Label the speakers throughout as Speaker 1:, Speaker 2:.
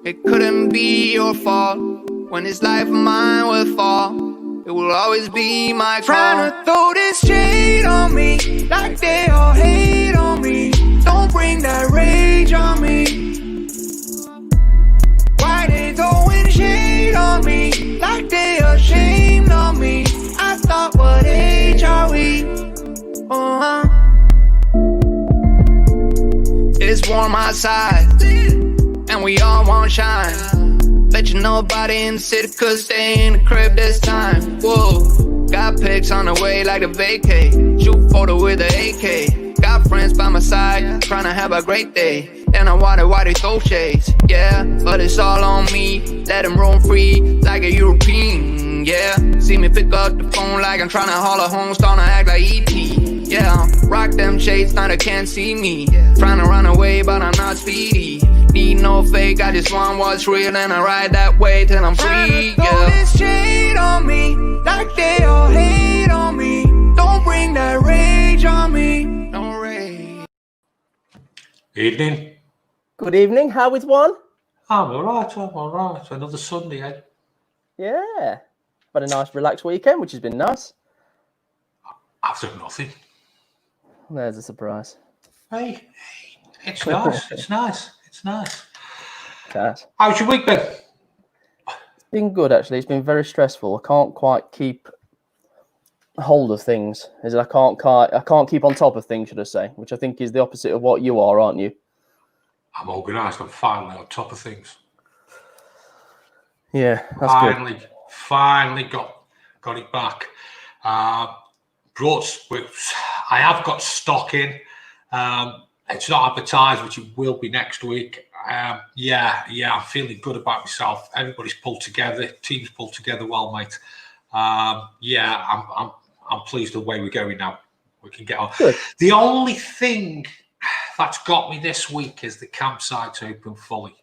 Speaker 1: It couldn't be your fault. When this life of mine will fall, it will always be my call. Trying to throw this shade on me, like they all hate on me. Don't bring that rage on me. Why they throwing shade on me, like they ashamed of me? I thought, what age are we? It's warm outside, and we all want shine. Let you know about it in the city, cause they in the crib this time. Whoa, got pics on the way like a vacay. Shoot photo with an AK. Got friends by my side, trying to have a great day. Then I wonder why they throw shades. Yeah, but it's all on me. Let them roam free like a European. Yeah, see me pick up the phone like I'm trying to haul a home, starting to act like E.T. Yeah, rock them shades, now they can't see me. Trying to run away, but I'm not speedy. Need no fake, I just want what's real, and I ride that way till I'm free. Yeah. Throw this shade on me, like they all hate on me. Don't bring that rage on me. No rage.
Speaker 2: Evening.
Speaker 3: Good evening. How is one?
Speaker 2: I'm all right. Another Sunday, eh?
Speaker 3: Yeah. Had a nice relaxed weekend, which has been nice.
Speaker 2: I've done nothing.
Speaker 3: There's a surprise.
Speaker 2: Hey, it's nice. It's nice.
Speaker 3: Cat.
Speaker 2: How's your week been?
Speaker 3: It's been good, actually. It's been very stressful. I can't quite keep hold of things. I can't keep on top of things, should I say? Which I think is the opposite of what you are, aren't you?
Speaker 2: I'm organised. I'm finally on top of things.
Speaker 3: Yeah, that's good.
Speaker 2: Finally got it back. I have got stock in. It's not advertised, which it will be next week. I'm feeling good about myself. Everybody's pulled together. Team's pulled together well, mate. I'm pleased with the way we're going now. We can get on.
Speaker 3: Good.
Speaker 2: The only thing that's got me this week is the campsite's open fully.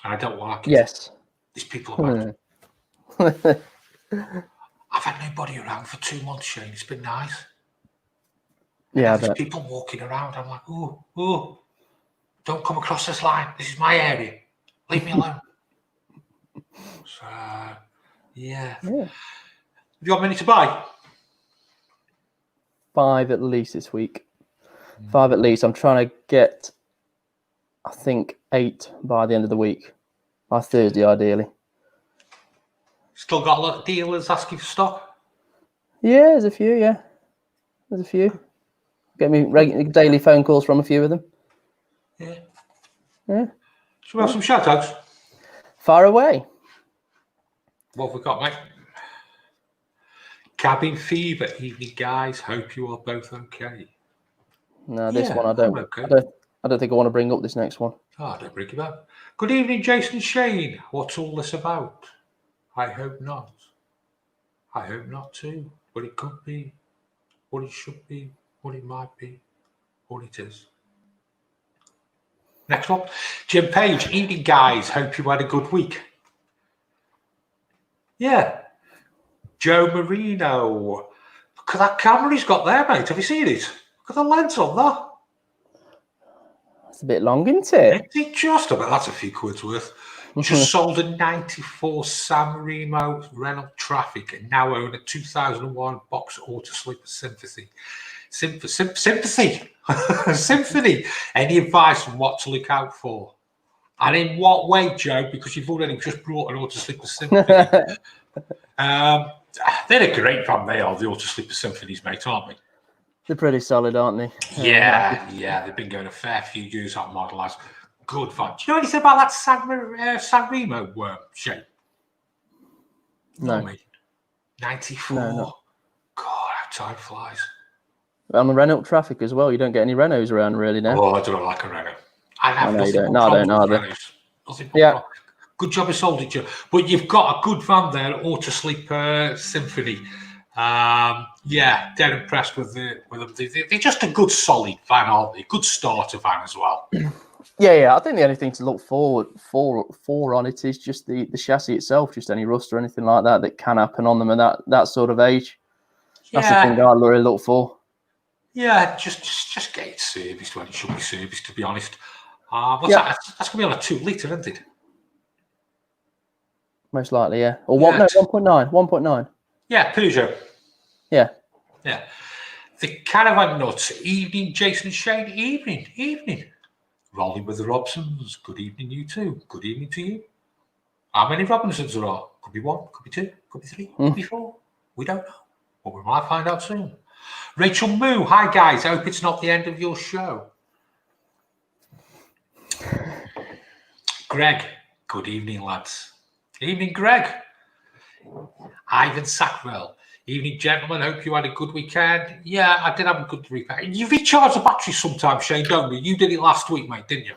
Speaker 2: And I don't like it.
Speaker 3: Yes.
Speaker 2: These people are bad. I've had nobody around for 2 months, Shane. It's been nice.
Speaker 3: Yeah,
Speaker 2: there's people walking around. I'm like, oh, don't come across this line. This is my area. Leave me alone. So, yeah. Have you got many to buy?
Speaker 3: 5 at least this week. 5 at least. I'm trying to get, I think, 8 by the end of the week. By Thursday, ideally.
Speaker 2: Still got a lot of dealers asking for stock?
Speaker 3: Yeah, there's a few, yeah. There's a few. Get me daily phone calls from a few of them.
Speaker 2: Yeah.
Speaker 3: Yeah.
Speaker 2: Should we have some shout-outs?
Speaker 3: Far away.
Speaker 2: What have we got, mate? Cabin fever. Evening, guys. Hope you are both okay.
Speaker 3: No, this one I don't.
Speaker 2: Okay.
Speaker 3: I don't think I want to bring up this next one.
Speaker 2: Oh, don't bring it up. Good evening, Jason Shane. What's all this about? I hope not. I hope not too. But it could be, what it should be, what it might be, what it is. Next one. Jim Page. Evening, guys. Hope you had a good week. Yeah. Joe Marino. Look at that camera he's got there, mate. Have you seen it? Look at the lens on that.
Speaker 3: It's a bit long, isn't it?
Speaker 2: It's just about, that's a few quid's worth. Just sold a 94 San Remo Renault Traffic and now own a 2001 box auto sleeper Sympathy. Symphony. Any advice on what to look out for? And in what way, Joe? Because you've already just brought an auto sleeper Symphony. They're a great van, they are, the auto sleeper Symphonies, mate, aren't they?
Speaker 3: They're pretty solid, aren't they?
Speaker 2: Yeah. They've been going a fair few years, that model has. Good fun. Do you know anything about that San Remo shape?
Speaker 3: No.
Speaker 2: Me. 94.
Speaker 3: No.
Speaker 2: God, how time flies.
Speaker 3: On the Renault Traffic as well. You don't get any Renaults around really now.
Speaker 2: Oh, I don't like a Renault. I
Speaker 3: know you don't. No, I don't either.
Speaker 2: Yeah. Good job you sold it, Joe. But you've got a good van there, Auto Sleeper Symphony. Dead impressed with them. They're just a good, solid van, aren't they? Good starter van as well.
Speaker 3: Yeah. I think the only thing to look forward for on it is just the chassis itself, just any rust or anything like that can happen on them at that sort of age. That's the thing I really look for.
Speaker 2: Yeah, just get it serviced when it should be serviced, to be honest. What's that? That's going to be on a 2 litre, isn't it?
Speaker 3: Most likely, yeah. Or what? No, 1.9. 1.9.
Speaker 2: Yeah, Peugeot.
Speaker 3: Yeah.
Speaker 2: Yeah. The Caravan Nuts. Evening, Jason and Shane. Evening. Rolling with the Robsons. Good evening, you two. Good evening to you. How many Robinsons there are? Could be 1, could be 2, could be 3, could be 4. We don't know. But we might find out soon. Rachel Moo. Hi, guys. I hope it's not the end of your show. Greg. Good evening, lads. Evening, Greg. Ivan Sackwell. Evening, gentlemen. Hope you had a good weekend. Yeah, I did have a good weekend. You recharge the battery sometimes, Shane, don't you? You did it last week, mate, didn't you?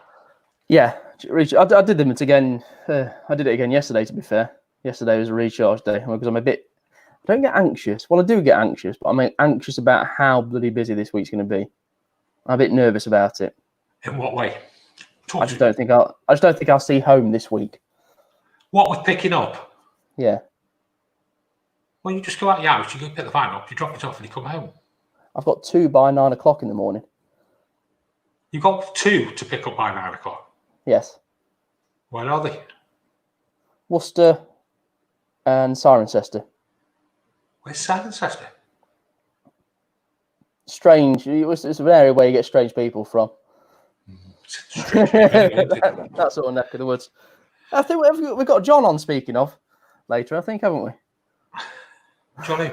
Speaker 3: Yeah, I did them again. I did it again yesterday, to be fair. Yesterday was a recharge day because I don't get anxious. Well, I do get anxious, but I'm anxious about how bloody busy this week's going to be. I'm a bit nervous about it.
Speaker 2: In what way?
Speaker 3: I just don't think I'll see home this week.
Speaker 2: What with picking up?
Speaker 3: Yeah.
Speaker 2: Well, you just go out your house, you go pick the van up, you drop it off, and you come home.
Speaker 3: I've got 2 by 9 o'clock in the morning.
Speaker 2: You've got 2 to pick up by 9 o'clock?
Speaker 3: Yes.
Speaker 2: Where are they?
Speaker 3: Worcester and Cirencester.
Speaker 2: Where's Cirencester?
Speaker 3: Strange. It's an area where you get strange people from.
Speaker 2: Strange.
Speaker 3: That sort of neck of the woods. I think we've got John on, speaking of, later, I think, haven't we?
Speaker 2: Johnny.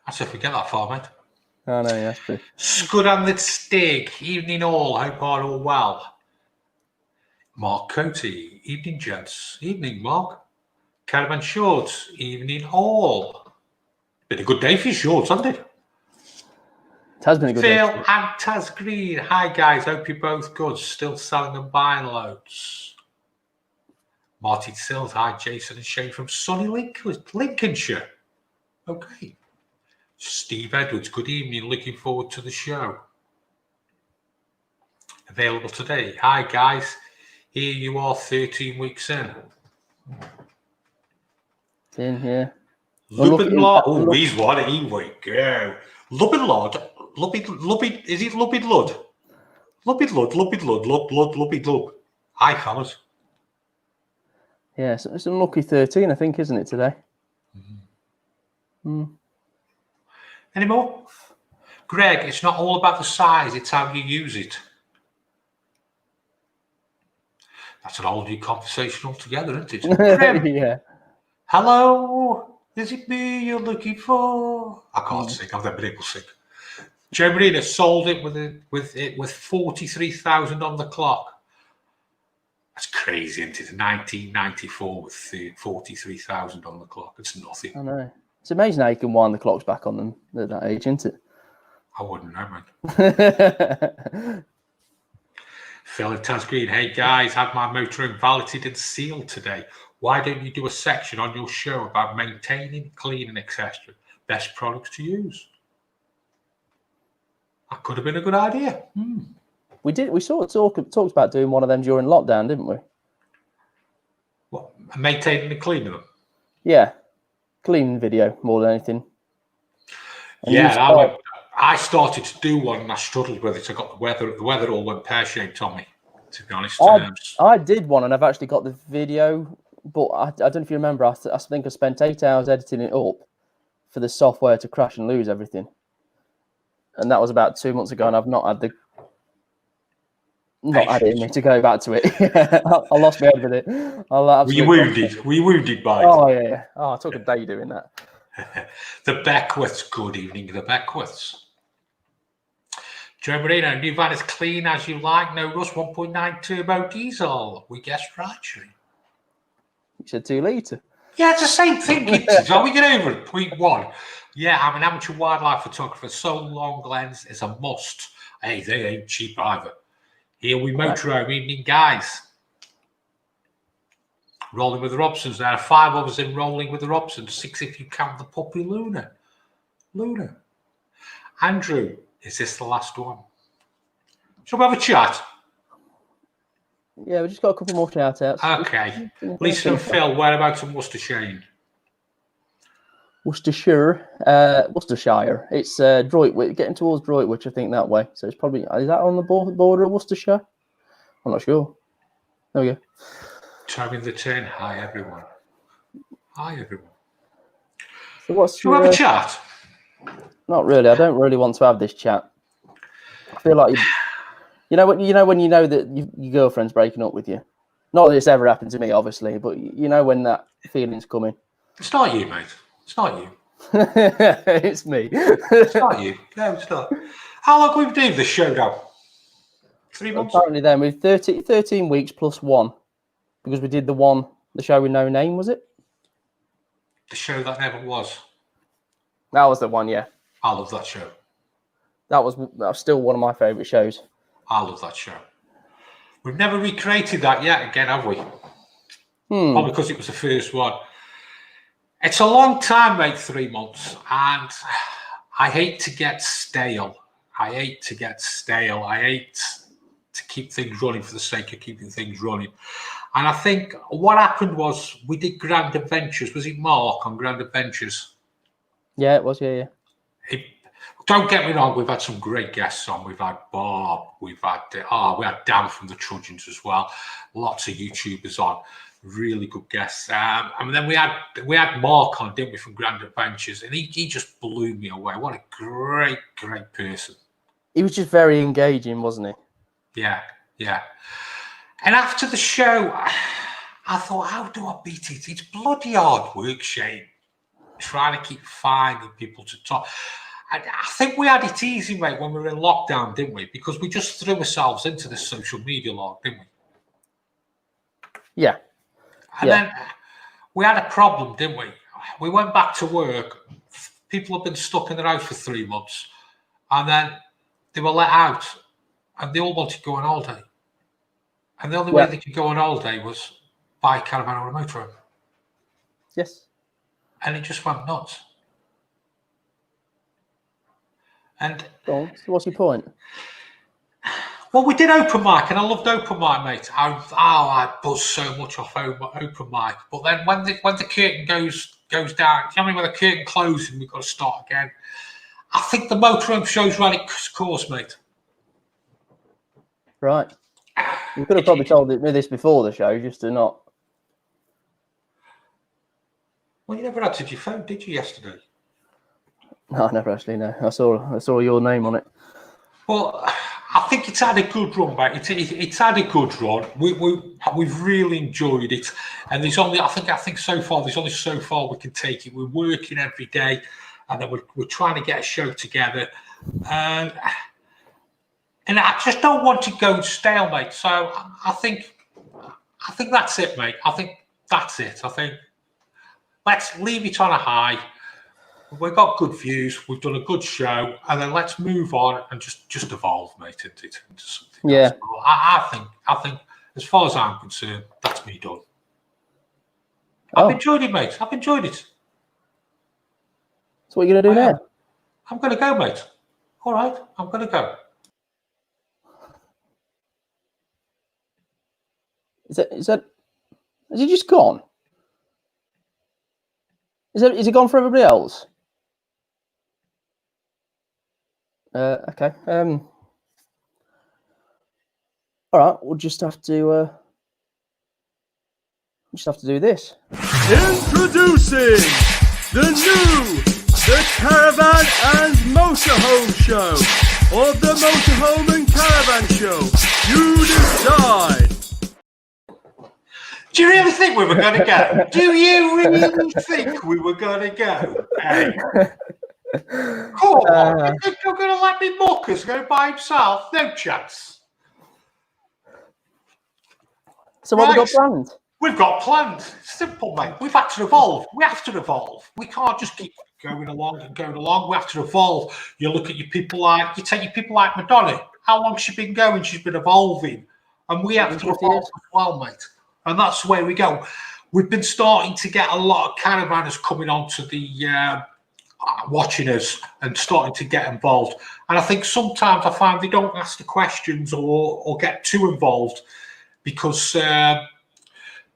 Speaker 2: That's if we get that far, mate.
Speaker 3: Oh, no, yeah, that's true.
Speaker 2: Scud and the Stig. Evening all. Hope are all well. Mark Coty. Evening, gents. Evening, Mark. Caravan Shorts. Evening all. Been a good day for your shorts, hasn't it?
Speaker 3: It has been a good day.
Speaker 2: Phil and Taz Green. Hi, guys. Hope you're both good. Still selling and buying loads. Martin Sills. Hi, Jason and Shane from sunny Lincolnshire. Okay. Steve Edwards. Good evening. Looking forward to the show. Available today. Hi, guys. Here you are 13 weeks in.
Speaker 3: Yeah.
Speaker 2: Lubin Lord. Oh, he's one. He won't go. Lubin Lord. Is it Lubin Lud? Lubin Lud. Hi, fellas.
Speaker 3: Yeah, so it's unlucky 13, I think, isn't it, today?
Speaker 2: Any more? Greg, it's not all about the size, it's how you use it. That's an old new conversation altogether, isn't it? Greg,
Speaker 3: yeah.
Speaker 2: hello, is it me you're looking for? I can't sing, I've never been able to sing. Joe Marina sold it with 43,000 on the clock. That's crazy, isn't it? 1994 with 43,000 on the clock. It's nothing.
Speaker 3: I know. It's amazing how you can wind the clocks back on them at that age, isn't it?
Speaker 2: I wouldn't know, man. Phil and Taz Green. Hey, guys, had my motorhome valeted and sealed today. Why don't you do a section on your show about maintaining, cleaning, etc.? Best products to use. That could have been a good idea.
Speaker 3: We sort of talked about doing one of them during lockdown, didn't we?
Speaker 2: What, maintaining and cleaning them?
Speaker 3: Yeah. Cleaning video more than anything. And
Speaker 2: yeah, I started to do one and I struggled with it. I got the weather all went pear-shaped on me, to be honest.
Speaker 3: I did one and I've actually got the video, but I don't know if you remember, I think I spent 8 hours editing it up for the software to crash and lose everything. And that was about 2 months ago and I've not had had it in me to go back to it. I lost my head with it.
Speaker 2: Were you wounded by it?
Speaker 3: Oh, yeah. Oh, I took a day doing that.
Speaker 2: The Beckwiths. Good evening, the Beckwiths. Joe Marino, new van is clean as you like. No rust, 1.9 turbo diesel. We guessed right, Shane.
Speaker 3: You said 2 litre.
Speaker 2: Yeah, it's the same thing. So we get over it. Point 1. Yeah, I'm an amateur wildlife photographer. So long lens is a must. Hey, they ain't cheap either. Here we motorhome. Evening, guys. Rolling with the Robsons. There are 5 of us in Rolling with the Robsons. 6 if you count the puppy Luna. Andrew, is this the last one? Shall we have a chat?
Speaker 3: Yeah, we just got a couple more shout outs.
Speaker 2: Okay. Lisa and Phil, whereabouts in Worcester, Shane?
Speaker 3: Worcestershire. It's Droitwich, getting towards Droitwich, I think, that way. So it's probably, is that on the border of Worcestershire? I'm not sure. There we go.
Speaker 2: Timing the 10. Hi, everyone. Hi, everyone.
Speaker 3: So what's
Speaker 2: Shall we have a chat?
Speaker 3: Not really. I don't really want to have this chat. I feel like you know when you know that your girlfriend's breaking up with you. Not that it's ever happened to me, obviously, but you know when that feeling's coming.
Speaker 2: It's not you, mate. It's not you.
Speaker 3: It's me.
Speaker 2: It's not you. No, it's not. How long have we been doing this show now? 3 months?
Speaker 3: Apparently then, we've 13 weeks plus 1. Because we did the show with no name, was it?
Speaker 2: The show that never was.
Speaker 3: That was the one, yeah.
Speaker 2: I love that show.
Speaker 3: That was still one of my favourite shows.
Speaker 2: I love that show. We've never recreated that yet again, have we? Well, because it was the first one. It's a long time, mate, 3 months. And I hate to get stale. I hate to keep things running for the sake of keeping things running. And I think what happened was we did Grand Adventures. Was it Mark on Grand Adventures?
Speaker 3: Yeah, it was, yeah.
Speaker 2: Don't get me wrong, we've had some great guests on. We've had Bob, we had Dan from the Trudgeons as well. Lots of YouTubers on, really good guests. And then we had Mark on, didn't we, from Grand Adventures, and he just blew me away. What a great person.
Speaker 3: He was just very engaging, wasn't he?
Speaker 2: Yeah. And after the show, I thought, how do I beat it? It's bloody hard work, Shane. Trying to keep finding people to talk. I think we had it easy, mate, when we were in lockdown, didn't we? Because we just threw ourselves into this social media log, didn't we?
Speaker 3: Yeah.
Speaker 2: And then we had a problem, didn't we? We went back to work. People have been stuck in their house for 3 months. And then they were let out. And they all wanted to go on holiday. And the only way they could go on holiday was buy a caravan or a motorhome.
Speaker 3: Yes.
Speaker 2: And it just went nuts. And
Speaker 3: so what's your point?
Speaker 2: Well, we did open mic, and I loved open mic, mate. I buzzed so much off open mic. But then when the curtain goes down, you know what I mean? When the curtain closes and we've got to start again. I think the Motorhome Show's ran its course, mate.
Speaker 3: Right. You could have probably told me this before the show, just to not.
Speaker 2: Well, you never answered your phone, did you, yesterday?
Speaker 3: No, I never actually. No, I saw your name on it.
Speaker 2: Well, I think it's had a good run, mate. It's had a good run. We've really enjoyed it, and there's only I think so far there's only so far we can take it. We're working every day, and then we're trying to get a show together, and I just don't want to go stale, mate. So I think that's it, mate. I think that's it. I think let's leave it on a high. We've got good views. We've done a good show, and then let's move on and just evolve, mate, into something.
Speaker 3: Yeah.
Speaker 2: Else. I think, as far as I'm concerned, that's me done. I've enjoyed it, mate. I've enjoyed it.
Speaker 3: So what are you gonna do now?
Speaker 2: I'm gonna go, mate. All right, I'm gonna go.
Speaker 3: Has he just gone? Is it gone for everybody else? Okay. All right. We'll just have to do this.
Speaker 4: Introducing the Caravan and Motorhome Show, or the Motorhome and Caravan Show. You decide.
Speaker 2: Do you really think we were going to go? Do you really think we were going to go? Hey. Come on, you think you're going to let me Muckers go by himself? No chance.
Speaker 3: So what have we got planned?
Speaker 2: We've got planned. Simple, mate. We've had to evolve. We have to evolve. We can't just keep going along and going along. We have to evolve. You look at you take your people like Madonna. How long has she been going? She's been evolving. And we have to evolve as well, mate. And that's the way we go. We've been starting to get a lot of caravanners coming onto the watching us and starting to get involved. And I think sometimes I find they don't ask the questions or get too involved because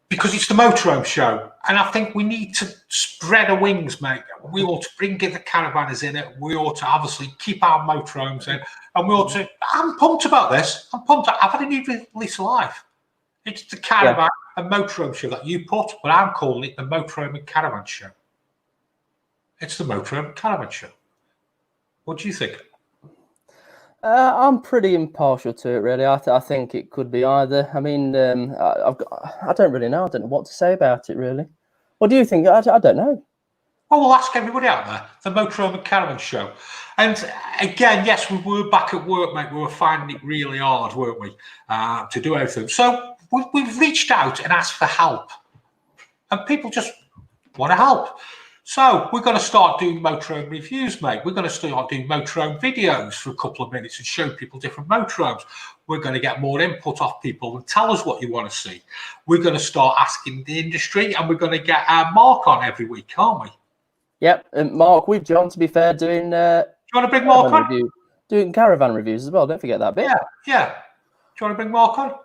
Speaker 2: because it's the Motorhome Show, and I think we need to spread our wings, mate. We ought to bring in the caravanners in it. We ought to obviously keep our motorhomes in, and we ought to. I'm pumped about this. I'm pumped. I've had a new lease of life. It's the Caravan and Motorhome Show that you put, but I'm calling it the Motorhome and Caravan Show. It's the Motorhome and Caravan Show. What do you think?
Speaker 3: I'm pretty impartial to it, really. I think it could be either. I mean, I don't really know. I don't know what to say about it, really. What do you think? I don't know.
Speaker 2: Well, we'll ask everybody out there. The Motorhome and Caravan Show. And again, yes, we were back at work, mate. We were finding it really hard, weren't we, to do everything. So we've reached out and asked for help. And people just want to help. So we're going to start doing motorhome reviews, mate. We're going to start doing motorhome videos for a couple of minutes and show people different motorhomes. We're going to get more input off people and tell us what you want to see. We're going to start asking the industry, and we're going to get Mark on every week, aren't we? Yep,
Speaker 3: and Mark with John, to be fair, doing...
Speaker 2: do you want to bring Mark on?
Speaker 3: Doing caravan reviews as well, don't forget that bit.
Speaker 2: Yeah. Do you want to bring Mark on?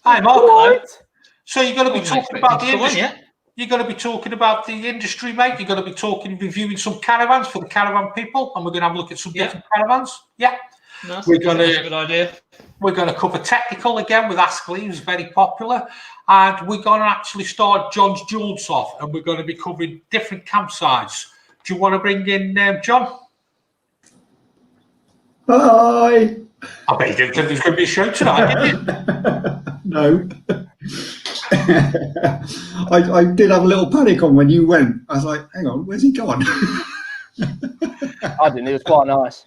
Speaker 2: Hi, Mark. Right. So you're going to be talking about the industry. You're going to be talking about the industry, mate. You're going to be reviewing some caravans for the caravan people, and we're going to have a look at some different caravans. Yeah.
Speaker 5: That's a good idea.
Speaker 2: We're going to cover technical again with Askley, who's very popular. And we're going to actually start John's Jaunts off, and we're going to be covering different campsites. Do you want to bring in John?
Speaker 6: Hi.
Speaker 2: I bet you didn't think there's going to be a show tonight, did you?
Speaker 6: No. I did have a little panic on when you went. I was like, hang on, where's he gone?
Speaker 3: I didn't. It was quite nice.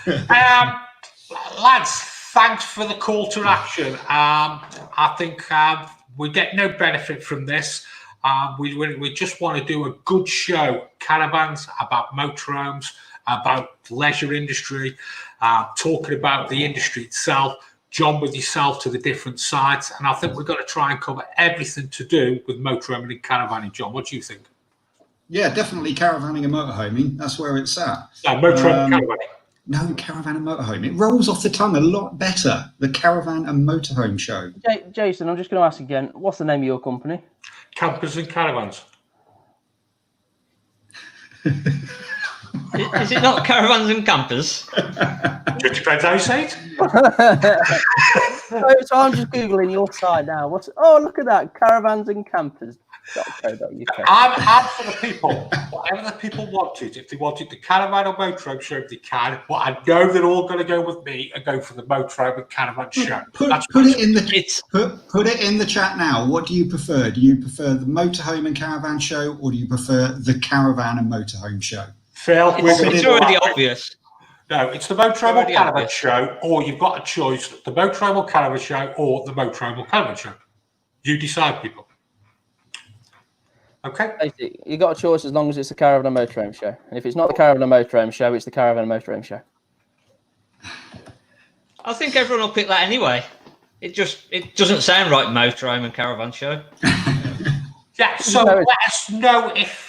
Speaker 2: Lads, thanks for the call to action. I think we get no benefit from this. We just want to do a good show. Caravans, about motorhomes, about leisure industry, talking about the industry itself. John with yourself to the different sites, and I think we're going to try and cover everything to do with motorhoming and caravanning. John, what do you think?
Speaker 6: Yeah, definitely caravanning and motorhoming. That's where it's at.
Speaker 2: No, motorhome and caravanning.
Speaker 6: No, caravan and motorhome. It rolls off the tongue a lot better. The Caravan and Motorhome Show.
Speaker 3: Jason, I'm just going to ask again. What's the name of your company?
Speaker 2: Campers and Caravans.
Speaker 5: Is it not Caravans and Campers?
Speaker 2: Just depends how you say it.
Speaker 3: So I'm just Googling your site now. Look at that. Caravans and Campers.
Speaker 2: I'm for the people. Whatever the people wanted. If they wanted the Caravan or Motorhome Show, they can. But I know they're all going to go with me and go for the Motorhome and Caravan Show.
Speaker 6: Put it in the chat now. What do you prefer? Do you prefer the Motorhome and Caravan Show, or do you prefer the Caravan and Motorhome Show?
Speaker 2: Phil,
Speaker 5: it's already obvious.
Speaker 2: No, it's the Motorhome or Caravan Show, or you've got a choice: the Motorhome or Caravan Show, or the Motorhome or Caravan Show. You decide, people. Okay.
Speaker 3: You got a choice as long as it's the Caravan and Motorhome Show. And if it's not the Caravan and Motorhome Show, it's the Caravan and Motorhome Show.
Speaker 5: I think everyone will pick that anyway. It doesn't sound right, Motorhome and Caravan Show.
Speaker 2: Yeah, so let us know if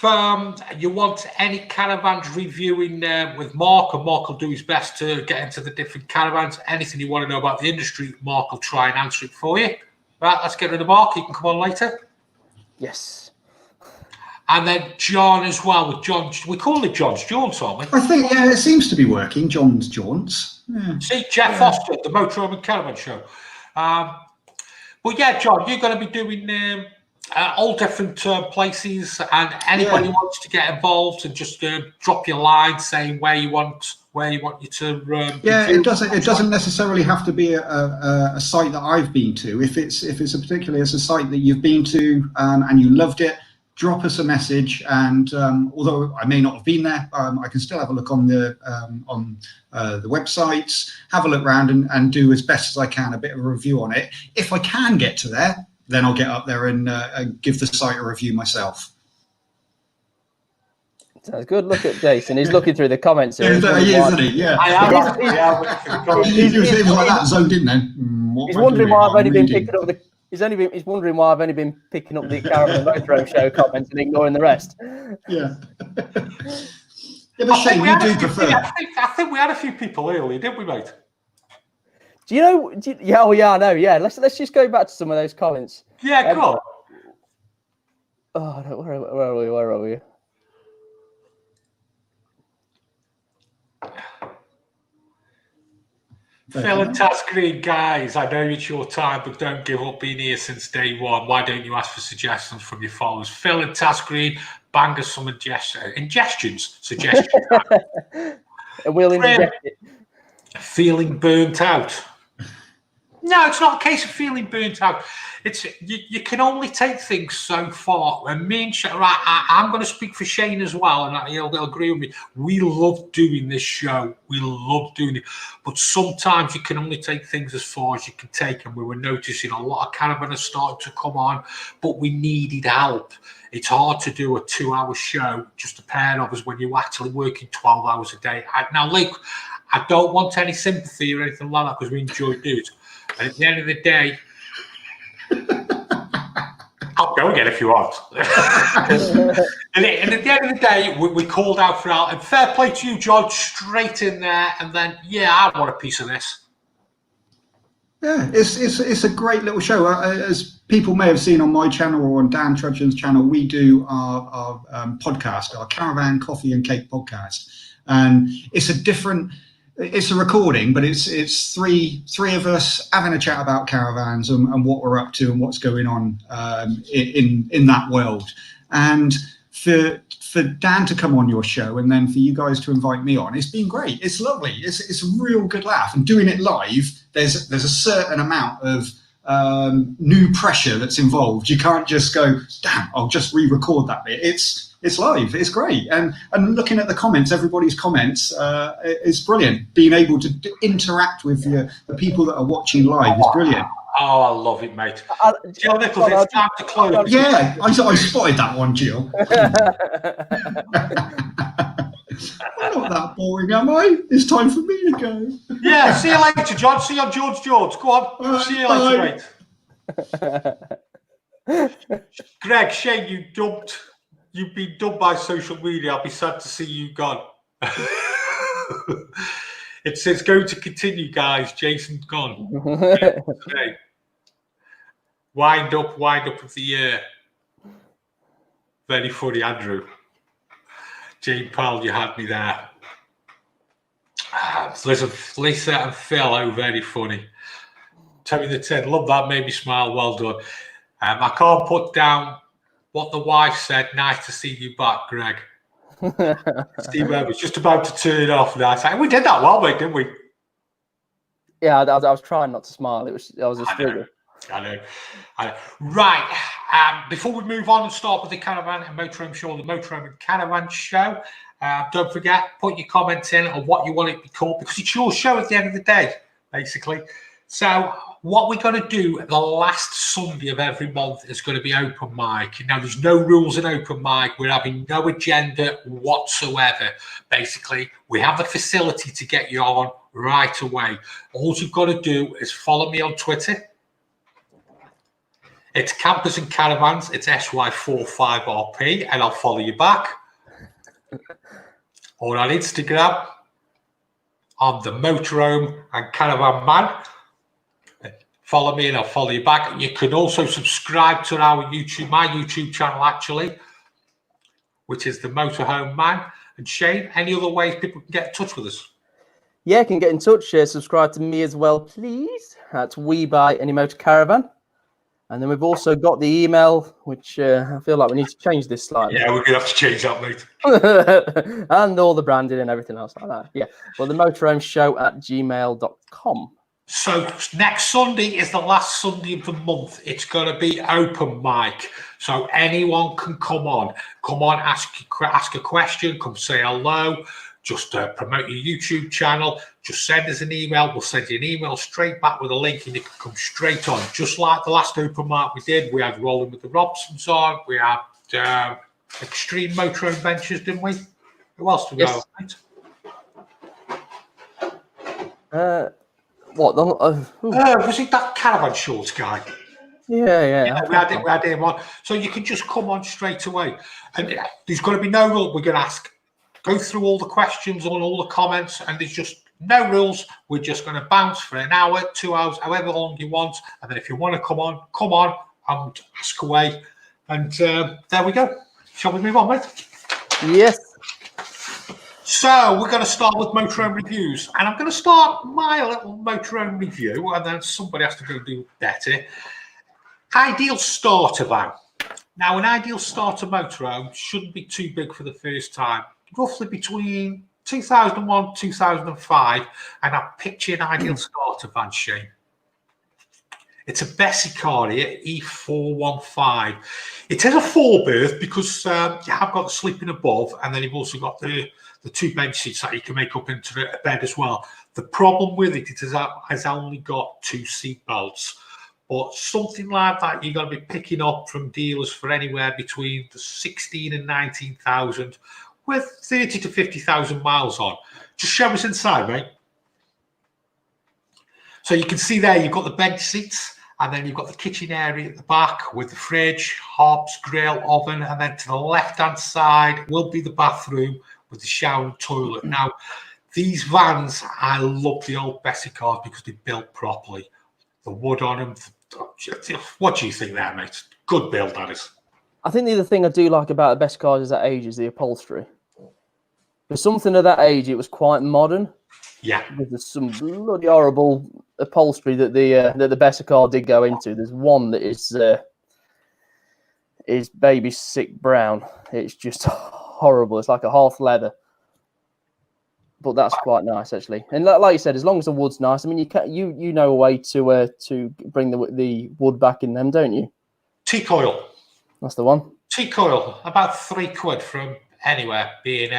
Speaker 2: you want any caravans reviewing with Mark, and Mark will do his best to get into the different caravans. Anything you want to know about the industry, Mark will try and answer it for you. Right, let's get rid of Mark. He can come on later.
Speaker 3: Yes.
Speaker 2: And then John as well, with John. We call it John's Jaunts, aren't we?
Speaker 6: I think, yeah, it seems to be working. John's Jaunts. Yeah.
Speaker 2: See, Jeff Foster, the Motorhome and Caravan Show. But yeah, John, you're going to be doing all different places, and anybody wants to get involved and just drop your line saying where you want you to.
Speaker 6: It doesn't necessarily have to be a site that I've been to. If it's a site that you've been to and you loved it, drop us a message, and although I may not have been there, I can still have a look on the websites, have a look around, and do as best as I can a bit of a review on it. If I can get to there, then I'll get up there and give the site a review myself.
Speaker 3: Sounds good. Look at Jason. He's looking through the comments here.
Speaker 6: Isn't he? Yeah.
Speaker 2: I am.
Speaker 6: He was like that, zoned in then.
Speaker 3: He's wondering why I've only been picking up the. He's wondering why I've only been picking up the Caravan and Motorhome Show comments and ignoring the rest.
Speaker 6: Yeah. But Shane, you do prefer.
Speaker 2: I think we had a few people earlier, didn't we, mate?
Speaker 3: I know. Yeah. Let's just go back to some of those comments.
Speaker 2: Yeah, go on.
Speaker 3: Oh, no, where are we?
Speaker 2: Phil and Taz Green, guys, I know it's your time, but don't give up being here since day one. Why don't you ask for suggestions from your followers? Phil and Taz Green, bang us some suggestions.
Speaker 3: We'll inject it.
Speaker 2: Feeling burnt out. No, it's not a case of feeling burnt out. It's you can only take things so far. And me and Shane, I'm going to speak for Shane as well, and he'll agree with me. We love doing this show. We love doing it. But sometimes you can only take things as far as you can take. And we were noticing a lot of caravans starting to come on, but we needed help. It's hard to do a 2-hour show, just a pair of us, when you're actually working 12 hours a day. Now, Luke, I don't want any sympathy or anything like that because we enjoy doing it. And at the end of the day, I'll go again if you want. and at the end of the day, we called out for help. And fair play to you, John, straight in there. And then, yeah, I want a piece of this.
Speaker 6: Yeah, it's a great little show. As people may have seen on my channel or on Dan Trudgeon's channel, we do our podcast, our Caravan Coffee and Cake podcast. And it's a recording, but it's three of us having a chat about caravans and what we're up to and what's going on in that world. And for Dan to come on your show and then for you guys to invite me on, it's been great. It's lovely. It's a real good laugh. And doing it live, there's a certain amount of new pressure that's involved. You can't just go, damn, I'll just re-record that bit. It's live. It's great. And looking at the comments, everybody's comments is brilliant. Being able to interact with the people that are watching live is brilliant.
Speaker 2: Oh, I love it, mate. Jill Nichols, it's time to close.
Speaker 6: Yeah, I spotted that one, Jill. I'm not that boring, am I? It's time for me to go.
Speaker 2: Yeah, see you later, John. See you on George. Go on. See you later, mate. Greg, Shane, you've been dumped by social media. I'll be sad to see you gone. It's going to continue, guys. Jason's gone. Today. Wind up of the year. Very funny, Andrew. Jane Powell, you had me there. Lisa and Phil, oh, very funny. Tommy the 10, love that, made me smile, well done. I can't put down what the wife said. Nice to see you back, Greg. Steve was just about to turn it off. Now. We did that well, mate, didn't we?
Speaker 3: Yeah, I was trying not to smile. I was a struggle.
Speaker 2: I know. Right. Before we move on and start with the Caravan and Motorhome Show, the Motorhome and Caravan Show, don't forget, put your comments in on what you want it to be called, because it's your show at the end of the day, basically. So what we're going to do the last Sunday of every month is going to be open mic. Now, there's no rules in open mic. We're having no agenda whatsoever. Basically, we have the facility to get you on right away. All you've got to do is follow me on Twitter. It's Campers and Caravans. It's SY45RP, and I'll follow you back. Or on Instagram, I'm the Motorhome and Caravan Man. Follow me and I'll follow you back. You can also subscribe to my YouTube channel, actually, which is the Motorhome Man. And Shane, any other ways people can get in touch with us?
Speaker 3: Yeah, can get in touch. Subscribe to me as well, please. That's We Buy Any Motor Caravan. And then we've also got the email, which I feel like we need to change this slightly.
Speaker 2: Yeah, we're going to have to change that, mate.
Speaker 3: And all the branding and everything else like that. Yeah. Well, the Motorhome Show at gmail.com.
Speaker 2: So next Sunday is the last Sunday of the month. It's going to be open mic. So anyone can come on, ask a question, come say hello. Just promote your YouTube channel. Just send us an email. We'll send you an email straight back with a link, and you can come straight on. Just like the last open mic we did. We had Rolling with the Robsons on. We had Extreme Motorhome Ventures, didn't we? Who else did we have?
Speaker 3: What?
Speaker 2: Was it that Caravan Shorts guy?
Speaker 3: Yeah.
Speaker 2: We had him on. So you can just come on straight away. And there's going to be no rule. We're going to go through all the questions on all the comments, and there's just no rules. We're just going to bounce for an hour, 2 hours, however long you want. And then if you want to come on, and ask away. And there we go. Shall we move on, mate?
Speaker 3: Yes.
Speaker 2: So we're going to start with motorhome reviews, and I'm going to start my little motorhome review, and then somebody has to go do better. Ideal starter van. Now, an ideal starter motorhome shouldn't be too big for the first time. Roughly between 2001 2005, and I picture an ideal starter van, Shane. It's a Bessie Carrier E415. It is a 4-berth because you have got the sleeping above, and then you've also got the 2 bench seats that you can make up into a bed as well. The problem with it has only got 2 seat belts. But something like that, you're going to be picking up from dealers for anywhere between the 16 and 19,000 with 30 to 50,000 miles on. Just show us inside, mate. So you can see there, you've got the bench seats, and then you've got the kitchen area at the back with the fridge, hobs, grill, oven, and then to the left-hand side will be the bathroom with the shower and toilet. Now, these vans, I love the old Bessie cars because they're built properly. The wood on them. What do you think there, mate? Good build, that is.
Speaker 3: I think the other thing I do like about the best cars is that age is the upholstery. For something of that age, it was quite modern.
Speaker 2: Yeah.
Speaker 3: There's some bloody horrible upholstery that the Bessie car did go into. There's one that is baby sick brown. It's just horrible. It's like a half leather. But that's quite nice, actually. And like you said, as long as the wood's nice, I mean, you know a way to bring the wood back in them, don't you? Teak
Speaker 2: oil.
Speaker 3: That's the one.
Speaker 2: Teak oil, about £3 from anywhere, being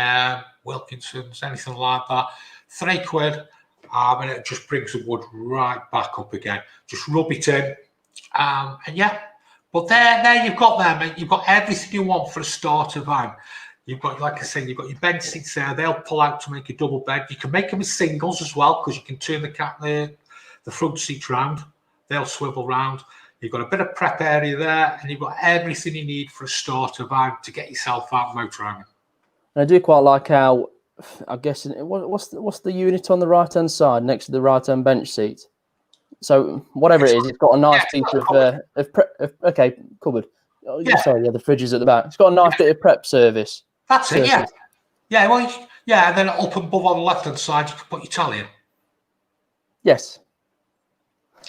Speaker 2: Wilkinson's, anything like that. £3, and it just brings the wood right back up again. Just rub it in, and yeah. But there you've got there, mate. You've got everything you want for a starter van. You've got, like I said, you've got your bench seats there. They'll pull out to make a double bed. You can make them as singles as well because you can turn the front seat round. They'll swivel round. You've got a bit of prep area there, and you've got everything you need for a starter van to get yourself out motorhoming.
Speaker 3: And I do quite like how, I guess, what's the unit on the right-hand side next to the right-hand bench seat? So whatever it is, it's got a nice piece of cupboard. Oh, yeah. Sorry, the fridge is at the back. It's got a nice bit of prep service.
Speaker 2: That's it, yeah. Yeah, well, yeah, and then up above on the left-hand side, you can put your tally in.
Speaker 3: Yes.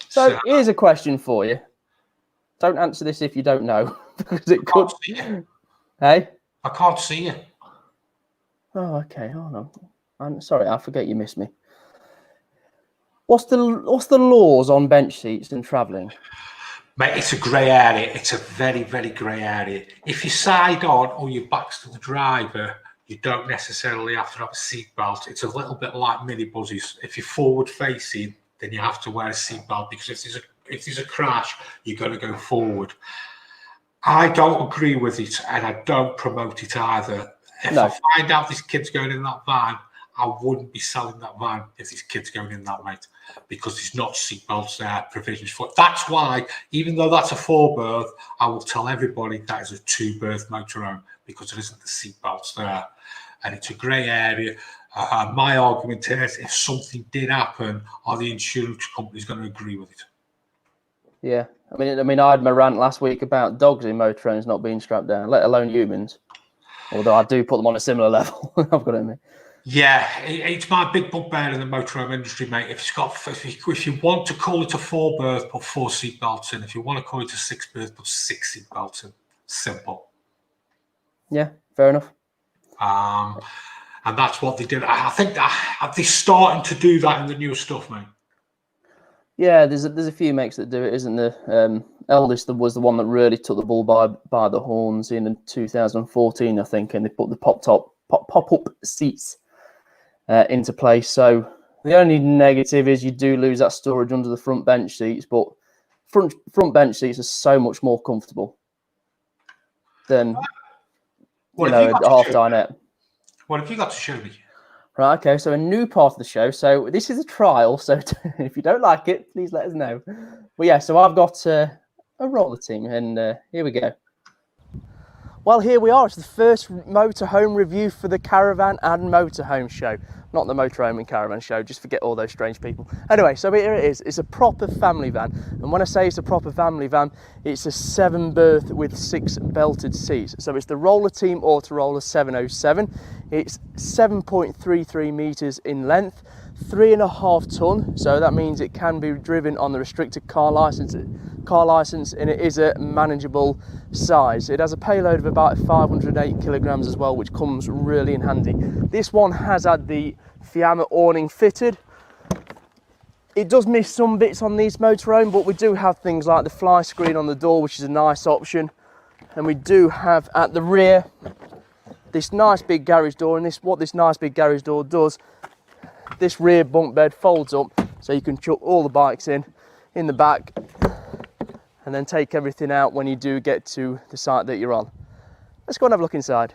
Speaker 3: So here's a question for you. Don't answer this if you don't know, because it could. Hey?
Speaker 2: I can't see you.
Speaker 3: Oh, okay. Hold on. I'm sorry, I forget you missed me. What's the laws on bench seats and travelling?
Speaker 2: Mate, it's a grey area. It's a very, very grey area. If you side on or your back's to the driver, you don't necessarily have to have a seatbelt. It's a little bit like minibuses. If you're forward facing, then you have to wear a seatbelt because if there's a crash, you're going to go forward. I don't agree with it, and I don't promote it either. If I find out this kid's going in that van, I wouldn't be selling that van if this kid's going in that, mate, because there's not seatbelts there, provisions for it. That's why, even though that's a 4-berth, I will tell everybody that is a 2-berth motorhome because there isn't the seatbelts there. And it's a grey area. My argument is if something did happen, are the insurance companies going to agree with it?
Speaker 3: Yeah. I mean, I had my rant last week about dogs in motorhomes not being strapped down, let alone humans. Although I do put them on a similar level, I've got to admit.
Speaker 2: Yeah, it's my big bugbear in the motorhome industry, mate. If you want to call it a 4-berth, put 4 seatbelts in. If you want to call it a 6-berth, put 6 seatbelts in. Simple.
Speaker 3: Yeah, fair enough.
Speaker 2: And that's what they did. I think that they're starting to do that in the newer stuff, mate.
Speaker 3: Yeah, there's a few makes that do it, isn't there? Eldest was the one that really took the bull by the horns in 2014, I think, and they put the pop-up seats into place. So the only negative is you do lose that storage under the front bench seats, but front bench seats are so much more comfortable than a half dinette.
Speaker 2: What have you got to show me?
Speaker 3: Right, okay, so a new part of the show. So this is a trial, so if you don't like it, please let us know. But yeah, so I've got a roller team, and here we go. Well, here we are. It's the first motorhome review for the Caravan and Motorhome Show. not the Motorhome and Caravan Show. Just forget all those strange people. Anyway, so here it is. It's a proper family van. And when I say it's a proper family van, it's a 7-berth with 6 belted seats. So it's the Roller Team Autoroller 707. It's 7.33 metres in length, 3.5 tonne. So that means it can be driven on the restricted car licence, and it is a manageable size. It has a payload of about 508 kilograms as well, which comes really in handy. This one has had the Fiamma awning fitted. It does miss some bits on these Motorhome, but we do have things like the fly screen on the door, which is a nice option. And we do have at the rear this nice big garage door, and what this nice big garage door does, this rear bunk bed folds up so you can chuck all the bikes in the back, and then take everything out when you do get to the site that you're on. Let's go and have a look inside.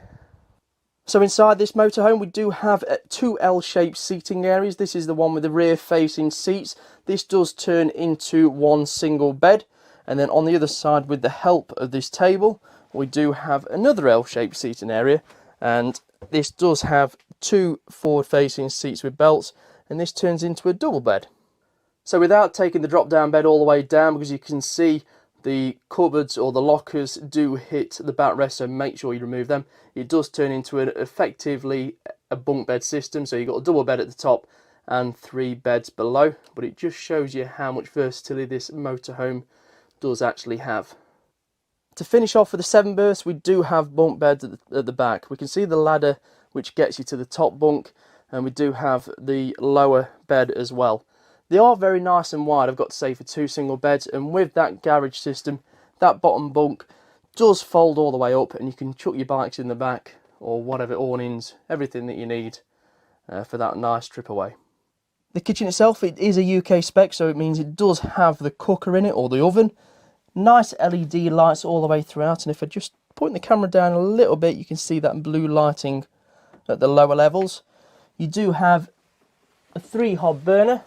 Speaker 3: So inside this motorhome, we do have 2 L-shaped seating areas. This is the one with the rear facing seats. This does turn into one single bed. And then on the other side, with the help of this table, we do have another L-shaped seating area. And this does have 2 forward facing seats with belts, and this turns into a double bed. So without taking the drop down bed all the way down, because you can see the cupboards or the lockers do hit the backrest, so make sure you remove them. It does turn into effectively a bunk bed system, so you've got a double bed at the top and 3 beds below, but it just shows you how much versatility this motorhome does actually have. To finish off with the 7 berths, we do have bunk beds at the back. We can see the ladder which gets you to the top bunk, and we do have the lower bed as well. They are very nice and wide, I've got to say, for 2 single beds, and with that garage system, that bottom bunk does fold all the way up, and you can chuck your bikes in the back, or whatever, awnings, everything that you need for that nice trip away. The kitchen itself, it is a UK spec, so it means it does have the cooker in it, or the oven. Nice LED lights all the way throughout, and if I just point the camera down a little bit, you can see that blue lighting at the lower levels. You do have a 3-hob burner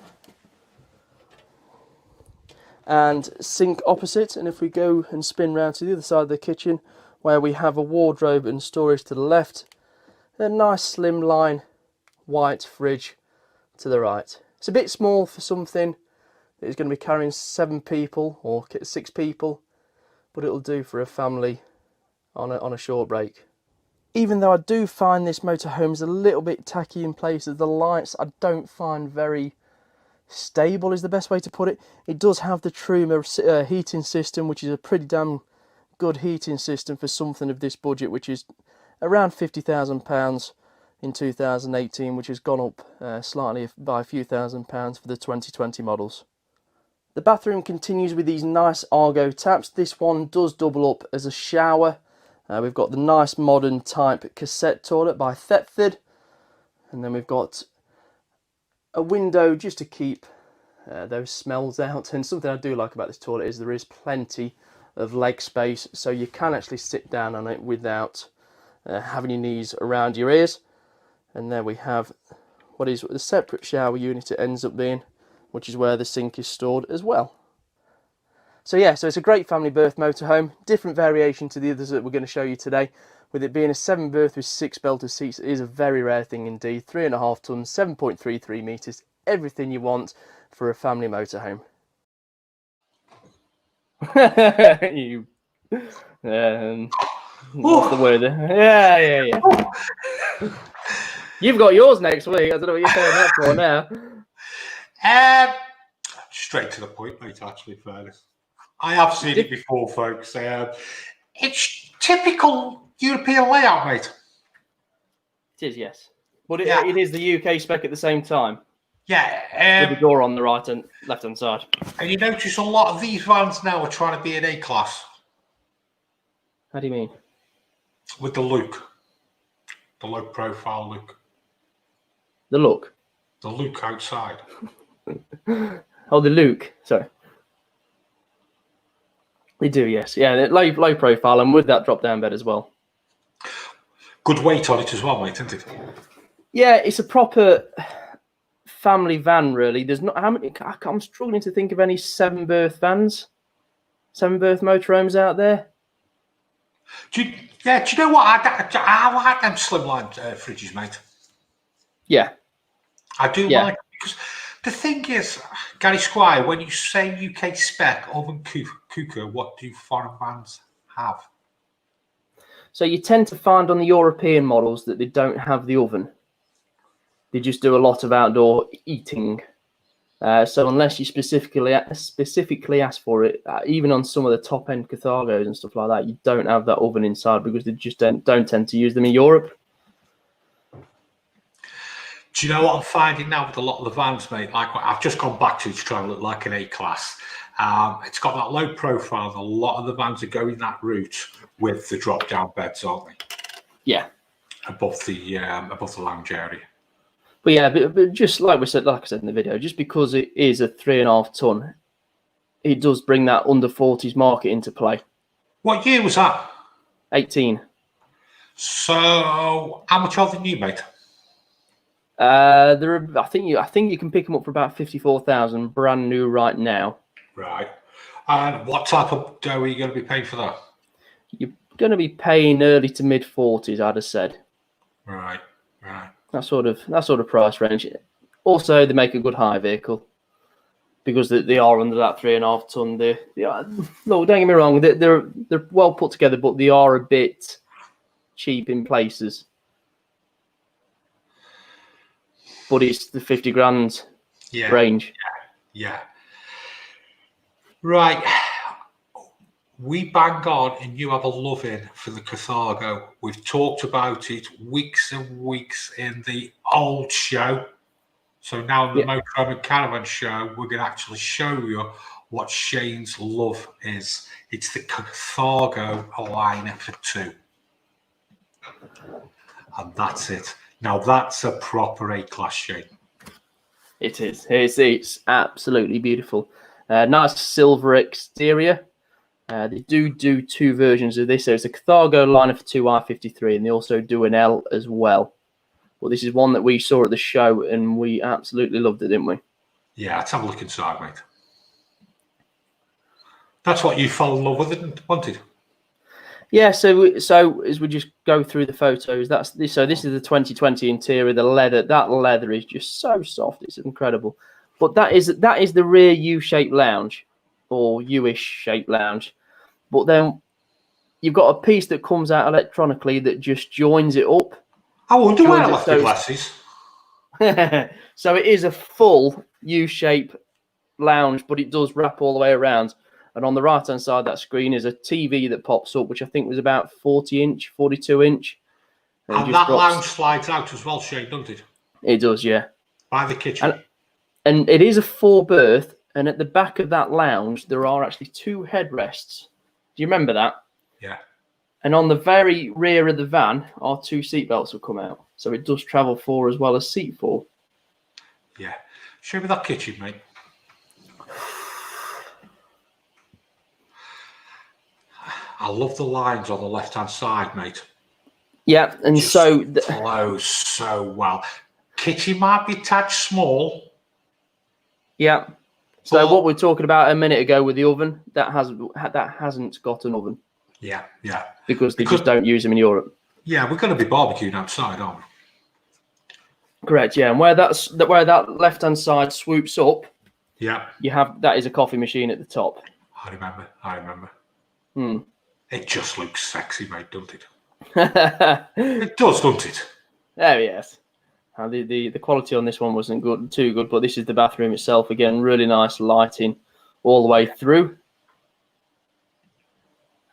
Speaker 3: and sink opposite, and if we go and spin round to the other side of the kitchen, where we have a wardrobe and storage to the left, a nice slimline white fridge to the right. It's a bit small for something that is going to be carrying 7 people or 6 people, but it'll do for a family on a short break. Even though I do find this motorhome is a little bit tacky in places, the lights I don't find very stable is the best way to put it. It does have the Truma heating system, which is a pretty damn good heating system for something of this budget, which is around £50,000 in 2018, which has gone up slightly by a few £1,000s for the 2020 models. The bathroom continues with these nice Argo taps. This one does double up as a shower. We've got the nice modern type cassette toilet by Thetford, and then we've got a window just to keep those smells out. And something I do like about this toilet is there is plenty of leg space, so you can actually sit down on it without having your knees around your ears. And there we have what is the separate shower unit it ends up being, which is where the sink is stored as well. So yeah, so it's a great family berth motorhome, different variation to the others that we're going to show you today. With it being a 7 berth with 6 belted seats, it is a very rare thing indeed. 3.5 tonnes, 7.33 metres, everything you want for a family motorhome. You, what's the word? Yeah. You've got yours next week. I don't know what you're saying that for now.
Speaker 2: Straight to the point, mate, actually, fairness. I have seen it before, folks. It's typical European layout, mate.
Speaker 3: It is, yes. But it is the UK spec at the same time.
Speaker 2: Yeah.
Speaker 3: With the door on the right and left-hand side.
Speaker 2: And you notice a lot of these vans now are trying to be an A-class.
Speaker 3: How do you mean?
Speaker 2: With the look. The low profile look.
Speaker 3: The look?
Speaker 2: The look outside.
Speaker 3: Oh, the Luke. Sorry. They do, yes. Yeah, low profile, and with that drop-down bed as well.
Speaker 2: Good weight on it as well, mate, isn't it?
Speaker 3: Yeah, it's a proper family van, really. There's not how many. I'm struggling to think of any 7 berth vans, 7 berth motorhomes out there.
Speaker 2: Do you know what? I like them slimline fridges, mate.
Speaker 3: Yeah,
Speaker 2: I do
Speaker 3: Yeah.
Speaker 2: like it because the thing is, Gary Squire, when you say UK spec oven cooker, what do foreign vans have?
Speaker 3: So you tend to find on the European models that they don't have the oven. They just do a lot of outdoor eating. So unless you specifically ask for it, even on some of the top end Carthagos and stuff like that, you don't have that oven inside because they just don't tend to use them in Europe.
Speaker 2: Do you know what I'm finding now with a lot of the vans, mate? Like what I've just gone back to try and look like an A-class. It's got that low profile. A lot of the vans are going that route with the drop-down beds, aren't they?
Speaker 3: Yeah.
Speaker 2: Above the lounge area.
Speaker 3: But yeah, but just like I said in the video, just because it is a 3.5 ton, it does bring that under 40s market into play.
Speaker 2: What year was that?
Speaker 3: 18.
Speaker 2: So how much are they new, mate?
Speaker 3: I think you can pick them up for about 54,000, brand new right now.
Speaker 2: Right. And what type of dough are you going to be paying for that?
Speaker 3: You're going to be paying early to mid 40s, I'd have said.
Speaker 2: Right.
Speaker 3: That sort of price range. Also, they make a good hire vehicle because they are under that 3.5 ton. No, don't get me wrong. They're well put together, but they are a bit cheap in places. But it's the 50 grand range.
Speaker 2: Yeah. Right. We bang on and you have a love-in for the Carthago. We've talked about it weeks and weeks in the old show. So now in the Motorhome and Caravan show, we're going to actually show you what Shane's love is. It's the Carthago liner for 2. And that's it. Now that's a proper A-class, Shane.
Speaker 3: It is. It's absolutely beautiful. Nice silver exterior. They do 2 versions of this. There's a Carthago liner for 2i53, and they also do an L as well. But this is one that we saw at the show, and we absolutely loved it, didn't we?
Speaker 2: Yeah, let's have a look inside, mate. That's what you fell in love with and wanted.
Speaker 3: Yeah, so as we just go through the photos, this is the 2020 interior. The leather, that leather is just so soft, it's incredible. But that is the rear U-shaped lounge, or U-ish shaped lounge. But then you've got a piece that comes out electronically that just joins it up.
Speaker 2: I wonder where I left the glasses.
Speaker 3: So it is a full U-shaped lounge, but it does wrap all the way around. And on the right-hand side of that screen is a TV that pops up, which I think was about 40-inch, 42-inch.
Speaker 2: And that lounge slides out as well, Shane, doesn't it?
Speaker 3: It does, yeah.
Speaker 2: By the kitchen.
Speaker 3: And it is a 4-berth, and at the back of that lounge, there are actually 2 headrests. Do you remember that?
Speaker 2: Yeah.
Speaker 3: And on the very rear of the van, our 2 seatbelts will come out. So it does travel 4 as well as seat 4.
Speaker 2: Yeah. Show me that kitchen, mate. I love the lines on the left-hand side, mate.
Speaker 3: Yeah, and
Speaker 2: just
Speaker 3: so
Speaker 2: flows so well. Kitchen might be a touch small.
Speaker 3: Yeah. So what we were talking about a minute ago with the oven, that hasn't got an oven.
Speaker 2: Yeah.
Speaker 3: Because they just don't use them in Europe.
Speaker 2: Yeah, we're going to be barbecuing outside, aren't we?
Speaker 3: Correct. Yeah, and where that left-hand side swoops up,
Speaker 2: yeah,
Speaker 3: that is a coffee machine at the top.
Speaker 2: I remember. It just looks sexy, mate, doesn't it? It does, doesn't it?
Speaker 3: Oh yes. The quality on this one wasn't too good, but this is the bathroom itself again. Really nice lighting all the way through.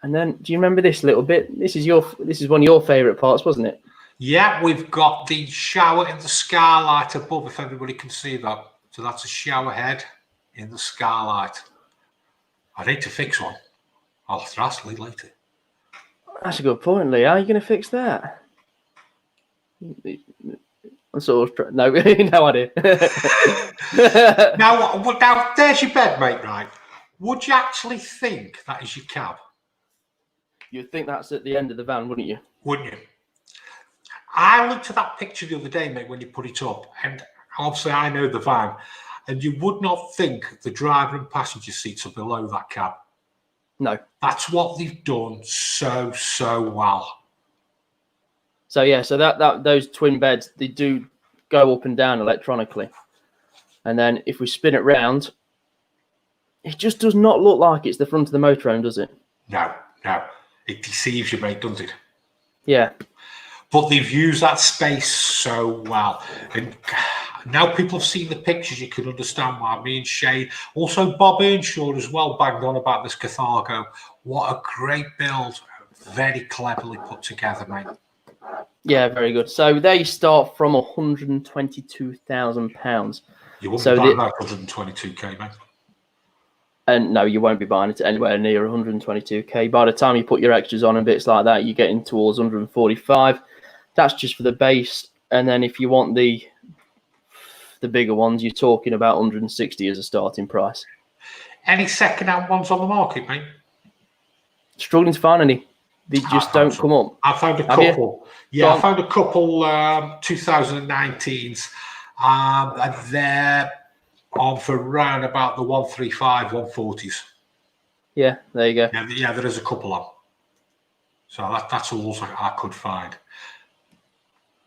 Speaker 3: And then, do you remember this little bit? This is one of your favourite parts, wasn't it?
Speaker 2: Yeah, we've got the shower in the skylight above, if everybody can see that. So that's a shower head in the skylight. I need to fix one. I'll have to ask Lee later.
Speaker 3: That's a good point, Lee. How are you going to fix that? I'm sort of no idea.
Speaker 2: now, there's your bed, mate. Right? Would you actually think that is your cab?
Speaker 3: You'd think that's at the end of the van, wouldn't you?
Speaker 2: Wouldn't you? I looked at that picture the other day, mate, when you put it up, and obviously I know the van, and you would not think the driver and passenger seats are below that cab.
Speaker 3: No.
Speaker 2: That's what they've done so well.
Speaker 3: So yeah, so that those twin beds, they do go up and down electronically. And then if we spin it round, it just does not look like it's the front of the motorhome, does it?
Speaker 2: No. It deceives you, mate, doesn't it?
Speaker 3: Yeah.
Speaker 2: But they've used that space so well. And now people have seen the pictures, you can understand why. Me and Shane, also Bob Earnshaw as well, banged on about this Carthago. What a great build. Very cleverly put together, mate.
Speaker 3: Yeah, very good. So they start from £122,000.
Speaker 2: You wouldn't be buying that 122k, mate.
Speaker 3: And no, you won't be buying it anywhere near 122k. By the time you put your extras on and bits like that, you're getting towards 145. That's just for the base. And then if you want the bigger ones, you're talking about 160 as a starting price.
Speaker 2: Any second-hand ones on the market, mate?
Speaker 3: Struggling to find any. They just don't come up.
Speaker 2: I found a couple. Yeah, I found a couple 2019s. And they're on for around about the 135, 140s.
Speaker 3: Yeah, there you go.
Speaker 2: Yeah, there is a couple on. So that's all I could find.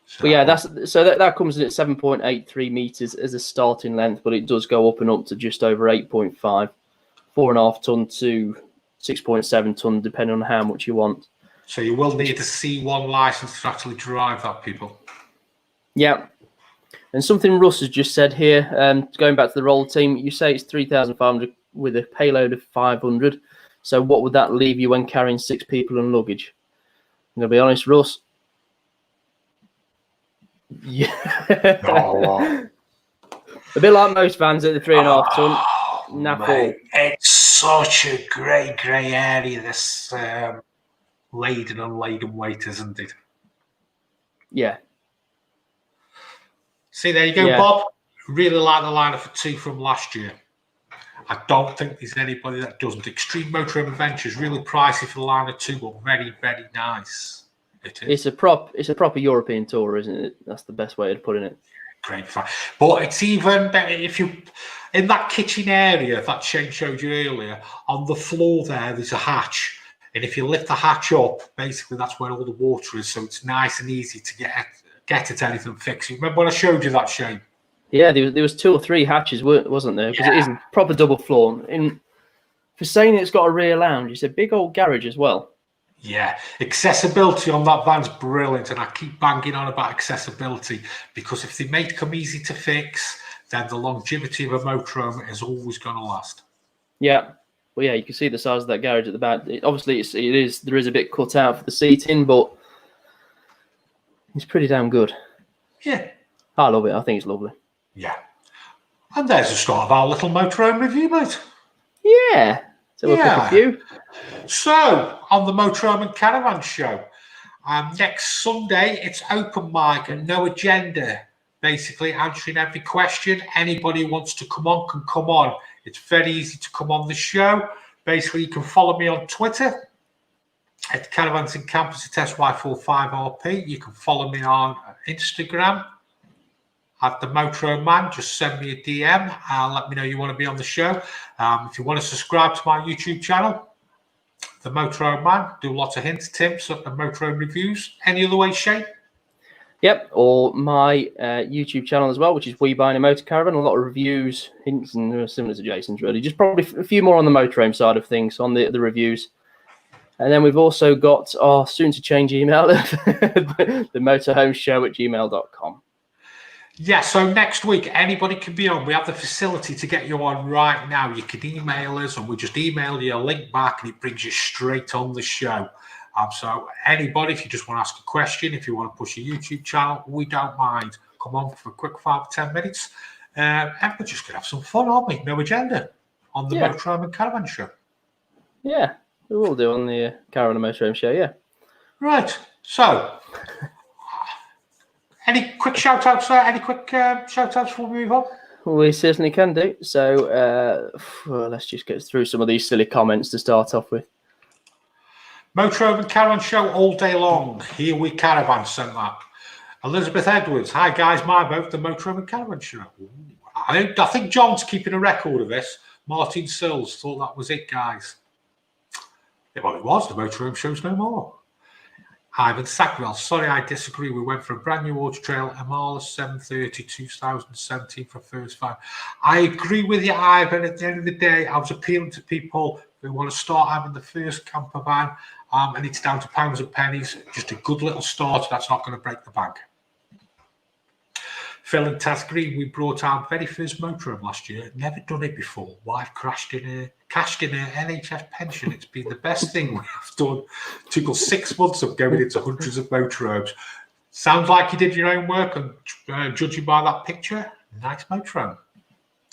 Speaker 2: So,
Speaker 3: but yeah, that comes in at 7.83 meters as a starting length, but it does go up and up to just over 8.5, 4.5 ton to 6.7 ton, depending on how much you want.
Speaker 2: So you will need a C1 license to actually drive that, people.
Speaker 3: Yeah. And something Russ has just said here, going back to the roll team, you say it's 3,500 with a payload of 500. So what would that leave you when carrying 6 people and luggage? I'm going to be honest, Russ. Yeah. A bit like most vans at the 3.5 ton.
Speaker 2: Mate, it's such a great grey area, this laden and laden weight, isn't it?
Speaker 3: Yeah.
Speaker 2: See, there you go, yeah. Bob. Really like the lineup for 2 from last year. I don't think there's anybody that doesn't. Extreme Motorhome Adventures, really pricey for the line of 2, but very, very nice. It is.
Speaker 3: It's a proper European tour, isn't it? That's the best way of putting it.
Speaker 2: Great fun. But it's even better if you, in that kitchen area that Shane showed you earlier, on the floor there's a hatch. And if you lift the hatch up, basically that's where all the water is. So it's nice and easy to get at anything and fix it. Remember when I showed you that, Shane? Yeah,
Speaker 3: there was 2 or 3 hatches, wasn't there? Because it is a proper double floor. For saying it's got a rear lounge, it's a big old garage as well.
Speaker 2: Yeah, accessibility on that van's brilliant, and I keep banging on about accessibility because if they make them easy to fix, then the longevity of a motorhome is always going to last.
Speaker 3: Yeah, well, yeah, you can see the size of that garage at the back. Obviously, there is a bit cut out for the seating, but it's pretty damn good.
Speaker 2: Yeah,
Speaker 3: I love it. I think it's lovely.
Speaker 2: Yeah, and there's the start of our little motorhome review, mate.
Speaker 3: Yeah. So we'll pick a few.
Speaker 2: So, on the Motorhome and Caravan show, next Sunday, it's open mic and no agenda. Basically, answering every question. Anybody who wants to come on can come on. It's very easy to come on the show. Basically, you can follow me on Twitter at Caravans and Campers at SY45RP. You can follow me on Instagram at the Motorhome Man. Just send me a DM and let me know you want to be on the show. If you want to subscribe to my YouTube channel, the Motorhome Man, do lots of hints, tips, and motorhome reviews. Any other way, Shane?
Speaker 3: Yep, or my YouTube channel as well, which is We Buying a Motor Caravan. A lot of reviews, hints, and similar to Jason's, really. Just probably a few more on the motorhome side of things, on the reviews. And then we've also got our soon-to-change email, the motorhomeshow@gmail.com.
Speaker 2: Yeah, so next week, anybody can be on. We have the facility to get you on right now. You can email us, and we just email you a link back, and it brings you straight on the show. So anybody, if you just want to ask a question, if you want to push a YouTube channel, we don't mind. Come on for a quick 5 to 10 minutes. And we're just going to have some fun, aren't we? No agenda on the Motorhome and Caravan show.
Speaker 3: Yeah, we will do on the Caravan and Motorhome show, yeah.
Speaker 2: Right, so... Any quick shout-outs there? Any quick shout-outs before we move on?
Speaker 3: We certainly can do. So let's just get through some of these silly comments to start off with.
Speaker 2: Motorhome and Caravan show all day long. Here we Caravan sent that. Elizabeth Edwards. Hi, guys. My vote, the Motorhome and Caravan show. I think John's keeping a record of this. Martin Sills thought that was it, guys. Well, it was. The Motorhome show's no more. Ivan Sackwell, sorry, I disagree. We went for a brand new Auto Trail Amala 730 2017 for first time. I agree with you, Ivan. At the end of the day, I was appealing to people who want to start having the first camper van, and it's down to pounds and pennies. Just a good little start. That's not going to break the bank. Phil and Taz Green, we brought our very first motorhome last year. Never done it before. Wife cashed in her NHS pension. It's been the best thing we have done. Took us 6 months of going into hundreds of motorhomes. Sounds like you did your own work, and judging by that picture, nice motorhome.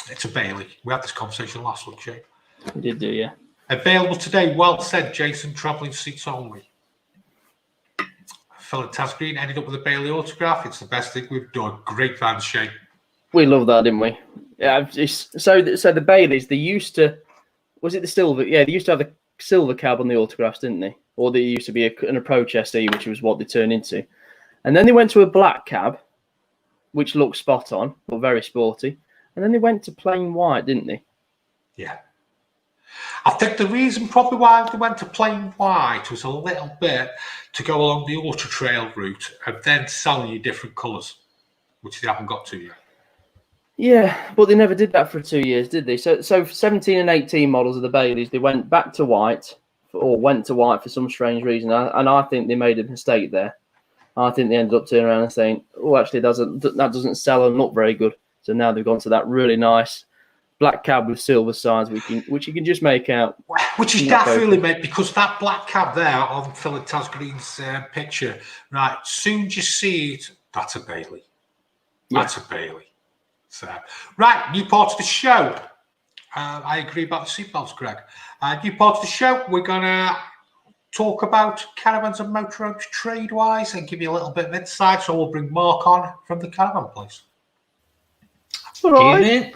Speaker 2: It's a Bailey. We had this conversation last week, Shane.
Speaker 3: We did do, yeah.
Speaker 2: Available today. Well said, Jason. Travelling seats only. Phil and Taz Green ended up with a Bailey autograph. It's the best thing we've done. Great fans, Shane.
Speaker 3: We love that, didn't we? Yeah. So the Baileys, they used to, was it the silver? Yeah, they used to have the silver cab on the autographs, didn't they? Or they used to be an Approach SE, which was what they turned into. And then they went to a black cab, which looked spot on, but very sporty. And then they went to plain white, didn't they?
Speaker 2: Yeah. I think the reason probably why they went to plain white was a little bit to go along the Auto Trail route and then selling you different colours, which they haven't got to yet.
Speaker 3: Yeah, but they never did that for 2 years, did they? So 17 and 18 models of the Baileys, they went back to white, or went to white for some strange reason, and I think they made a mistake there. I think they ended up turning around and saying, oh, actually, that doesn't sell and look very good. So now they've gone to that really nice black cab with silver sides, which you can just make out.
Speaker 2: Which is daft, really, mate, because that black cab there on Phil and Taz Green's picture, right, soon as you see it, that's a Bailey. That's a Bailey. So, right, new part of the show. I agree about the seatbelts, Greg. New part of the show, we're going to talk about caravans and motorhomes trade-wise and give you a little bit of insight. So we'll bring Mark on from the Caravan place.
Speaker 3: All right.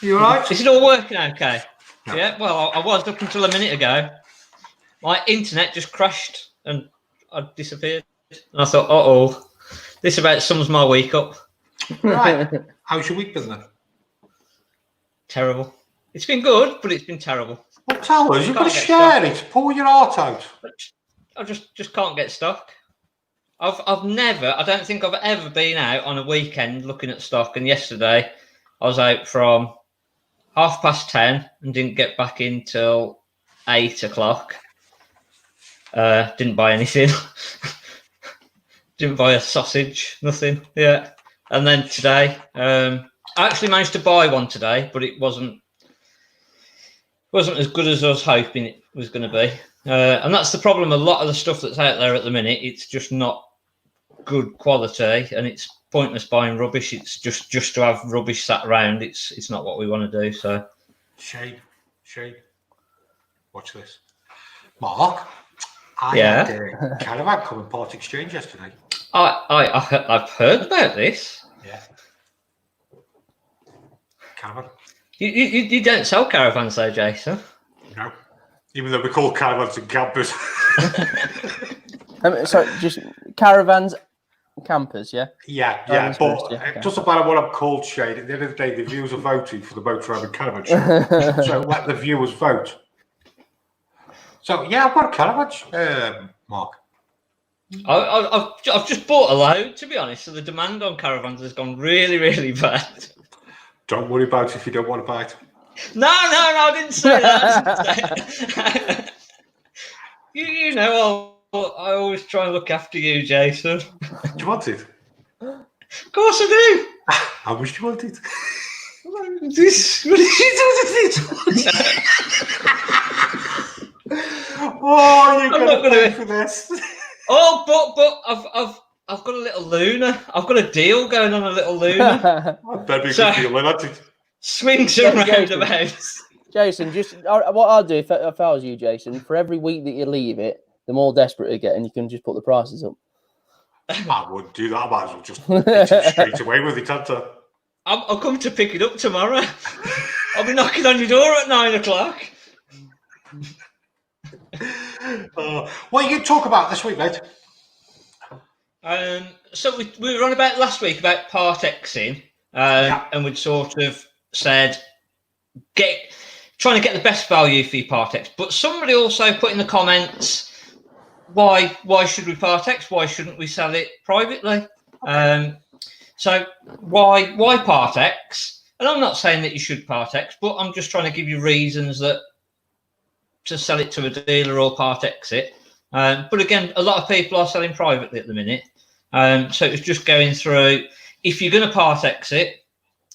Speaker 2: You all right?
Speaker 5: Is it all working okay?
Speaker 2: No.
Speaker 5: Yeah, well, I was up until a minute ago. My internet just crashed and I disappeared. And I thought, uh-oh, this about sums my week up.
Speaker 2: Right. How's your week been then?
Speaker 5: Terrible. It's been good, but it's been terrible.
Speaker 2: Well, tell us. You've got to share it. Pour your heart out.
Speaker 5: I just can't get stock. I've never, I don't think I've ever been out on a weekend looking at stock. And yesterday I was out from 10:30 and didn't get back in till 8 o'clock. Didn't buy anything. Didn't buy a sausage, nothing. Yeah. And then today, I actually managed to buy one today, but it wasn't as good as I was hoping it was going to be. And that's the problem. A lot of the stuff that's out there at the minute, it's just not good quality, and it's pointless buying rubbish. It's just to have rubbish sat around. It's not what we want to do. So, Shade,
Speaker 2: watch this, Mark. I had a Caravan come in part exchange yesterday.
Speaker 5: I've heard about this.
Speaker 2: Yeah, Caravan.
Speaker 5: You don't sell caravans though, Jason?
Speaker 2: No, even though we call caravans and campers.
Speaker 3: So just caravans, campers, yeah?
Speaker 2: Yeah, but it doesn't matter what I'm called, Shade. At the end of the day, the viewers are voting for the Motorhome and Caravan show. So let the viewers vote. So, yeah, I've got a caravan, Mark.
Speaker 5: I've just bought a load, to be honest, so the demand on caravans has gone really, really bad.
Speaker 2: Don't worry about it if you don't want to buy it.
Speaker 5: No, I didn't say that. You know, I always try and look after you, Jason.
Speaker 2: Do you want it?
Speaker 5: Of course I do.
Speaker 2: How much do you want it?
Speaker 5: What did you do with this?
Speaker 2: Oh, you're going to pay for this.
Speaker 5: Oh, but I've got a little Luna. I've got a deal going on a little Luna.
Speaker 2: That'd be a good deal, isn't it?
Speaker 5: Swings and roundabouts.
Speaker 3: Jason, just what I'll do if I was you, Jason, for every week that you leave it, the more desperate you get, and you can just put the prices up.
Speaker 2: I wouldn't do that. I might as well just get you straight away with it, hadn't I?
Speaker 5: I'll come to pick it up tomorrow. I'll be knocking on your door at 9 o'clock.
Speaker 2: What are you going to talk about this week, mate?
Speaker 5: So we were on about last week about part Xing, and we'd sort of said trying to get the best value for your part X. But somebody also put in the comments, why should we part X? Why shouldn't we sell it privately? So why part X? And I'm not saying that you should part X, but I'm just trying to give you reasons that to sell it to a dealer or part X it. But again, a lot of people are selling privately at the minute. So it's just going through, if you're going to part exit,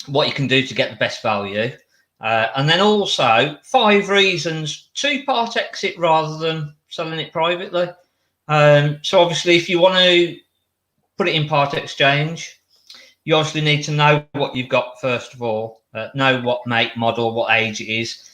Speaker 5: what you can do to get the best value. And then also 5 reasons to part exit rather than selling it privately. So obviously, if you want to put it in part exchange, you obviously need to know what you've got first of all, know what make, model, what age it is.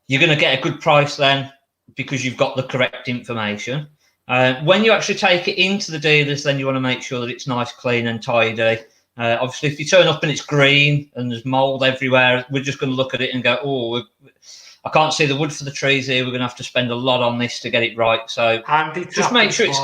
Speaker 5: You're going to get a good price then because you've got the correct information. When you actually take it into the dealers, then you want to make sure that it's nice, clean and tidy. Obviously, if you turn up and it's green and there's mould everywhere, we're just going to look at it and go, oh, I can't see the wood for the trees here. We're going to have to spend a lot on this to get it right. So just make sure it's...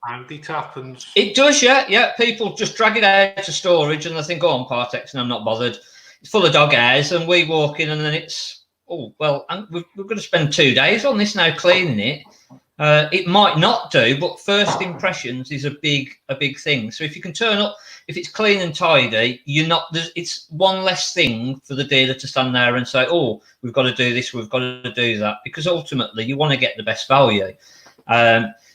Speaker 2: It happens.
Speaker 5: It does, yeah. People just drag it out to storage and they think, oh, I'm Partex and I'm not bothered. It's full of dog hairs, and we walk in and then it's, oh, well, we're going to spend 2 days on this now cleaning it. It might not do, but first impressions is a big thing. So if you can turn up, if it's clean and tidy, it's one less thing for the dealer to stand there and say, oh, we've got to do this, we've got to do that, because ultimately you want to get the best value.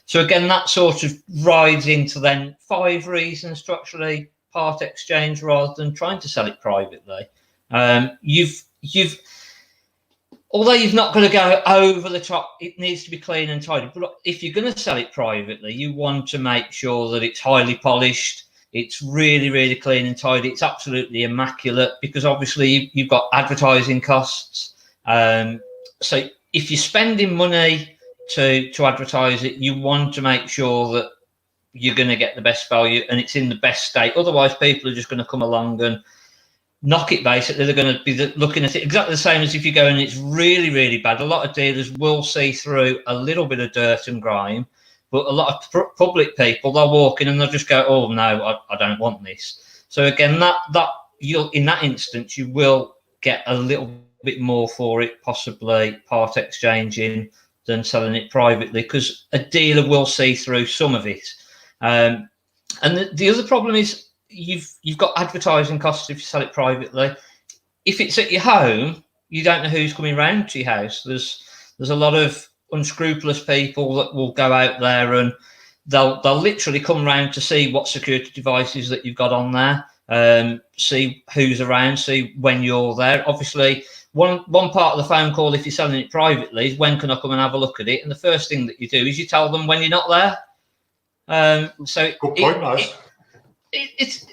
Speaker 5: So again, that sort of rides into then 5 reasons to actually part exchange rather than trying to sell it privately. Although you've not got to go over the top, it needs to be clean and tidy. But if you're going to sell it privately, you want to make sure that it's highly polished, it's really, really clean and tidy, it's absolutely immaculate, because obviously you've got advertising costs. So if you're spending money to advertise it, you want to make sure that you're going to get the best value and it's in the best state. Otherwise, people are just going to come along and knock it. Basically, they're going to be looking at it exactly the same as if you go and it's really, really bad. A lot of dealers will see through a little bit of dirt and grime, but a lot of public people, they'll walk in and they'll just go, oh no, I don't want this. So again, that you'll, in that instance, you will get a little bit more for it, possibly part exchanging than selling it privately, because a dealer will see through some of it. And the other problem is you've got advertising costs if you sell it privately. If it's at your home, you don't know who's coming round to your house. There's a lot of unscrupulous people that will go out there and they'll literally come round to see what security devices that you've got on there, see who's around, see when you're there. Obviously, one part of the phone call, if you're selling it privately, is when can I come and have a look at it? And the first thing that you do is you tell them when you're not there. So
Speaker 2: good point, guys.
Speaker 5: It's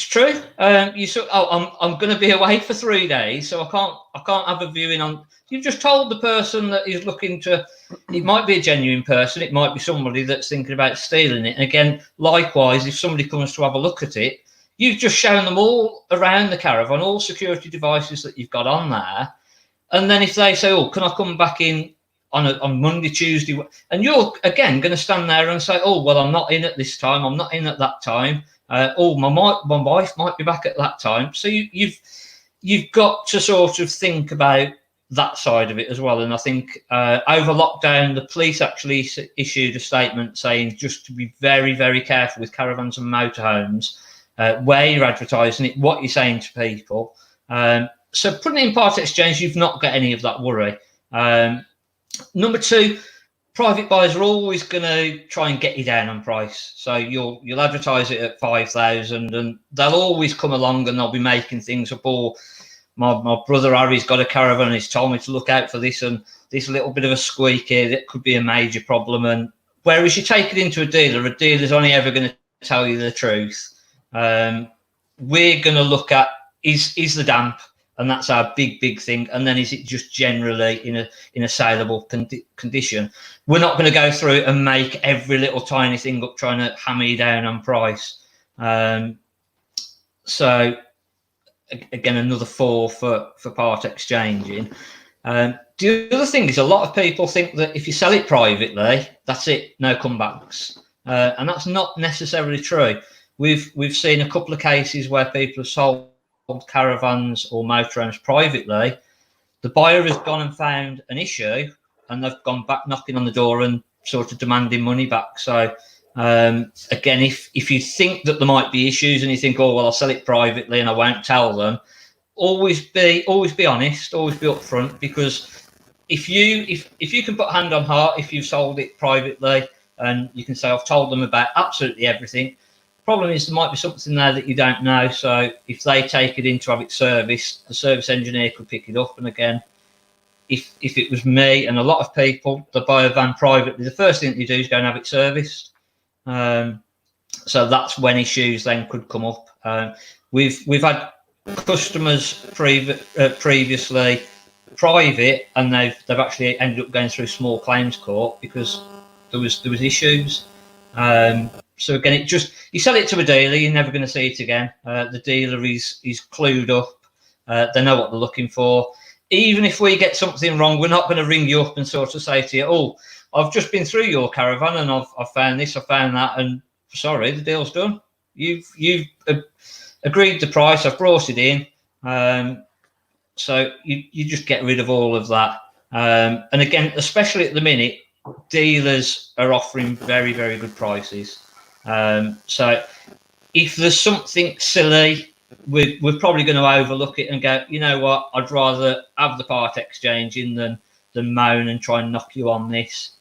Speaker 5: true. I'm going to be away for 3 days, so I can't have a viewing on. You've just told the person that is looking to. It might be a genuine person. It might be somebody that's thinking about stealing it. And again, likewise, if somebody comes to have a look at it, you've just shown them all around the caravan, all security devices that you've got on there. And then if they say, "Oh, can I come back in on Monday, Tuesday?" and you're again going to stand there and say, "Oh, well, I'm not in at this time. I'm not in at that time. Oh, my wife might be back at that time." So you've got to sort of think about that side of it as well. And I think over lockdown, the police actually issued a statement saying just to be very, very careful with caravans and motorhomes, where you're advertising it, what you're saying to people. So putting it in part exchange, you've not got any of that worry. Number 2, private buyers are always going to try and get you down on price. So you'll advertise it at 5,000 and they'll always come along and they'll be making things up. Or my brother Harry's got a caravan and he's told me to look out for this and this little bit of a squeak here that could be a major problem. And whereas you take it into a dealer's only ever going to tell you the truth. We're going to look at is the damp, and that's our big thing. And then is it just generally in a saleable condition? We're not going to go through and make every little tiny thing up trying to hammer you down on price. So again, another 4 for part exchanging. The other thing is a lot of people think that if you sell it privately, that's it, no comebacks, and that's not necessarily true. We've seen a couple of cases where people have sold caravans or motorhomes privately. The buyer has gone and found an issue and they've gone back knocking on the door and sort of demanding money back. So again, if you think that there might be issues and you think, oh well, I'll sell it privately and I won't tell them, always be honest, always be upfront, because if you can put hand on heart, if you've sold it privately and you can say I've told them about absolutely everything. Problem is there might be something there that you don't know. So if they take it in to have it serviced, the service engineer could pick it up. And again, if it was me and a lot of people that buy a van privately, the first thing that you do is go and have it serviced. So that's when issues then could come up. We've had customers previously private, and they've actually ended up going through small claims court because there was issues. So again, you sell it to a dealer, you're never going to see it again. The dealer is clued up. They know what they're looking for. Even if we get something wrong, we're not going to ring you up and sort of say to you, oh, I've just been through your caravan and I've found this, I found that, and sorry, the deal's done. You've agreed the price, I've brought it in. So you just get rid of all of that. And again, especially at the minute, dealers are offering very, very good prices. So if there's something silly, we're probably going to overlook it and go, you know what, I'd rather have the part exchange in than moan and try and knock you on this.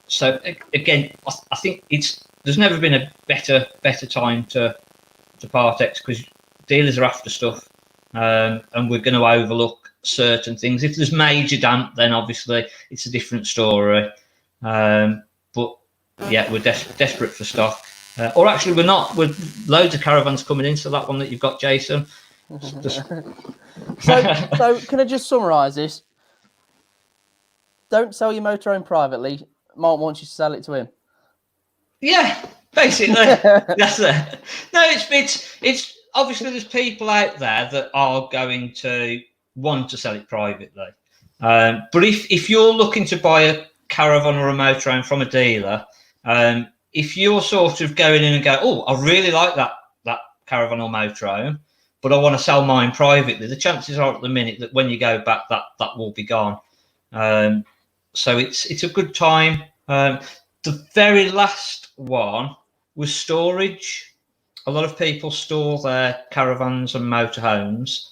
Speaker 5: So again, I think there's never been a better time to part ex, because dealers are after stuff, and we're going to overlook certain things. If there's major damp, then obviously it's a different story. But yeah, we're desperate for stock. Or actually, we're not. With loads of caravans coming in. So that one that you've got, Jason.
Speaker 3: So can I just summarise this? Don't sell your motorhome privately. Mark wants you to sell it to him.
Speaker 5: Yeah, basically, that's it. No, it's obviously there's people out there that are going to want to sell it privately. But if you're looking to buy a caravan or a motorhome from a dealer, if you're sort of going in and go, oh, I really like that caravan or motorhome, but I want to sell mine privately, the chances are at the minute that when you go back, that will be gone. So it's a good time. The very last one was storage. A lot of people store their caravans and motorhomes.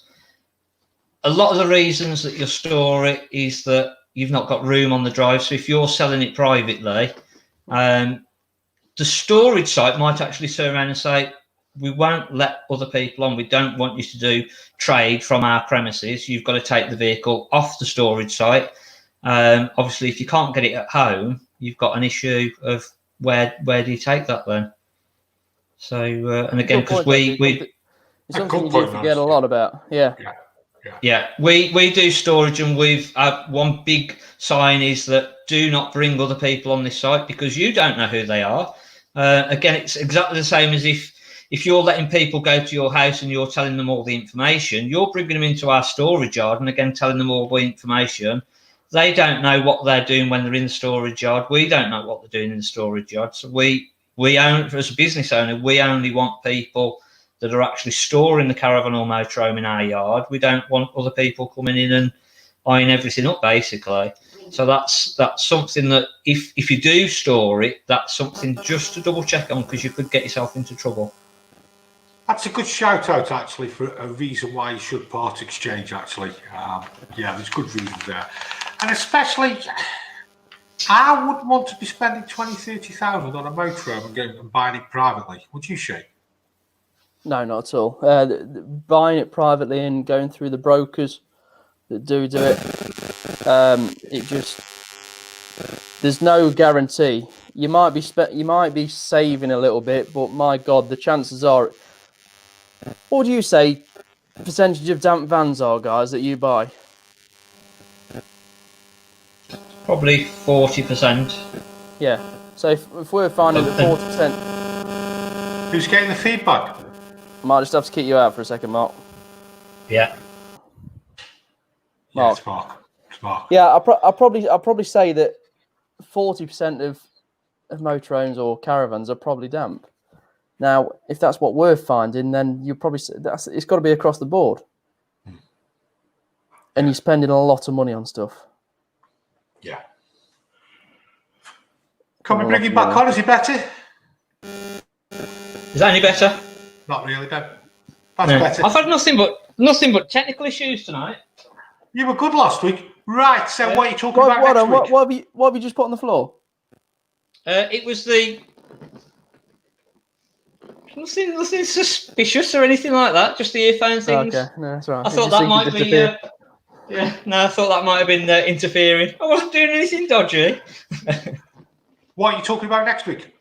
Speaker 5: A lot of the reasons that you store it is that you've not got room on the drive. So if you're selling it privately, the storage site might actually turn around and say, we won't let other people on. We don't want you to do trade from our premises. You've got to take the vehicle off the storage site. Obviously, if you can't get it at home, you've got an issue of where do you take that then? So, and again, because we
Speaker 3: it's something you do forget a lot about.
Speaker 5: Yeah, we do storage, and we've one big sign is that do not bring other people on this site because you don't know who they are. Again, it's exactly the same as if you're letting people go to your house and you're telling them all the information, you're bringing them into our storage yard and again telling them all the information. They don't know what they're doing when they're in the storage yard. We don't know what they're doing in the storage yard. So we own, as a business owner, we only want people that are actually storing the caravan or motorhome in our yard. We don't want other people coming in and eyeing everything up, basically. So that's something that if you do store it, that's something just to double check on, because you could get yourself into trouble.
Speaker 2: That's a good shout out, actually, for a reason why you should part exchange, actually. Yeah, there's good reasons there. And especially, I wouldn't want to be spending 20,000, 30,000 on a motorhome and going and buying it privately. Would you, Shane?
Speaker 3: No, not at all. Buying it privately and going through the brokers that do it, it just, there's no guarantee. You might be saving a little bit, but my God, the chances are. What do you say percentage of damp vans are, guys, that you buy?
Speaker 5: Probably 40%.
Speaker 3: Yeah. So if we're finding 40%,
Speaker 2: who's getting the feedback?
Speaker 3: I might just have to kick you out for a second, Mark.
Speaker 5: Yeah.
Speaker 2: Mark. Yeah, it's Mark.
Speaker 3: Yeah, I'll probably say that 40% of motorhomes or caravans are probably damp. Now, if that's what we're finding, then you probably it's got to be across the board, and you're spending a lot of money on stuff.
Speaker 2: Yeah. Can we bring him back on? Is he better?
Speaker 5: Is that any better?
Speaker 2: Not really, no. That's better.
Speaker 5: I've had nothing but technical issues tonight.
Speaker 2: You were good last week. Right, so what are you talking about next week?
Speaker 3: What have you just put on the floor?
Speaker 5: It was the... Nothing suspicious or anything like that, just the earphone things.
Speaker 3: Okay, no, that's right.
Speaker 5: I thought that might be... I thought that might have been interfering. I wasn't doing anything dodgy.
Speaker 2: What are you talking about next week?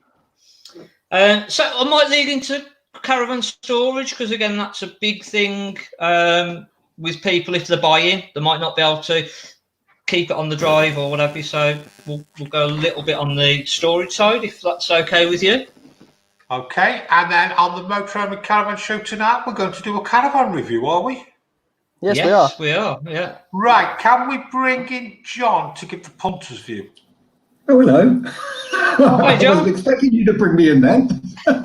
Speaker 5: So I might lead into caravan storage, because again, that's a big thing with people. If they're buying, they might not be able to keep it on the drive or whatever. So we'll go a little bit on the storage side, if that's okay with you.
Speaker 2: Okay, and then on the Motorhome and Caravan show tonight, we're going to do a caravan review, are we?
Speaker 3: Yes,
Speaker 5: we are. Yeah.
Speaker 2: Right, can we bring in John to give the punter's view?
Speaker 6: Oh, hello.
Speaker 5: Hi, John.
Speaker 6: I wasn't expecting you to bring me in then.
Speaker 2: Right.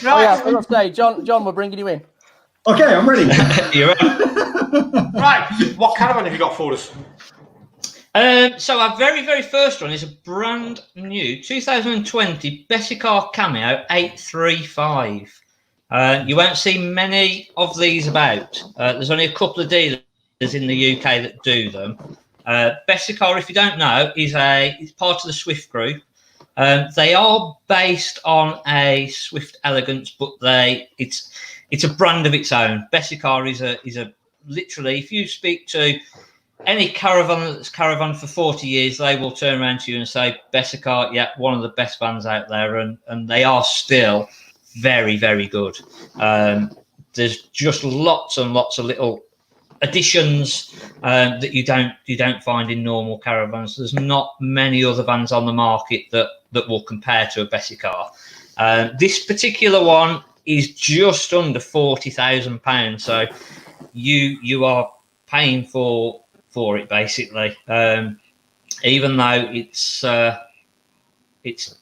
Speaker 3: Oh, yeah, I forgot to say, John, we're bringing you in.
Speaker 6: Okay, I'm ready.
Speaker 5: You're right.
Speaker 2: Right, what caravan have you got for us?
Speaker 5: So our very, very first one is a brand new 2020 Bessicar Cameo 835. You won't see many of these about. There's only a couple of dealers in the UK that do them. Bessicar, if you don't know, is part of the Swift group. They are based on a Swift Elegance, but it's a brand of its own. Bessicar is a literally, if you speak to any caravan that's caravan for 40 years, they will turn around to you and say, Bessicar, yeah, one of the best vans out there, and they are still very, very good. There's just lots and lots of little additions that you don't find in normal caravans. There's not many other vans on the market that will compare to a Bessicar. This particular one is just under £40,000, so you are paying for it basically. Even though it's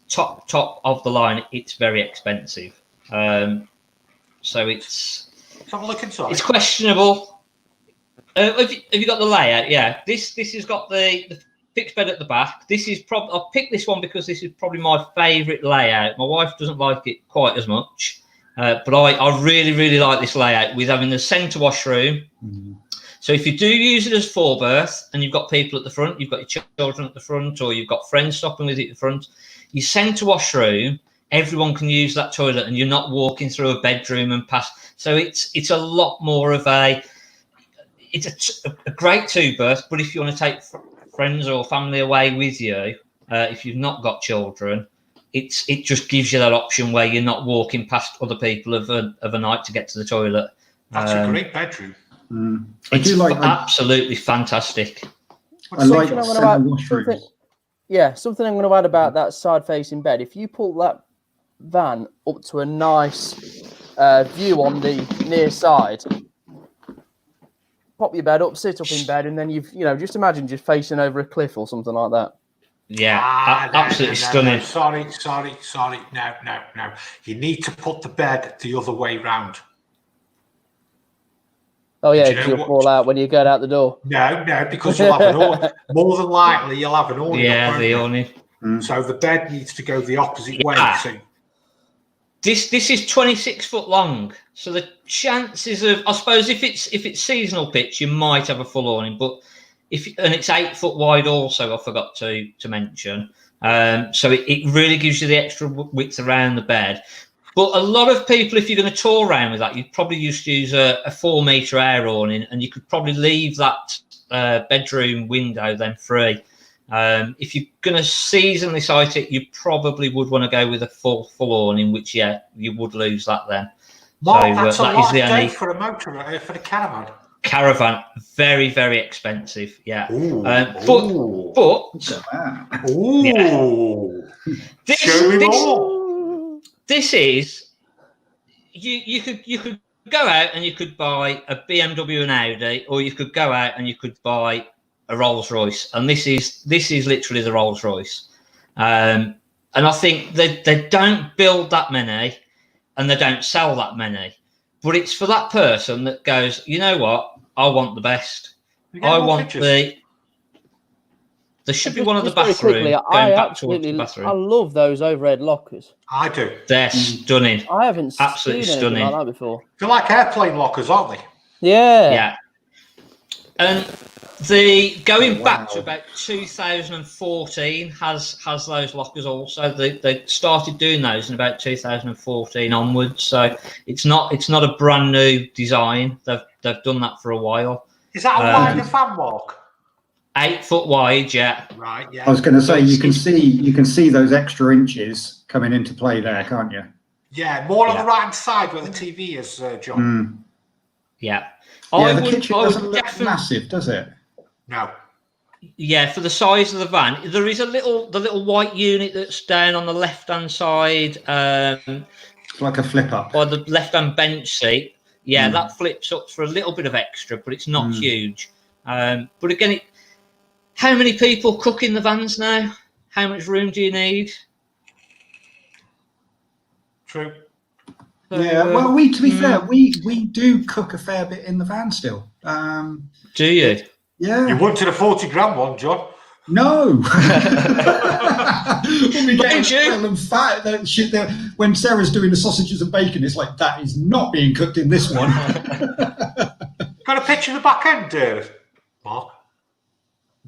Speaker 5: top of the line, it's very expensive. So it's
Speaker 2: Have a look inside.
Speaker 5: It's questionable. Have you got the layout? Yeah. This has got the fixed bed at the back. This is I'll pick this one because this is probably my favourite layout. My wife doesn't like it quite as much, but I really, really like this layout with having the centre washroom. Mm-hmm. So if you do use it as four berth and you've got people at the front, you've got your children at the front, or you've got friends stopping with you at the front, your centre washroom, everyone can use that toilet, and you're not walking through a bedroom and past. So it's a lot more of a great two berth. But if you want to take friends or family away with you, if you've not got children, it just gives you that option where you're not walking past other people of a night to get to the toilet.
Speaker 2: That's a great bedroom.
Speaker 6: I do like
Speaker 5: absolutely fantastic.
Speaker 6: I like centre washrooms.
Speaker 3: Yeah, something I'm going to add about that side-facing bed. If you pull that van up to a nice view on the near side, pop your bed up, sit up in bed, and then just imagine just facing over a cliff or something like that.
Speaker 5: Yeah, absolutely stunning.
Speaker 2: No. Sorry. No. You need to put the bed the other way round.
Speaker 3: Oh yeah, because you'll fall out when you get out the door.
Speaker 2: No, because you'll have an awning. More than likely, you'll have an awning.
Speaker 5: Yeah, the awning.
Speaker 2: So the bed needs to go the opposite way. So
Speaker 5: this is 26 foot long. So the chances of, I suppose, if it's seasonal pitch, you might have a full awning, but and it's 8 foot wide also. I forgot to mention. So it really gives you the extra width around the bed. But a lot of people, if you're going to tour around with that, you'd probably just use a 4 metre air awning, and you could probably leave that bedroom window then free. If you're going to seasonally site it, you probably would want to go with a full awning, which, yeah, you would lose that then.
Speaker 2: Mark, so that's a lot of day for a motor, for the caravan.
Speaker 5: Caravan, very, very expensive, yeah.
Speaker 2: Ooh,
Speaker 5: This is you could go out and you could buy a BMW and Audi, or you could go out and you could buy a Rolls Royce, and this is literally the Rolls Royce. And I think they don't build that many, and they don't sell that many, but it's for that person that goes, you know what, I want the best. I want the There should be one of the
Speaker 3: Just very
Speaker 5: bathroom.
Speaker 3: quickly,
Speaker 5: Going
Speaker 3: I
Speaker 5: back towards the
Speaker 3: absolutely,
Speaker 5: bathroom.
Speaker 3: I love those overhead lockers.
Speaker 2: I do.
Speaker 5: They're stunning.
Speaker 3: I haven't
Speaker 5: Absolutely
Speaker 3: seen anything
Speaker 5: stunning.
Speaker 3: like that before.
Speaker 2: They're like airplane lockers, aren't they?
Speaker 3: Yeah.
Speaker 5: Yeah. And the going
Speaker 6: Oh,
Speaker 5: back to
Speaker 6: wow.
Speaker 5: about 2014 has those lockers also. They started doing those in about 2014 onwards. So it's not a brand new design. They've done that for a while.
Speaker 2: Is that a wider van walk?
Speaker 5: 8 foot wide, yeah.
Speaker 2: Right, yeah.
Speaker 6: I was going to say you can see those extra inches coming into play there, can't you?
Speaker 2: Yeah, more on
Speaker 5: Yeah.
Speaker 2: the right hand side where the TV is, John.
Speaker 5: Yeah.
Speaker 6: Yeah, the kitchen doesn't look massive, does it?
Speaker 2: No.
Speaker 5: Yeah, for the size of the van, there is the little white unit that's down on the left hand side,
Speaker 6: It's like a flip up.
Speaker 5: by the left hand bench seat. Yeah, that flips up for a little bit of extra, but it's not huge. But again, how many people cook in the vans now? How much room do you need?
Speaker 2: True.
Speaker 6: Yeah, well, to be fair, we do cook a fair bit in the van still.
Speaker 5: Do you?
Speaker 6: Yeah.
Speaker 2: You wanted a 40 gram one, John.
Speaker 6: No. When we get
Speaker 5: Don't you?
Speaker 6: well and fat, that shit there, when Sarah's doing the sausages and bacon, it's like that is not being cooked in this one.
Speaker 2: Got a picture of the back end, Mark?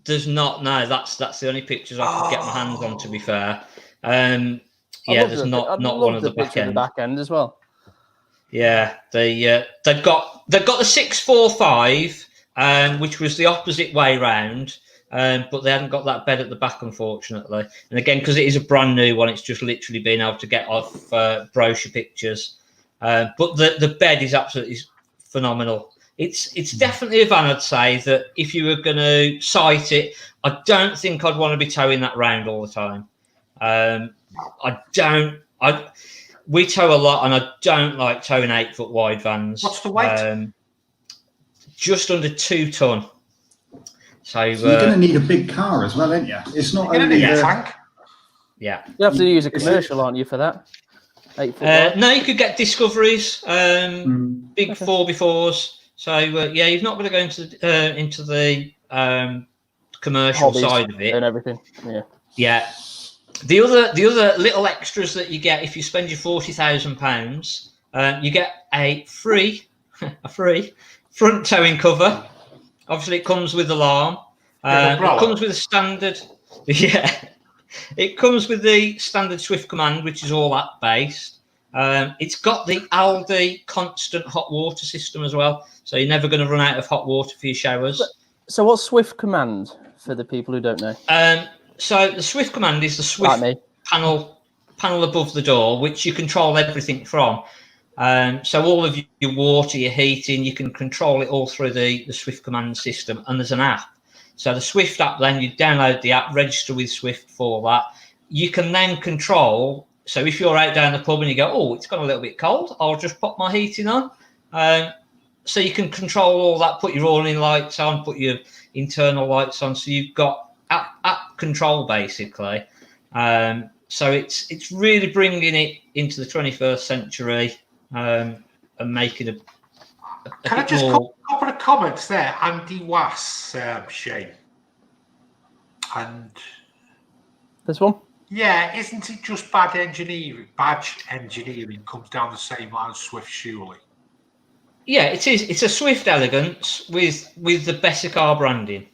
Speaker 5: There's not. No, that's the only pictures I could get my hands on. To be fair,
Speaker 3: I'd
Speaker 5: yeah,
Speaker 3: love
Speaker 5: there's
Speaker 3: to-
Speaker 5: not
Speaker 3: I'd
Speaker 5: one
Speaker 3: love
Speaker 5: of the
Speaker 3: picture
Speaker 5: back
Speaker 3: of
Speaker 5: end.
Speaker 3: the back end as well.
Speaker 5: Yeah, they've got the 645, which was the opposite way round, but they hadn't got that bed at the back, unfortunately. And again, because it is a brand new one, it's just literally been able to get off brochure pictures. But the bed is absolutely phenomenal. It's definitely a van, I'd say, that if you were going to sight it, I don't think I'd want to be towing that round all the time. We tow a lot, and I don't like towing 8 foot wide vans.
Speaker 2: What's the weight?
Speaker 5: Just under 2 ton. So
Speaker 6: You're going to need a big car as well, aren't you? It's not
Speaker 2: You're going to
Speaker 6: only
Speaker 2: need a
Speaker 6: the,
Speaker 2: tank.
Speaker 5: yeah.
Speaker 3: You have to use a commercial, aren't you, for that? 8 foot wide?
Speaker 5: No, you could get Discoveries, big 4x4s. So yeah, you've not got to go into the commercial
Speaker 3: Hobbies
Speaker 5: side of it.
Speaker 3: and everything. Yeah.
Speaker 5: Yeah. The other little extras that you get if you spend your £40,000, you get a free front towing cover. Obviously, it comes with alarm. It comes with a standard. Yeah, it comes with the standard Swift command, which is all app based. It's got the Aldi constant hot water system as well, so you're never going to run out of hot water for your showers.
Speaker 3: So what's Swift command for the people who don't know?
Speaker 5: So the Swift command is the Swift
Speaker 3: Like me.
Speaker 5: panel above the door, which you control everything from. So all of your water, your heating, you can control it all through the Swift command system, and there's an app. So the Swift app, then you download the app, register with Swift for that. You can then control. So if you're out down the pub and you go, oh, it's got a little bit cold, I'll just pop my heating on. So you can control all that, put your awning lights on, put your internal lights on. So you've got app control basically. So it's really bringing it into the 21st century and making a
Speaker 2: Can I
Speaker 5: bit
Speaker 2: just
Speaker 5: more...
Speaker 2: a couple of comments there? Andy Wass, Shane. And
Speaker 3: This one?
Speaker 2: yeah, isn't it just bad engineering? Badge engineering comes down the same line as Swift, surely.
Speaker 5: Yeah, it is. It's a Swift Elegance with the Bessicar branding,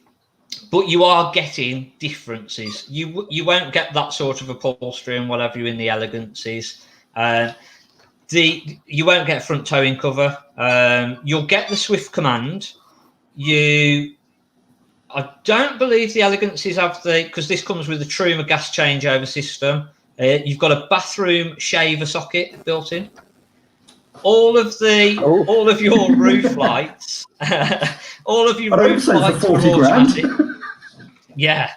Speaker 5: but you are getting differences. You won't get that sort of upholstery and whatever you in the Elegances. You won't get front towing cover. You'll get the Swift command. I don't believe the Elegances have because this comes with the Truma gas changeover system. You've got a bathroom shaver socket built in. All of your roof lights, all of your roof lights are automatic. Yeah.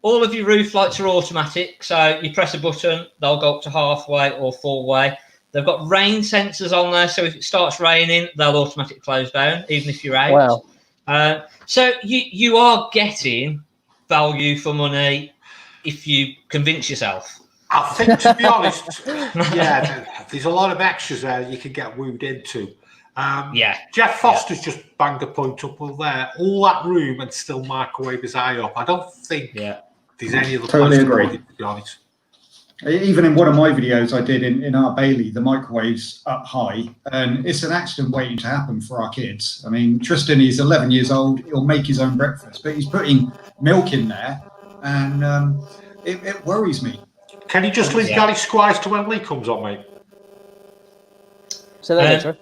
Speaker 5: All of your roof lights are automatic. So you press a button, they'll go up to halfway or full way. They've got rain sensors on there, so if it starts raining, they'll automatically close down, even if you're out.
Speaker 3: Wow.
Speaker 5: So you are getting value for money if you convince yourself.
Speaker 2: I think, to be honest, yeah, there's a lot of extras there you can get wooed into. Jeff Foster's just banged a point up there. All that room and still microwave his eye up. I don't think there's any other
Speaker 6: Totally
Speaker 2: place
Speaker 6: agree.
Speaker 2: to be honest.
Speaker 6: Even in one of my videos I did in our Bailey, the microwave's up high, and it's an accident waiting to happen for our kids. I mean, Tristan, he's 11 years old. He'll make his own breakfast, but he's putting milk in there, and it worries me.
Speaker 2: Can you just leave Gary Squires to when Lee comes on, mate?
Speaker 3: So that later.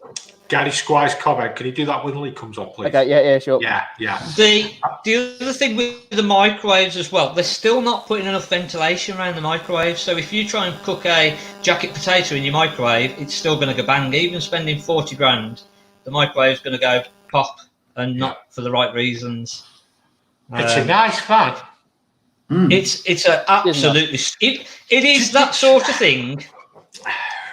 Speaker 2: Gary Squires' comment. Can you do that when Lee comes on, please?
Speaker 3: Okay, yeah, sure.
Speaker 2: Yeah.
Speaker 5: The other thing with the microwaves as well, they're still not putting enough ventilation around the microwave. So if you try and cook a jacket potato in your microwave, it's still going to go bang. Even spending 40 grand, the microwave's going to go pop, and not for the right reasons.
Speaker 2: It's a nice van.
Speaker 5: It's a absolutely it is that sort of thing.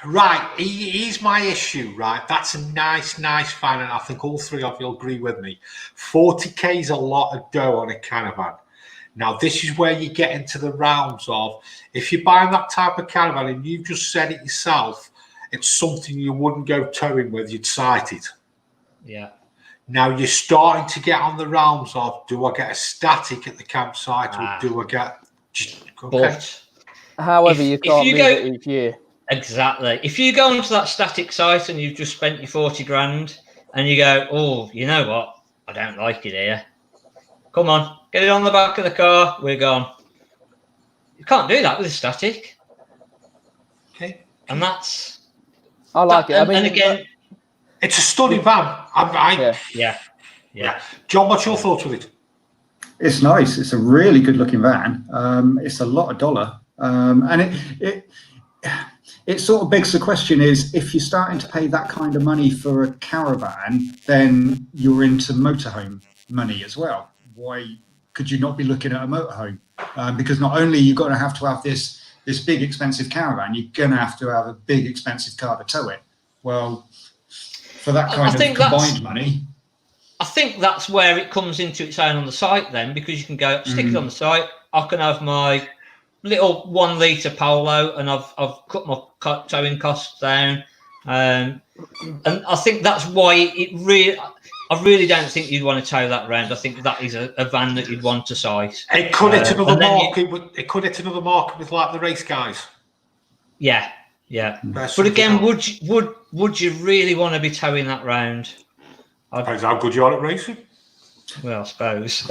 Speaker 2: Right, here's my issue, right? That's a nice fan, and I think all three of you will agree with me. 40k is a lot of dough on a caravan. Now, this is where you get into the realms of, if you're buying that type of caravan, and you've just said it yourself, it's something you wouldn't go towing with, you'd sight it.
Speaker 5: Yeah.
Speaker 2: Now, you're starting to get on the realms of, do I get a static at the campsite, or do I get...
Speaker 5: But
Speaker 3: however, you can't move it each year.
Speaker 5: Exactly. If you go onto that static site and you've just spent your 40 grand and you go, oh, you know what? I don't like it here. Come on, get it on the back of the car. We're gone. You can't do that with a static.
Speaker 2: Okay.
Speaker 5: And that's...
Speaker 3: I like it. I mean,
Speaker 5: and again...
Speaker 2: It's a stunning van.
Speaker 5: Yeah.
Speaker 2: John, what's your thoughts with it?
Speaker 6: It's nice. It's a really good looking van. It's a lot of dollar. And it sort of begs the question is, if you're starting to pay that kind of money for a caravan, then you're into motorhome money as well. Why could you not be looking at a motorhome? Because not only you're going to have this big expensive caravan, you're going to have a big expensive car to tow it. Well, for that kind of combined money...
Speaker 5: I think that's where it comes into its own on the site then, because you can go, stick it on the site, I can have my little 1 litre Polo, and I've cut my towing costs down, and I think that's why I really don't think you'd want to tow that around. I think that is a van that you'd want to size.
Speaker 2: It could hit another market. It could hit another market with like the race guys.
Speaker 5: Yeah. But again, would you really want to be towing that round?
Speaker 2: Depends how good you are at racing.
Speaker 5: Well, I suppose.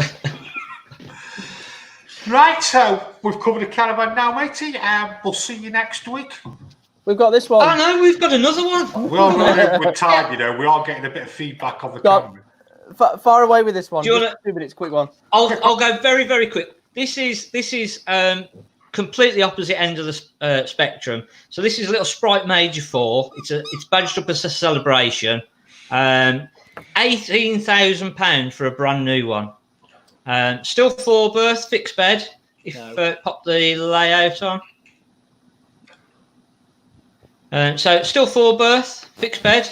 Speaker 2: Right, so we've covered a caravan now, matey. We'll see you next week.
Speaker 3: We've got this one.
Speaker 5: Oh no, we've got another one.
Speaker 2: We are running with time, we are getting a bit of feedback on the camera.
Speaker 3: Far away with this one.
Speaker 5: Do you wanna...
Speaker 3: 2 minutes, quick one.
Speaker 5: I'll go very, very quick. This is completely opposite end of the spectrum. So this is a little Sprite Major 4. It's badged up as a celebration. £18,000 for a brand new one. Still 4-berth, fixed bed. If pop the layout on. So still 4-berth, fixed bed.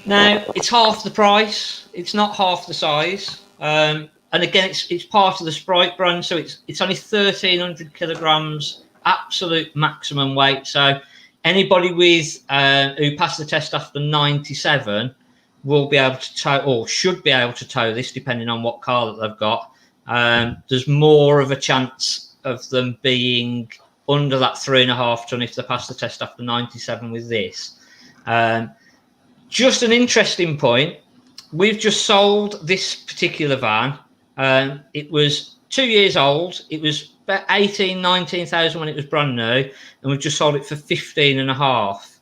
Speaker 5: Now it's half the price. It's not half the size. And again, it's part of the Sprite brand, so it's only 1,300 kilograms, absolute maximum weight. So anybody with who passed the test after 97 will be able to tow, or should be able to tow this, depending on what car that they've got. There's more of a chance of them being under that 3.5 ton if they pass the test after 97 with this. Just an interesting point. We've just sold this particular van. It was 2 years old. It was about 19,000 when it was brand new, and we've just sold it for 15.5.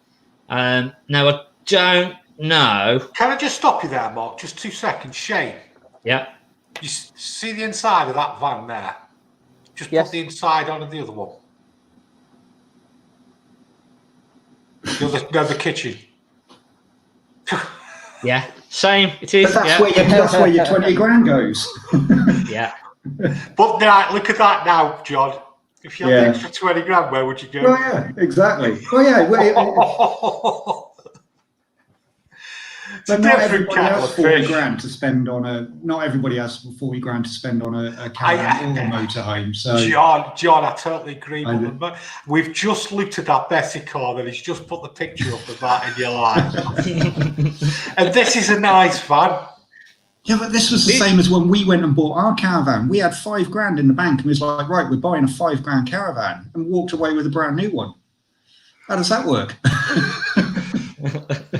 Speaker 5: Now I don't know.
Speaker 2: Can I just stop you there, Mark? Just 2 seconds. Shane.
Speaker 5: Yeah.
Speaker 2: You see the inside of that van there? Just put the inside on of the other one. The kitchen.
Speaker 5: Yeah, same. It is.
Speaker 6: But that's where your 20 grand goes.
Speaker 5: Yeah.
Speaker 2: But now, look at that now, John. If you had the extra 20 grand, where would you go?
Speaker 6: Well, yeah, exactly. Well, yeah. But not
Speaker 2: different
Speaker 6: everybody
Speaker 2: kettle
Speaker 6: has
Speaker 2: of
Speaker 6: 40
Speaker 2: fish.
Speaker 6: grand to spend on a. Not everybody has 40 grand to spend on a caravan or a motorhome. So
Speaker 2: John, I totally agree. But we've just looked at that Bessie car that he's just put the picture up of that in your life. And this is a nice van.
Speaker 6: yeah, but this was the same as when we went and bought our caravan. We had 5 grand in the bank and was like, right, we're buying a 5 grand caravan, and walked away with a brand new one. How does that work?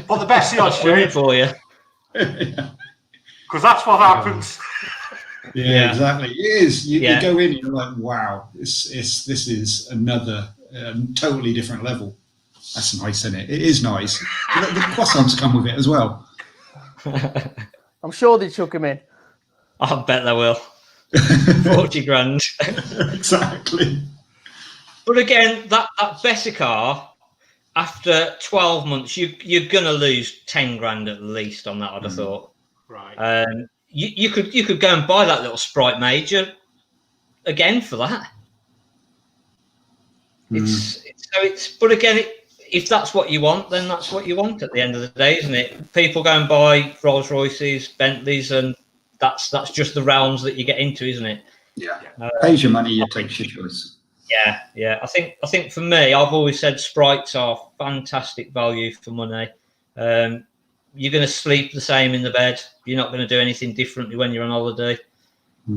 Speaker 2: But the Bessie on stream
Speaker 5: for you.
Speaker 2: because that's what happens.
Speaker 6: Yeah, exactly. It is. You
Speaker 5: Yeah.
Speaker 6: go in and you're like, wow, this is another totally different level. That's nice, isn't it? It is nice. The croissants come with it as well.
Speaker 3: I'm sure they chuck him in.
Speaker 5: I bet they will. 40 grand.
Speaker 6: Exactly.
Speaker 5: But again, that Bessie car, after 12 months, you're going to lose 10 grand at least on that, I'd have thought.
Speaker 2: Right.
Speaker 5: You could go and buy that little Sprite Major again for that. But again, if that's what you want, then that's what you want at the end of the day, isn't it? People go and buy Rolls Royces, Bentleys, and that's just the realms that you get into, isn't it?
Speaker 6: Yeah. Pays your money, you take your choice.
Speaker 5: Yeah. I think for me, I've always said Sprites are fantastic value for money. You're going to sleep the same in the bed. You're not going to do anything differently when you're on holiday.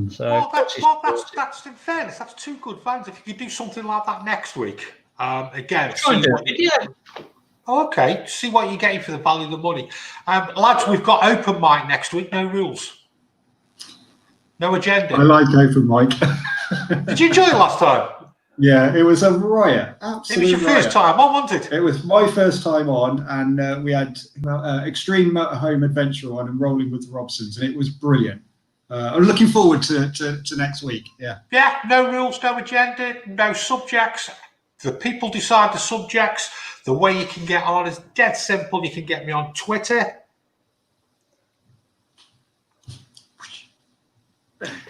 Speaker 5: So
Speaker 2: that's in fairness. That's 2 good vans. If you could do something like that next week, again.
Speaker 5: try and do a video.
Speaker 2: Okay, see what you're getting for the value of the money. Lads, we've got open mic next week. No rules, no agenda.
Speaker 6: I like open mic.
Speaker 2: Did you enjoy it last time?
Speaker 6: Yeah, it was a riot. Absolutely.
Speaker 2: It was your first time on, wasn't it?
Speaker 6: It was my first time on, and we had Extreme Motorhome Adventure on and Rolling with the Robsons, and it was brilliant. I'm looking forward to next week. Yeah.
Speaker 2: Yeah, no rules, no agenda, no subjects. The people decide the subjects. The way you can get on is dead simple. You can get me on Twitter.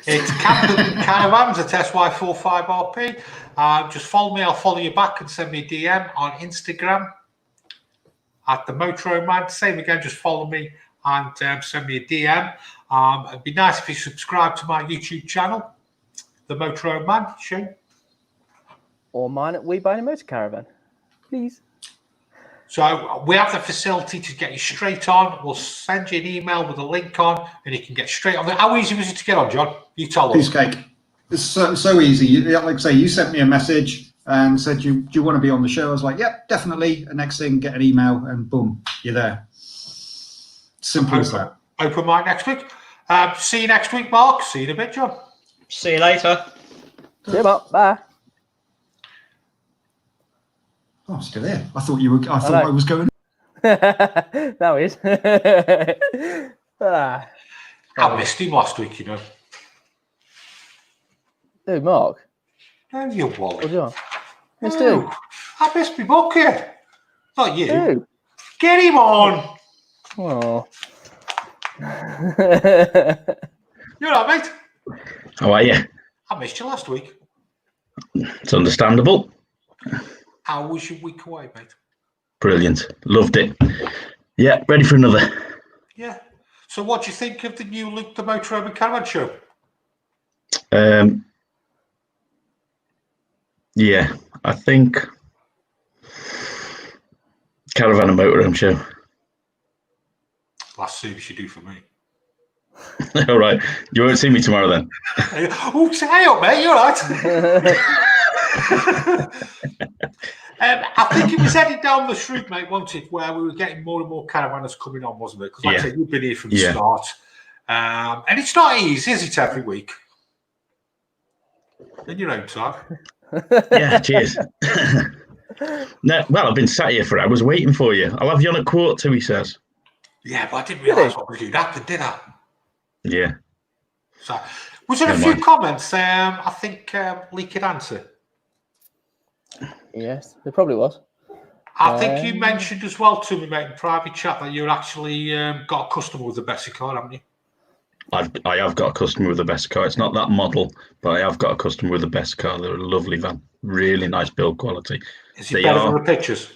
Speaker 2: It's Caravans at SY45RP. Just follow me. I'll follow you back and send me a DM on Instagram at the Motorhome Man. Same again. Just follow me and send me a DM. It'd be nice if you subscribe to my YouTube channel, the Motorhome Man Show.
Speaker 3: Or mine at We Buy a Motor Caravan, please.
Speaker 2: So we have the facility to get you straight on. We'll send you an email with a link on, and you can get straight on. How easy was it to get on, John? You tell us.
Speaker 6: Piece of cake. It's so easy. Like I say, you sent me a message and said, do you want to be on the show? I was like, yep, definitely. The next thing, get an email, and boom, you're there. Simple as that.
Speaker 2: Open mic next week. See you next week, Mark. See you in a bit, John.
Speaker 5: See you later.
Speaker 3: See you, Mark. Bye.
Speaker 6: Oh, I'm still here. I thought you were. I thought I was going.
Speaker 3: Now he is.
Speaker 2: I missed him last week, you know.
Speaker 3: Who, Mark?
Speaker 2: Oh, you Wally.
Speaker 3: Oh, John. Missed who?
Speaker 2: I missed me bucket. Not you.
Speaker 3: Who?
Speaker 2: Get him on.
Speaker 3: Oh.
Speaker 2: You're all right, mate.
Speaker 7: How are you?
Speaker 2: I missed you last week.
Speaker 7: It's understandable.
Speaker 2: How was your week away, mate?
Speaker 7: Brilliant. Loved it. Yeah, ready for another.
Speaker 2: Yeah. So what do you think of the new Luke the Motorhome and Caravan show?
Speaker 7: Yeah, I think Caravan and Motorhome Show.
Speaker 2: Last service you do for me.
Speaker 7: All right. You won't see me tomorrow then.
Speaker 2: Oh, say up, mate. You're right. I think it was heading down the route, mate, wasn't it, where we were getting more and more caravanners coming on, wasn't it? Because like I said, you've been here from the start. And it's not easy, is it, every week? In your own time.
Speaker 7: Yeah, cheers. No, well, I've been sat here for hours waiting for you. I'll have you on at 2:15, he says.
Speaker 2: Yeah, but I didn't realise what was going to happen, did I?
Speaker 7: Yeah.
Speaker 2: So, was there a few comments I think Lee could answer?
Speaker 3: Yes, there probably was.
Speaker 2: I think you mentioned as well to me, mate, in private chat that you're actually got a customer with the Bessie car, haven't you?
Speaker 7: I have got a customer with the best car. It's not that model, but I have got a customer with the best car. They're a lovely van. Really nice build quality.
Speaker 2: Is it better than the pictures?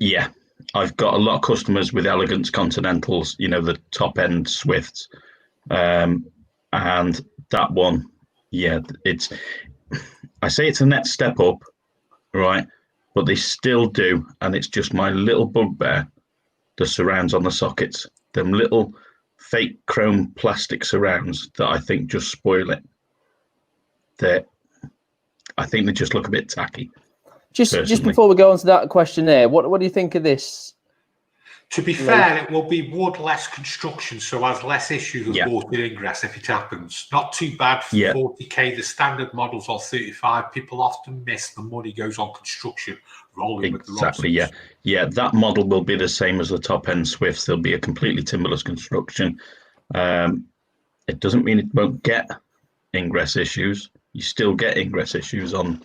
Speaker 7: Yeah. I've got a lot of customers with Elegance Continentals, you know, the top end Swifts, and that one, yeah, I say it's a next step up, right? But they still do, and it's just my little bugbear, the surrounds on the sockets, them little fake chrome plastic surrounds that I think just spoil it. I think they just look a bit tacky.
Speaker 3: Just before we go on to that question there, what do you think of this?
Speaker 2: To be fair, it will be wood less construction, so has less issues with water ingress if it happens. Not too bad for 40k. The standard models are 35. People often miss the money goes on construction rolling with the
Speaker 7: exactly. Yeah. That model will be the same as the top end Swifts. There'll be a completely timberless construction. It doesn't mean it won't get ingress issues. You still get ingress issues on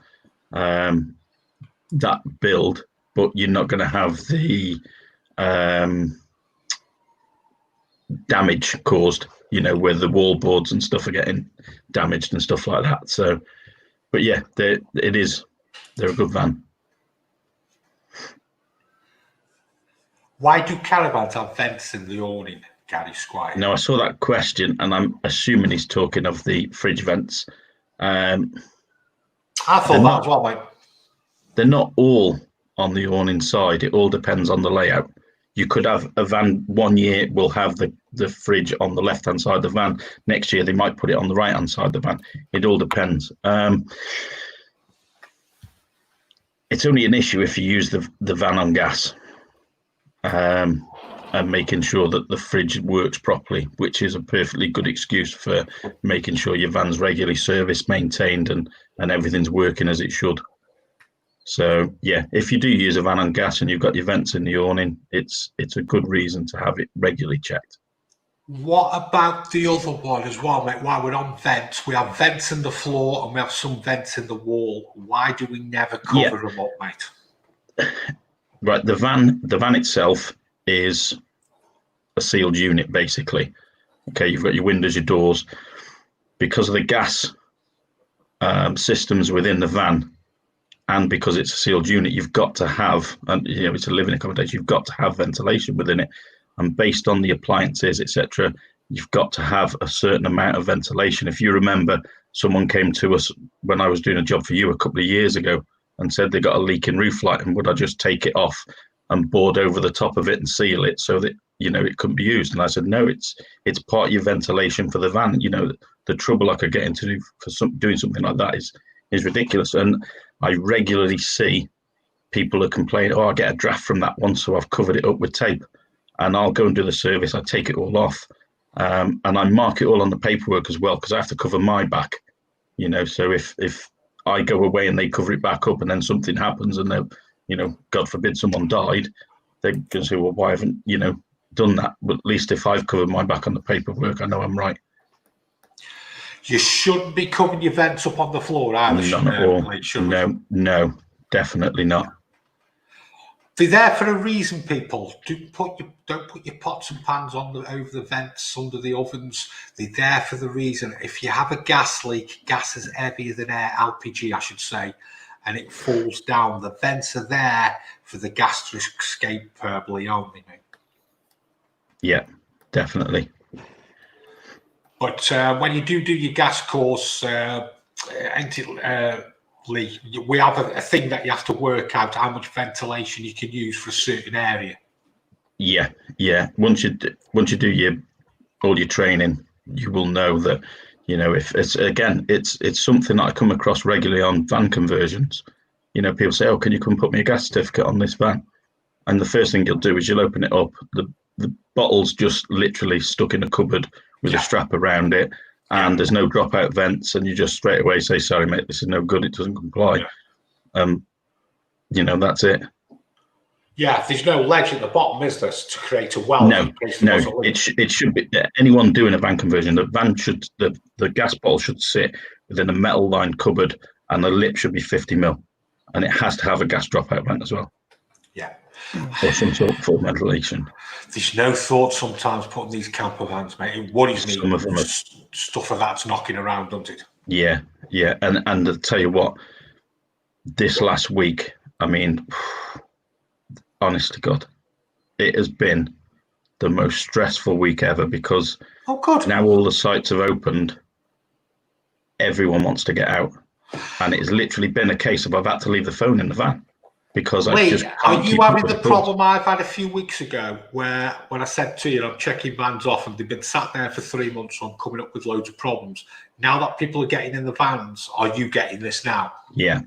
Speaker 7: that build, but you're not going to have the damage caused, you know, where the wall boards and stuff are getting damaged and stuff like that. So, but yeah, they're a good van.
Speaker 2: Why do caravans have vents in the awning, Gary Squire?
Speaker 7: Now, I saw that question, and I'm assuming he's talking of the fridge vents.
Speaker 2: I thought that as well, mate.
Speaker 7: They're not all on the awning side. It all depends on the layout. You could have a van 1 year will have the fridge on the left hand side of the van. Next year they might put it on the right hand side of the van. It all depends. It's only an issue if you use the van on gas, and making sure that the fridge works properly, which is a perfectly good excuse for making sure your van's regularly serviced, maintained, and everything's working as it should. So yeah, if you do use a van on gas and you've got your vents in the awning, it's a good reason to have it regularly checked.
Speaker 2: What about the other one as well, mate? While we're on vents, we have vents in the floor and we have some vents in the wall. Why do we never cover them up, mate?
Speaker 7: Right, the van itself is a sealed unit, basically. Okay, you've got your windows, your doors. Because of the gas systems within the van, and because it's a sealed unit, you've got to have, and you know, it's a living accommodation, you've got to have ventilation within it. And based on the appliances, etc., you've got to have a certain amount of ventilation. If you remember, someone came to us when I was doing a job for you a couple of years ago and said they got a leak in roof light, and would I just take it off and board over the top of it and seal it so that, you know, it couldn't be used? And I said, no, it's part of your ventilation for the van. You know, the trouble I could get into for doing something like that is ridiculous. And I regularly see people are complaining, oh, I get a draft from that one, so I've covered it up with tape. And I'll go and do the service. I take it all off, and I mark it all on the paperwork as well, because I have to cover my back. You know, so if I go away and they cover it back up, and then something happens, and they, you know, God forbid someone died, they can say, well, why haven't you know done that? But at least if I've covered my back on the paperwork, I know I'm right.
Speaker 2: You shouldn't be covering your vents up on the floor either.
Speaker 7: Not at all. No, definitely not.
Speaker 2: They're there for a reason, people. Don't put your pots and pans over the vents, under the ovens. They're there for the reason. If you have a gas leak, gas is heavier than air, LPG, I should say, and it falls down. The vents are there for the gas to escape only, mate. Yeah,
Speaker 7: definitely.
Speaker 2: But when you do your gas course, Lee, we have a thing that you have to work out how much ventilation you can use for a certain area.
Speaker 7: Yeah. Once you do all your training, you will know that, you know, if it's something that I come across regularly on van conversions. You know, people say, oh, can you come put me a gas certificate on this van? And the first thing you'll do is you'll open it up. The bottle's just literally stuck in a cupboard with a strap around it, and there's no dropout vents, and you just straight away say, sorry, mate, this is no good, it doesn't comply. You know, that's it. Yeah,
Speaker 2: there's no ledge at the bottom, is there, to create a well?
Speaker 7: No, it should be. Anyone doing a van conversion, the gas bottle should sit within a metal lined cupboard, and the lip should be 50 mil, and it has to have a gas dropout vent as well.
Speaker 2: Yeah.
Speaker 7: Or some sort of full ventilation.
Speaker 2: There's no thought sometimes putting these camper vans, mate. It worries me.
Speaker 7: Some of them
Speaker 2: stuff of that's knocking around, doesn't it?
Speaker 7: Yeah. And I'll tell you what, this last week, I mean, honest to God, it has been the most stressful week ever because
Speaker 2: good.
Speaker 7: Now all the sites have opened. Everyone wants to get out. And it's literally been a case of I've had to leave the phone in the van because I just can't
Speaker 2: are you
Speaker 7: keep up
Speaker 2: having
Speaker 7: with
Speaker 2: the
Speaker 7: the calls.
Speaker 2: problem I've had a few weeks ago where when I said to you, I'm checking vans off and they've been sat there for 3 months, so I'm coming up with loads of problems. Now that people are getting in the vans, are you getting this now?
Speaker 7: Yeah.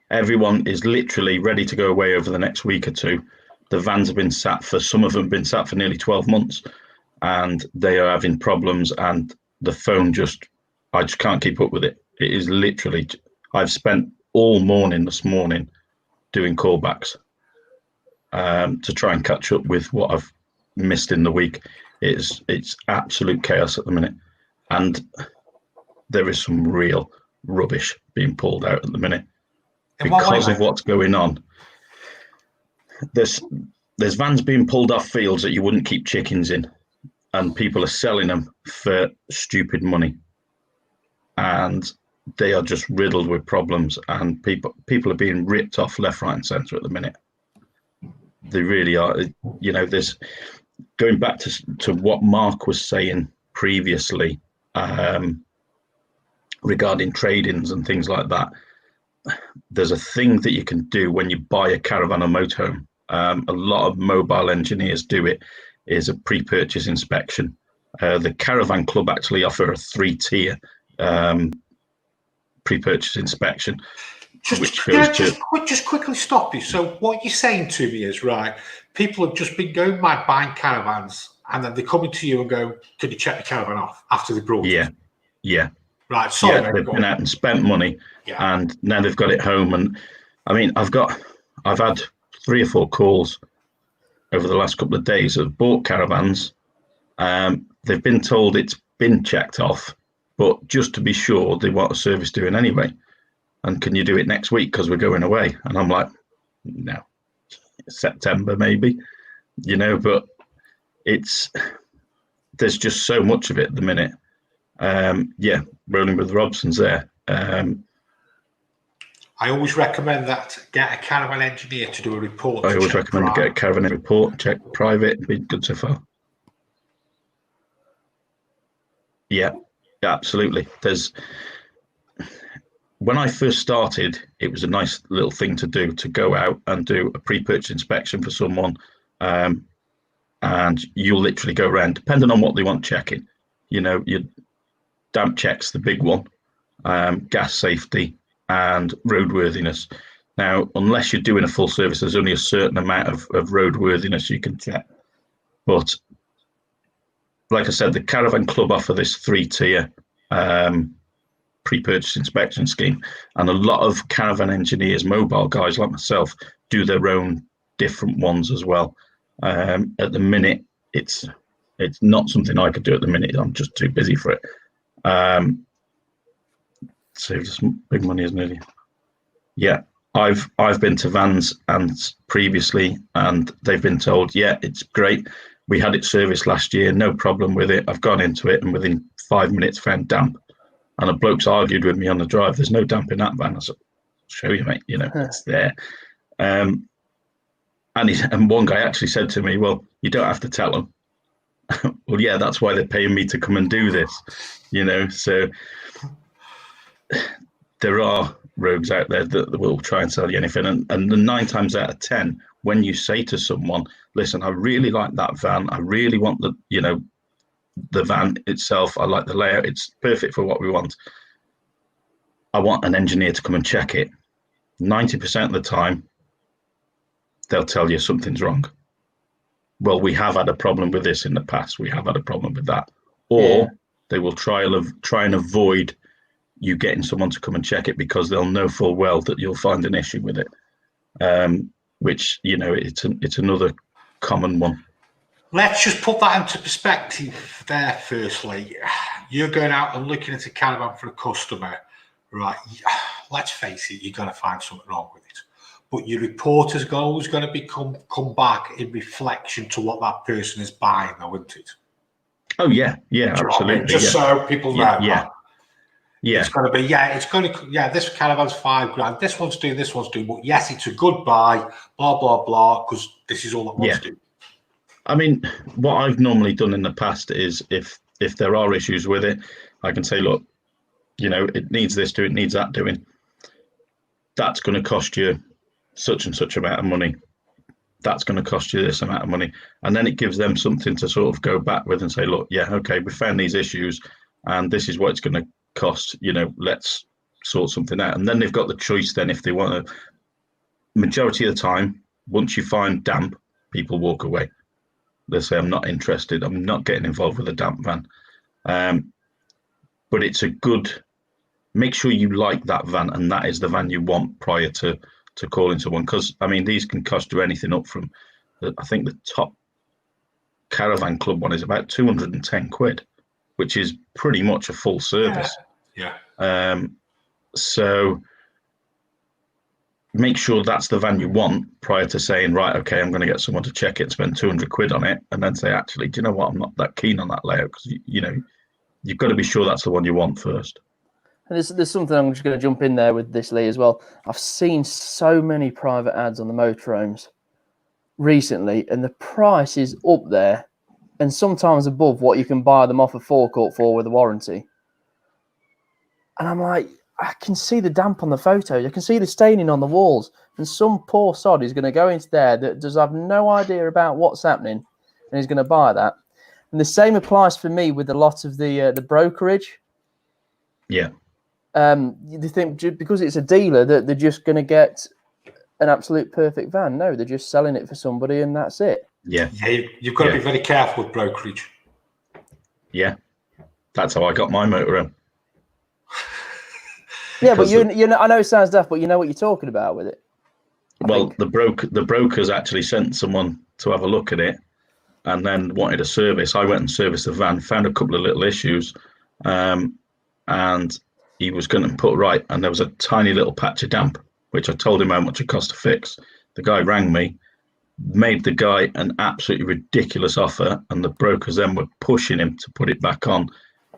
Speaker 7: Everyone is literally ready to go away over the next week or two. The vans have been sat for, some of them have been sat for nearly 12 months and they are having problems and the phone I just can't keep up with it. It is literally, I've spent all morning this morning doing callbacks to try and catch up with what I've missed in the week. It's absolute chaos at the minute. And there is some real rubbish being pulled out at the minute because of what's going on. There's vans being pulled off fields that you wouldn't keep chickens in, and people are selling them for stupid money. And they are just riddled with problems, and people are being ripped off left, right, and centre at the minute. They really are. You know, there's going back to what Mark was saying previously regarding trade-ins and things like that. There's a thing that you can do when you buy a caravan or motorhome. A lot of mobile engineers do it. Is a pre-purchase inspection. The Caravan Club actually offer a 3-tier pre-purchase inspection.
Speaker 2: Just quickly stop you. So what you're saying to me is, right, people have just been going mad buying caravans and then they're coming to you and go, can you check the caravan off after they brought it?
Speaker 7: Yeah.
Speaker 2: Right, sorry.
Speaker 7: Yeah, they've been out and spent money and now they've got it home. And I mean, I've had 3 or 4 calls over the last couple of days have bought caravans. They've been told it's been checked off, but just to be sure, they want a service doing anyway. And can you do it next week because we're going away? And I'm like, no, September maybe, but there's just so much of it at the minute. Rolling with Robson's there.
Speaker 2: I always recommend that get a caravan engineer to do a report.
Speaker 7: I always recommend to get a caravan report, check private, been good so far. Yeah, absolutely. When I first started, it was a nice little thing to do, to go out and do a pre-purchase inspection for someone. And you'll literally go around, depending on what they want checking. Your damp check's the big one, gas safety, and roadworthiness. Now, unless you're doing a full service, there's only a certain amount of roadworthiness you can check. But like I said, the Caravan Club offer this 3-tier pre-purchase inspection scheme, and a lot of caravan engineers, mobile guys like myself, do their own different ones as well. At the minute, it's not something I could do at the minute. I'm just too busy for it. Saved us big money, isn't it? Yeah, I've been to vans and previously, and they've been told, yeah, it's great. We had it serviced last year, no problem with it. I've gone into it and within 5 minutes found damp. And a bloke's argued with me on the drive, there's no damp in that van. I said, I'll show you, mate, it's there. And one guy actually said to me, well, you don't have to tell them. Well, yeah, that's why they're paying me to come and do this, so there are rogues out there that will try and sell you anything. And the 9 times out of 10, when you say to someone, listen, I really like that van. I really want the van itself. I like the layout. It's perfect for what we want. I want an engineer to come and check it. 90% of the time, they'll tell you something's wrong. Well, we have had a problem with this in the past. We have had a problem with that. Or they will try and avoid you getting someone to come and check it because they'll know full well that you'll find an issue with it. Which, it's another common one.
Speaker 2: Let's just put that into perspective there firstly. You're going out and looking at a caravan for a customer, right? Let's face it, you're going to find something wrong with it. But your report is always going to come back in reflection to what that person is buying, though, isn't it?
Speaker 7: Oh, yeah, absolutely.
Speaker 2: Just so people know.
Speaker 7: Yeah.
Speaker 2: It's going to be, this caravan's $5,000. This one's doing, but yes, it's a good buy, blah, blah, blah, because this is all that wants to do.
Speaker 7: I mean, what I've normally done in the past is if there are issues with it, I can say, look, it needs this doing, it needs that doing. That's going to cost you such and such amount of money. That's going to cost you this amount of money. And then it gives them something to sort of go back with and say, look, yeah, okay, we found these issues and this is what it's going to cost, let's sort something out. And then they've got the choice then if they want to. Majority of the time, once you find damp, people walk away. They say, I'm not interested. I'm not getting involved with a damp van. But it's a good, make sure you like that van and that is the van you want prior to calling someone. Because, I mean, these can cost you anything up from, I think the top Caravan Club one is about 210 quid, which is pretty much a full service.
Speaker 2: Yeah.
Speaker 7: So make sure that's the van you want prior to saying, right, okay, I'm going to get someone to check it, spend 200 quid on it, and then say, actually, do you know what? I'm not that keen on that layout, because, you've got to be sure that's the one you want first.
Speaker 3: And there's something I'm just going to jump in there with this, Lee, as well. I've seen so many private ads on the motorhomes recently, and the price is up there and sometimes above what you can buy them off a forecourt for with a warranty. And I'm like, I can see the damp on the photos. I can see the staining on the walls. And some poor sod is going to go into there that does have no idea about what's happening and is going to buy that. And the same applies for me with a lot of the brokerage.
Speaker 7: Yeah.
Speaker 3: You think because it's a dealer that they're just going to get an absolute perfect van. No, they're just selling it for somebody and that's it.
Speaker 7: Yeah.
Speaker 2: You've got to be very careful with brokerage.
Speaker 7: Yeah. That's how I got my motorhome.
Speaker 3: Yeah, but I know it sounds daft, but you know what you're talking about with it.
Speaker 7: Well, the brokers actually sent someone to have a look at it and then wanted a service. I went and serviced the van, found a couple of little issues, and he was going to put right, and there was a tiny little patch of damp, which I told him how much it cost to fix. The guy rang me, made the guy an absolutely ridiculous offer, and the brokers then were pushing him to put it back on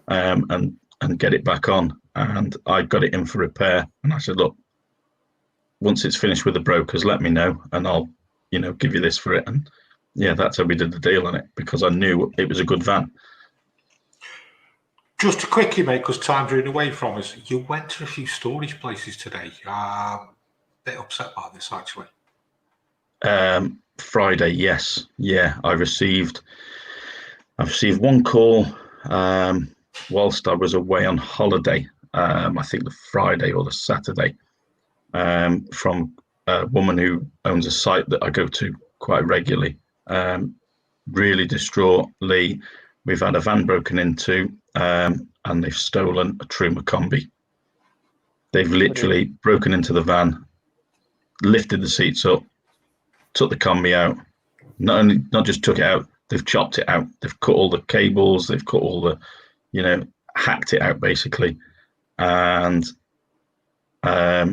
Speaker 7: and get it back on. And I got it in for repair. And I said, look, once it's finished with the brokers, let me know and I'll, give you this for it. And yeah, that's how we did the deal on it, because I knew it was a good van.
Speaker 2: Just quickly, mate, because time's running away from us. You went to a few storage places today. A bit upset by this, actually.
Speaker 7: Friday, yes. Yeah, I received one call whilst I was away on holiday. I think the Friday or the Saturday, from a woman who owns a site that I go to quite regularly. Really distraught, Lee. We've had a van broken into, and they've stolen a Truma Combi. They've literally broken into the van, lifted the seats up, took the Combi out. Not just took it out, they've chopped it out. They've cut all the cables, they've cut all the, hacked it out basically. And they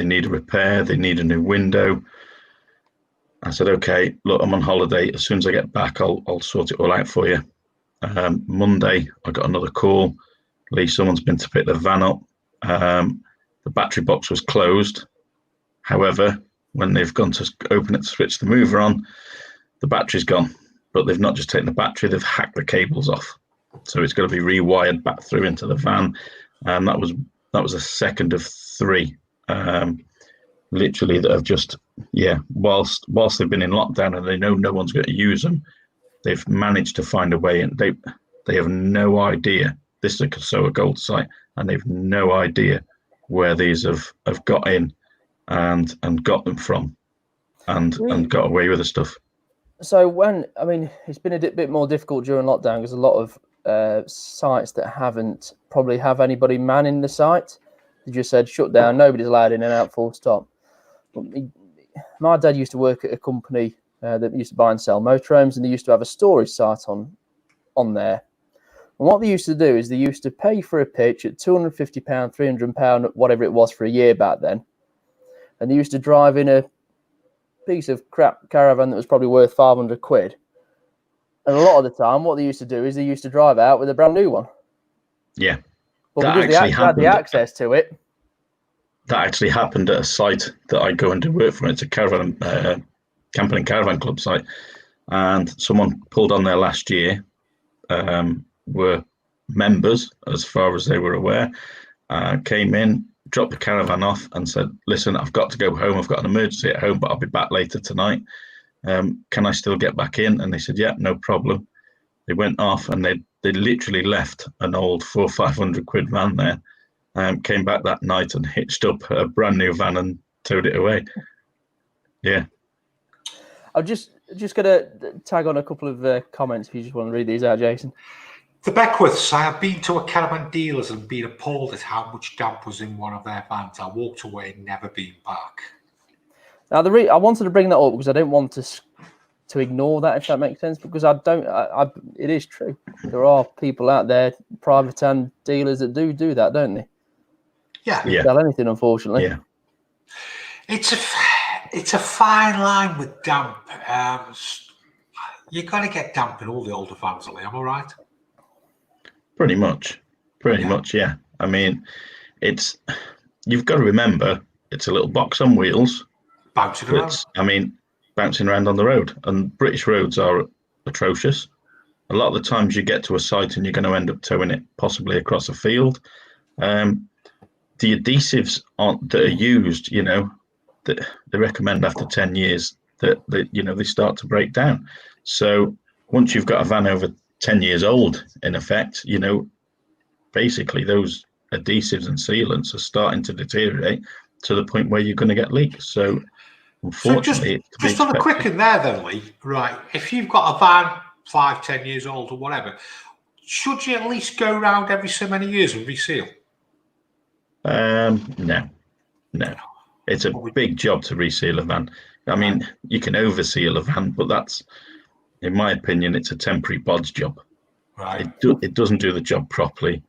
Speaker 7: need a repair, they need a new window. I said, okay, look, I'm on holiday. As soon as I get back, I'll sort it all out for you. Monday, I got another call. Lee, someone's been to pick the van up. The battery box was closed. However, when they've gone to open it to switch the mover on, the battery's gone. But they've not just taken the battery, they've hacked the cables off. So it's got to be rewired back through into the van. And that was a second of three, literally, that have just, whilst they've been in lockdown and they know no one's going to use them, they've managed to find a way, and they have no idea. This is a Kosoa Gold site, and they've no idea where these have got in and got them from and got away with the stuff.
Speaker 3: So it's been a bit more difficult during lockdown because a lot of sites that haven't probably have anybody manning the site. They just said shut down, nobody's allowed in and out, full stop. But my dad used to work at a company that used to buy and sell motorhomes, and they used to have a storage site on there. And what they used to do is they used to pay for a pitch at £250, £300, whatever it was for a year back then. And they used to drive in a piece of crap caravan that was probably worth 500 quid. And a lot of the time, what they used to do is they used to drive out with a brand new one.
Speaker 7: Yeah.
Speaker 3: But because they had the access to it.
Speaker 7: That actually happened at a site that I go and do work for. It's a caravan, camping and caravan club site. and someone pulled on there last year, were members as far as they were aware, came in, dropped the caravan off and said, listen, I've got to go home. I've got an emergency at home, but I'll be back later tonight. Can I still get back in? And they said, yeah, no problem. They went off and they literally left an old 400 or 500 quid van there, came back that night and hitched up a brand new van and towed it away. Yeah.
Speaker 3: I'm just going to tag on a couple of comments if you just want to read these out, Jason.
Speaker 2: The Beckwiths, I have been to a caravan dealers and been appalled at how much damp was in one of their vans. I walked away and never been back.
Speaker 3: Now, I wanted to bring that up because I don't want to ignore that, if that makes sense, because it is true. There are people out there, private and dealers, that do that, don't they?
Speaker 2: Yeah.
Speaker 3: They sell anything, unfortunately.
Speaker 7: Yeah.
Speaker 2: It's a fine line with damp. You're going to get damp in all the older vans, Lee, am I right?
Speaker 7: Pretty much, yeah. I mean, you've got to remember, it's a little box on wheels.
Speaker 2: Bouncing around.
Speaker 7: Bouncing around on the road. And British roads are atrocious. A lot of the times you get to a site and you're going to end up towing it possibly across a field. The adhesives that are used, that they recommend after 10 years that they start to break down. So once you've got a van over 10 years old, in effect, basically those adhesives and sealants are starting to deteriorate to the point where you're going to get leaks. So unfortunately,
Speaker 2: just on a quick in there then, Lee, right, if you've got a van 5-10 years old or whatever, should you at least go around every so many years and reseal?
Speaker 7: No. It's a big job to reseal a van. I mean, you can overseal a van, but that's, in my opinion, it's a temporary bod's job.
Speaker 2: Right.
Speaker 7: It doesn't do the job properly.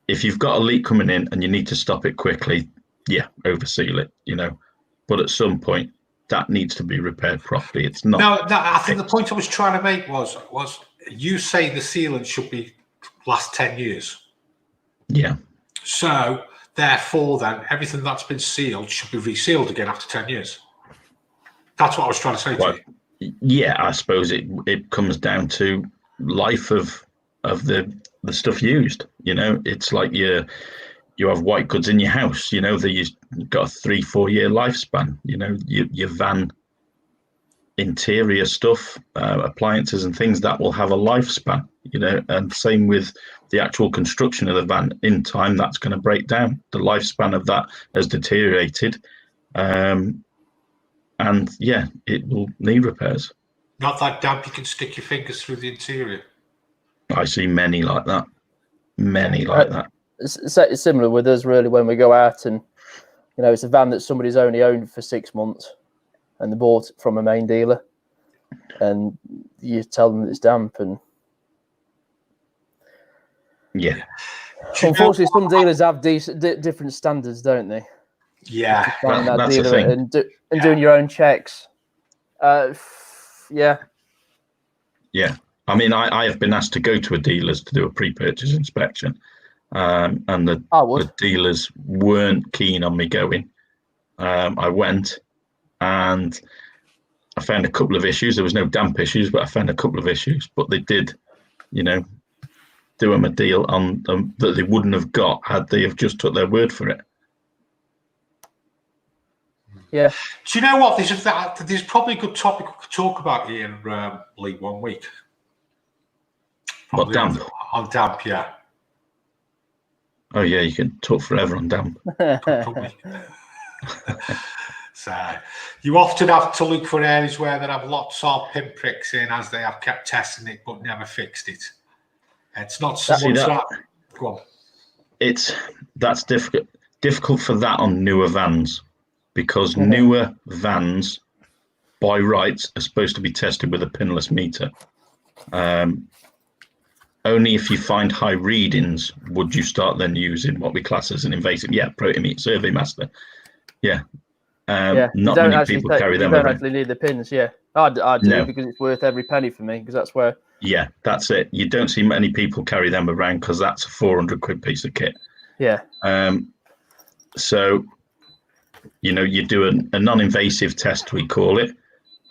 Speaker 7: If you've got a leak coming in and you need to stop it quickly, yeah, overseal it, But at some point, that needs to be repaired properly. It's not.
Speaker 2: No, I think the point I was trying to make was you say the sealant should last 10 years.
Speaker 7: Yeah. So
Speaker 2: therefore, then everything that's been sealed should be resealed again after 10 years. That's what I was trying to say to you.
Speaker 7: Yeah, I suppose it comes down to life of the stuff used. It's like you have white goods in your house. You've got a 3-4 year lifespan. Your van interior stuff, appliances and things that will have a lifespan. And same with the actual construction of the van. In time, that's going to break down. The lifespan of that has deteriorated. And yeah, it will need repairs.
Speaker 2: Not that damp you can stick your fingers through the interior.
Speaker 7: I see many like that. Many like that.
Speaker 3: It's similar with us, really, when we go out and, it's a van that somebody's only owned for 6 months and they bought it from a main dealer and you tell them that it's damp and...
Speaker 7: Yeah.
Speaker 3: Unfortunately, some dealers have different standards, don't they?
Speaker 2: Yeah.
Speaker 7: That's the thing.
Speaker 3: And doing your own checks. Yeah.
Speaker 7: Yeah. I mean, I have been asked to go to a dealer's to do a pre-purchase inspection, and the dealers weren't keen on me going. I went, and I found a couple of issues. There was no damp issues, but I found a couple of issues. But they did, do them a deal on that they wouldn't have got had they have just took their word for it.
Speaker 3: Yeah.
Speaker 2: Do you know what? There's probably a good topic we could talk about here, Lee, one week.
Speaker 7: What, damp?
Speaker 2: On damp, yeah.
Speaker 7: Oh, yeah, you can talk forever on damp.
Speaker 2: Probably. So you often have to look for areas where there have lots of pinpricks in, as they have kept testing it but never fixed it. It's not so much that. Go on.
Speaker 7: That's difficult for that on newer vans, because newer vans by rights are supposed to be tested with a pinless meter. Only if you find high readings would you start then using what we class as an invasive. Yeah, Protometer Survey Master. Yeah. Not many people carry them around.
Speaker 3: You don't actually need the pins, yeah. I do, because it's worth every penny for me, because that's where...
Speaker 7: Yeah, that's it. You don't see many people carry them around because that's a 400 quid piece of kit.
Speaker 3: Yeah.
Speaker 7: So, you do a non-invasive test, we call it.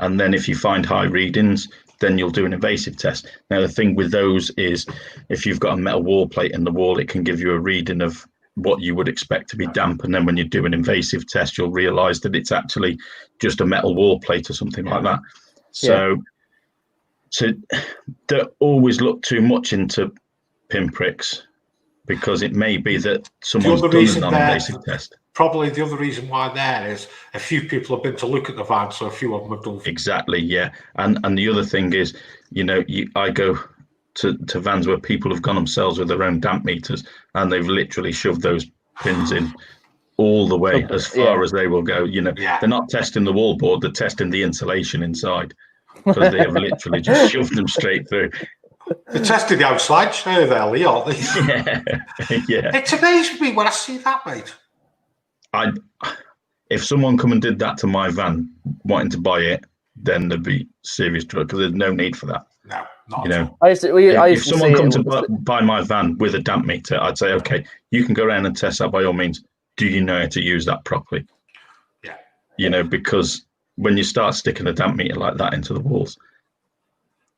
Speaker 7: And then if you find high readings, then you'll do an invasive test. Now, the thing with those is if you've got a metal wall plate in the wall, it can give you a reading of what you would expect to be damp. And then when you do an invasive test, you'll realize that it's actually just a metal wall plate or something like that. So don't always look too much into pinpricks, because it may be that someone's done a non-invasive test.
Speaker 2: Probably the other reason why there is a few people have been to look at the van, so a few of them have done.
Speaker 7: Exactly, yeah. And the other thing is, I go to vans where people have gone themselves with their own damp meters, and they've literally shoved those pins in all the way as far as they will go. They're not testing the wall board, they're testing the insulation inside, because they have literally just shoved them straight through.
Speaker 2: They tested the outside, Lee, aren't they?
Speaker 7: Yeah.
Speaker 2: It's amazing me when I see that, mate.
Speaker 7: If someone come and did that to my van, wanting to buy it, then there'd be serious trouble, because there's no need for that.
Speaker 2: No, not at all.
Speaker 7: If someone comes to buy my van with a damp meter, I'd say, okay, you can go around and test that by all means. Do you know how to use that properly? Yeah. Because when you start sticking a damp meter like that into the walls.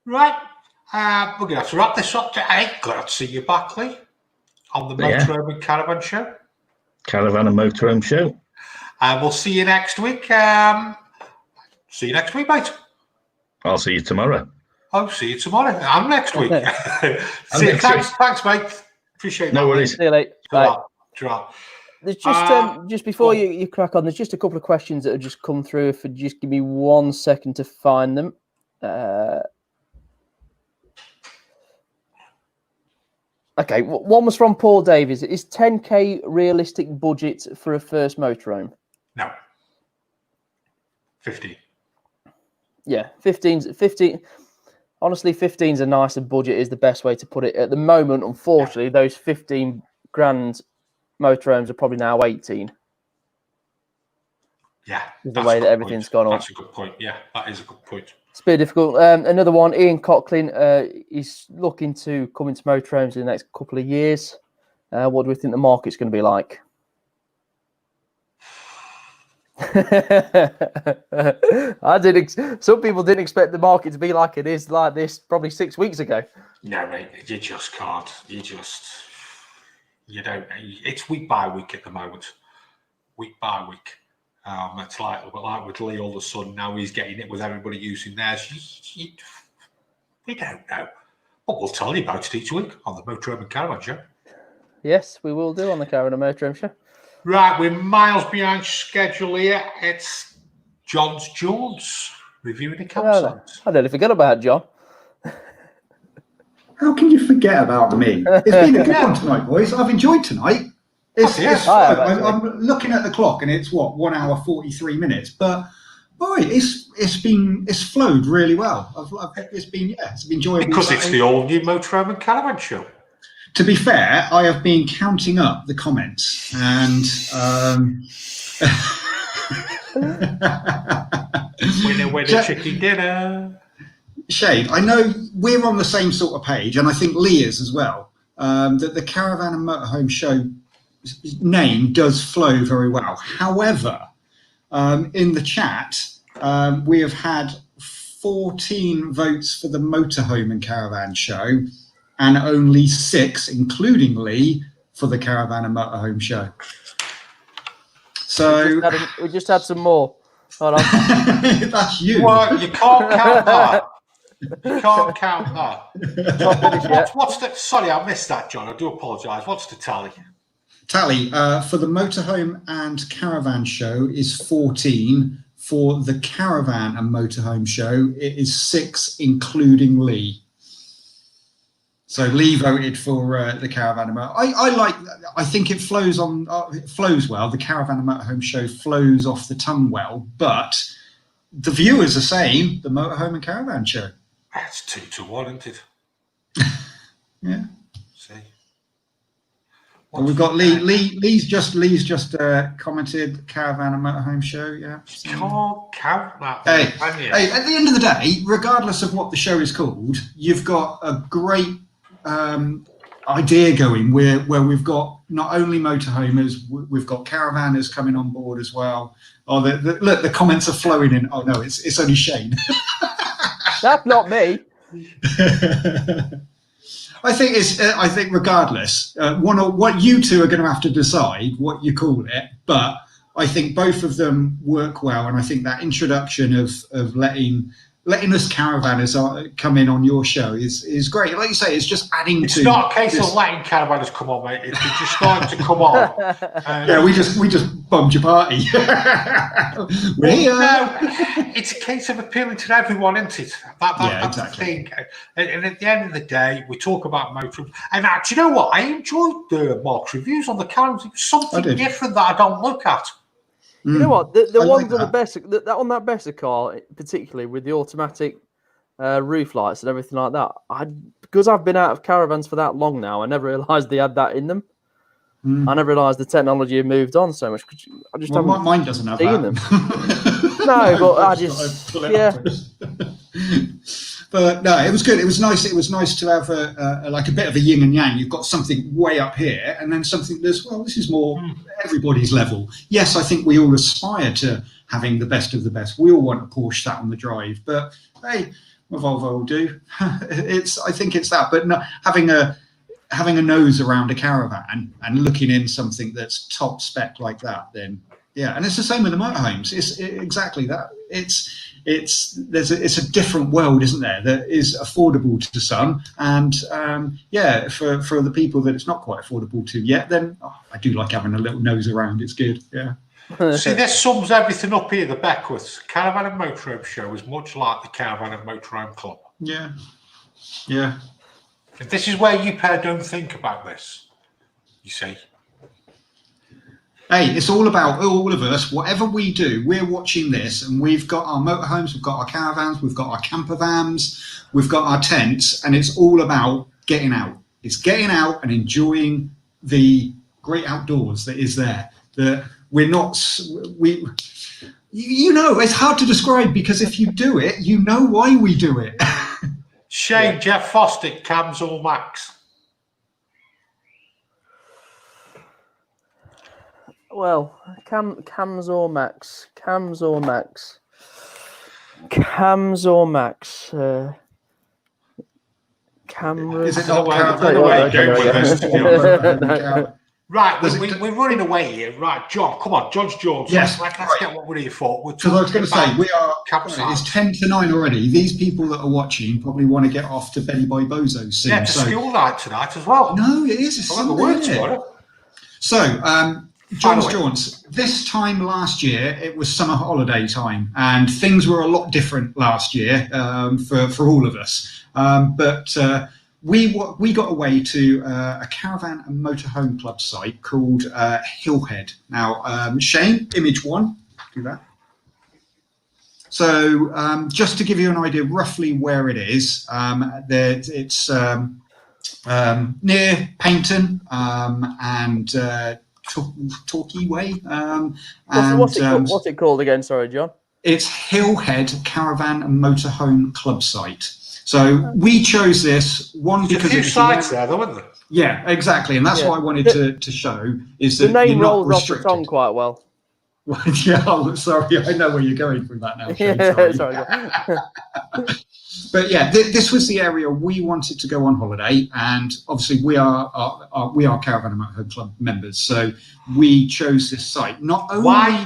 Speaker 2: Right. We're going to have to wrap this up today. Glad to see you back, Lee, on the Motorhome and Caravan Show.
Speaker 7: Caravan and Motorhome Show.
Speaker 2: We'll see you next week. See you next week, mate.
Speaker 7: I'll see you tomorrow.
Speaker 2: Oh, see you tomorrow. And next week. Thanks, mate. Appreciate that.
Speaker 7: No worries.
Speaker 3: See you later. Bye.
Speaker 2: There's
Speaker 3: just before you crack on, there's just a couple of questions that have just come through. If you just give me 1 second to find them. Okay, one was from Paul Davies. Is 10k realistic budget for a first motorhome?
Speaker 2: No. 15.
Speaker 3: Yeah, 15. Honestly, 15's a nicer budget is the best way to put it. At the moment, unfortunately, those 15 grand motorhomes are probably now 18.
Speaker 2: Yeah.
Speaker 3: The way that everything's gone on.
Speaker 2: That's a good point. Yeah, that is a good point.
Speaker 3: It's a bit difficult. Another one, Ian Coughlin, is looking to come into motorhomes in the next couple of years. What do we think the market's going to be like? Some people didn't expect the market to be like it is like this probably 6 weeks ago.
Speaker 2: No, mate, you just can't. You don't. It's week by week at the moment. Week by week. It's like with Lee all of a sudden now he's getting it with everybody using theirs. We don't know. But we'll tell you about it each week on the Motorhome and Caravan Show.
Speaker 3: Yes, we will do on the Caravan and Motorhome Show.
Speaker 2: Right, we're miles behind schedule here. It's John's Jones reviewing the campsite.
Speaker 3: I nearly forgot about John.
Speaker 6: How can you forget about me? It's been a good one tonight, boys. I've enjoyed tonight. I'm looking at the clock and it's 1 hour 43 minutes. But boy, it's flowed really well. It's been enjoyable.
Speaker 2: Because it's the all new Motorhome and Caravan Show.
Speaker 6: To be fair, I have been counting up the comments and
Speaker 2: winner, chicken dinner.
Speaker 6: Shane, I know we're on the same sort of page, and I think Lee is as well. That the Caravan and Motorhome Show name does flow very well. However, in the chat, we have had 14 votes for the Motorhome and Caravan Show, and only 6, including Lee, for the Caravan and Motorhome Show. So
Speaker 3: we just had some more. Hold on.
Speaker 6: That's you.
Speaker 2: Well, you can't count that. You can't count that. What's the? Sorry, I missed that, John. I do apologise. What's the tally?
Speaker 6: Tally for the Motorhome and Caravan Show is 14. For the Caravan and Motorhome Show, it is 6, including Lee. So Lee voted for the Caravan and Motorhome. I think it flows on. It flows well. The Caravan and Motorhome Show flows off the tongue well, but the viewers are saying the Motorhome and Caravan Show.
Speaker 2: That's 2-1, isn't it?
Speaker 6: Yeah.
Speaker 2: See.
Speaker 6: Well, we've got Lee. Lee's just commented Caravan and Motorhome Show. Yeah.
Speaker 2: So. Can't count that.
Speaker 6: Hey, at the end of the day, regardless of what the show is called, you've got a great idea going where we've got not only motorhomers, we've got caravanners coming on board as well. Oh, look, the comments are flowing in. Oh no, it's only Shane.
Speaker 3: That's not me.
Speaker 6: I think regardless, what you two are going to have to decide what you call it, but I think both of them work well, and I think that introduction of letting us caravanners come in on your show is great. Like you say, it's just adding
Speaker 2: it's
Speaker 6: to.
Speaker 2: It's not a case of letting caravanners come on, mate. It's just starting to come on.
Speaker 6: Yeah, we just bummed your party.
Speaker 2: No, it's a case of appealing to everyone, isn't it? That's exactly the thing. And at the end of the day, we talk about motor. And do you know what? I enjoyed Mark's reviews on the caravans. It was something different that I don't look at.
Speaker 3: You know what? The ones like on the best, that on that better car, particularly with the automatic roof lights and everything like that. Because I've been out of caravans for that long now, I never realised they had that in them. I never realised the technology had moved on so much. I just haven't
Speaker 6: mine doesn't have
Speaker 3: seen
Speaker 6: that.
Speaker 3: them. No, but I just
Speaker 6: But no, it was good. It was nice. It was nice to have a bit of a yin and yang. You've got something way up here, and then something that's this is more everybody's level. Yes, I think we all aspire to having the best of the best. We all want a Porsche sat on the drive, but hey, a Volvo will do. I think it's that. But no, having a nose around a caravan and looking in something that's top spec like that, then yeah, and it's the same with the motorhomes. It's exactly that. It's a different world, isn't there? That is affordable to some, and for the people that it's not quite affordable to yet, then I do like having a little nose around. It's good, yeah.
Speaker 2: See, this sums everything up here. The Beckwiths Caravan and Motorhome Show is much like the Caravan and Motorhome Club.
Speaker 6: Yeah.
Speaker 2: And this is where you pair don't think about this. You see.
Speaker 6: Hey, it's all about all of us. Whatever we do, we're watching this, and we've got our motorhomes, we've got our caravans, we've got our campervans, we've got our tents, and it's all about getting out. It's getting out and enjoying the great outdoors that is there. That we're not, it's hard to describe, because if you do it, you know why we do it.
Speaker 2: Shane, Jeff Fostick, Cams or Max?
Speaker 3: Well, Cams or Max? Cameras.
Speaker 6: Is it not Caravan?
Speaker 2: Right, we're running away here. Right, John, come on, Judge Jones.
Speaker 6: Yes,
Speaker 2: let's get what we're here for.
Speaker 6: Because I was going to say, it's 10 to 9 already. These people that are watching probably want to get off to Benny Boy Bozo soon.
Speaker 2: Yeah, it's school night tonight as well.
Speaker 6: No, it is. It's Sunday. So, Jones, this time last year, it was summer holiday time, and things were a lot different last year for all of us. But we got away to a caravan and motorhome club site called Hillhead. Now, Shane, image 1, do that. So just to give you an idea roughly where it is, it's near Paynton and Torquay Way.
Speaker 3: What's it called again? Sorry, John.
Speaker 6: It's Hillhead Caravan and Motorhome Club Site. So we chose this one because
Speaker 2: there's a few sites there, though, isn't there?
Speaker 6: Yeah, exactly, and that's what I wanted to show is that
Speaker 3: the name
Speaker 6: you're
Speaker 3: rolls
Speaker 6: not
Speaker 3: off the tongue quite well.
Speaker 6: Yeah, sorry, I know where you're going from that now. Shane,
Speaker 3: sorry.
Speaker 6: But yeah, this was the area we wanted to go on holiday, and obviously we are Caravan and Motorhome Club members, so we chose this site not only I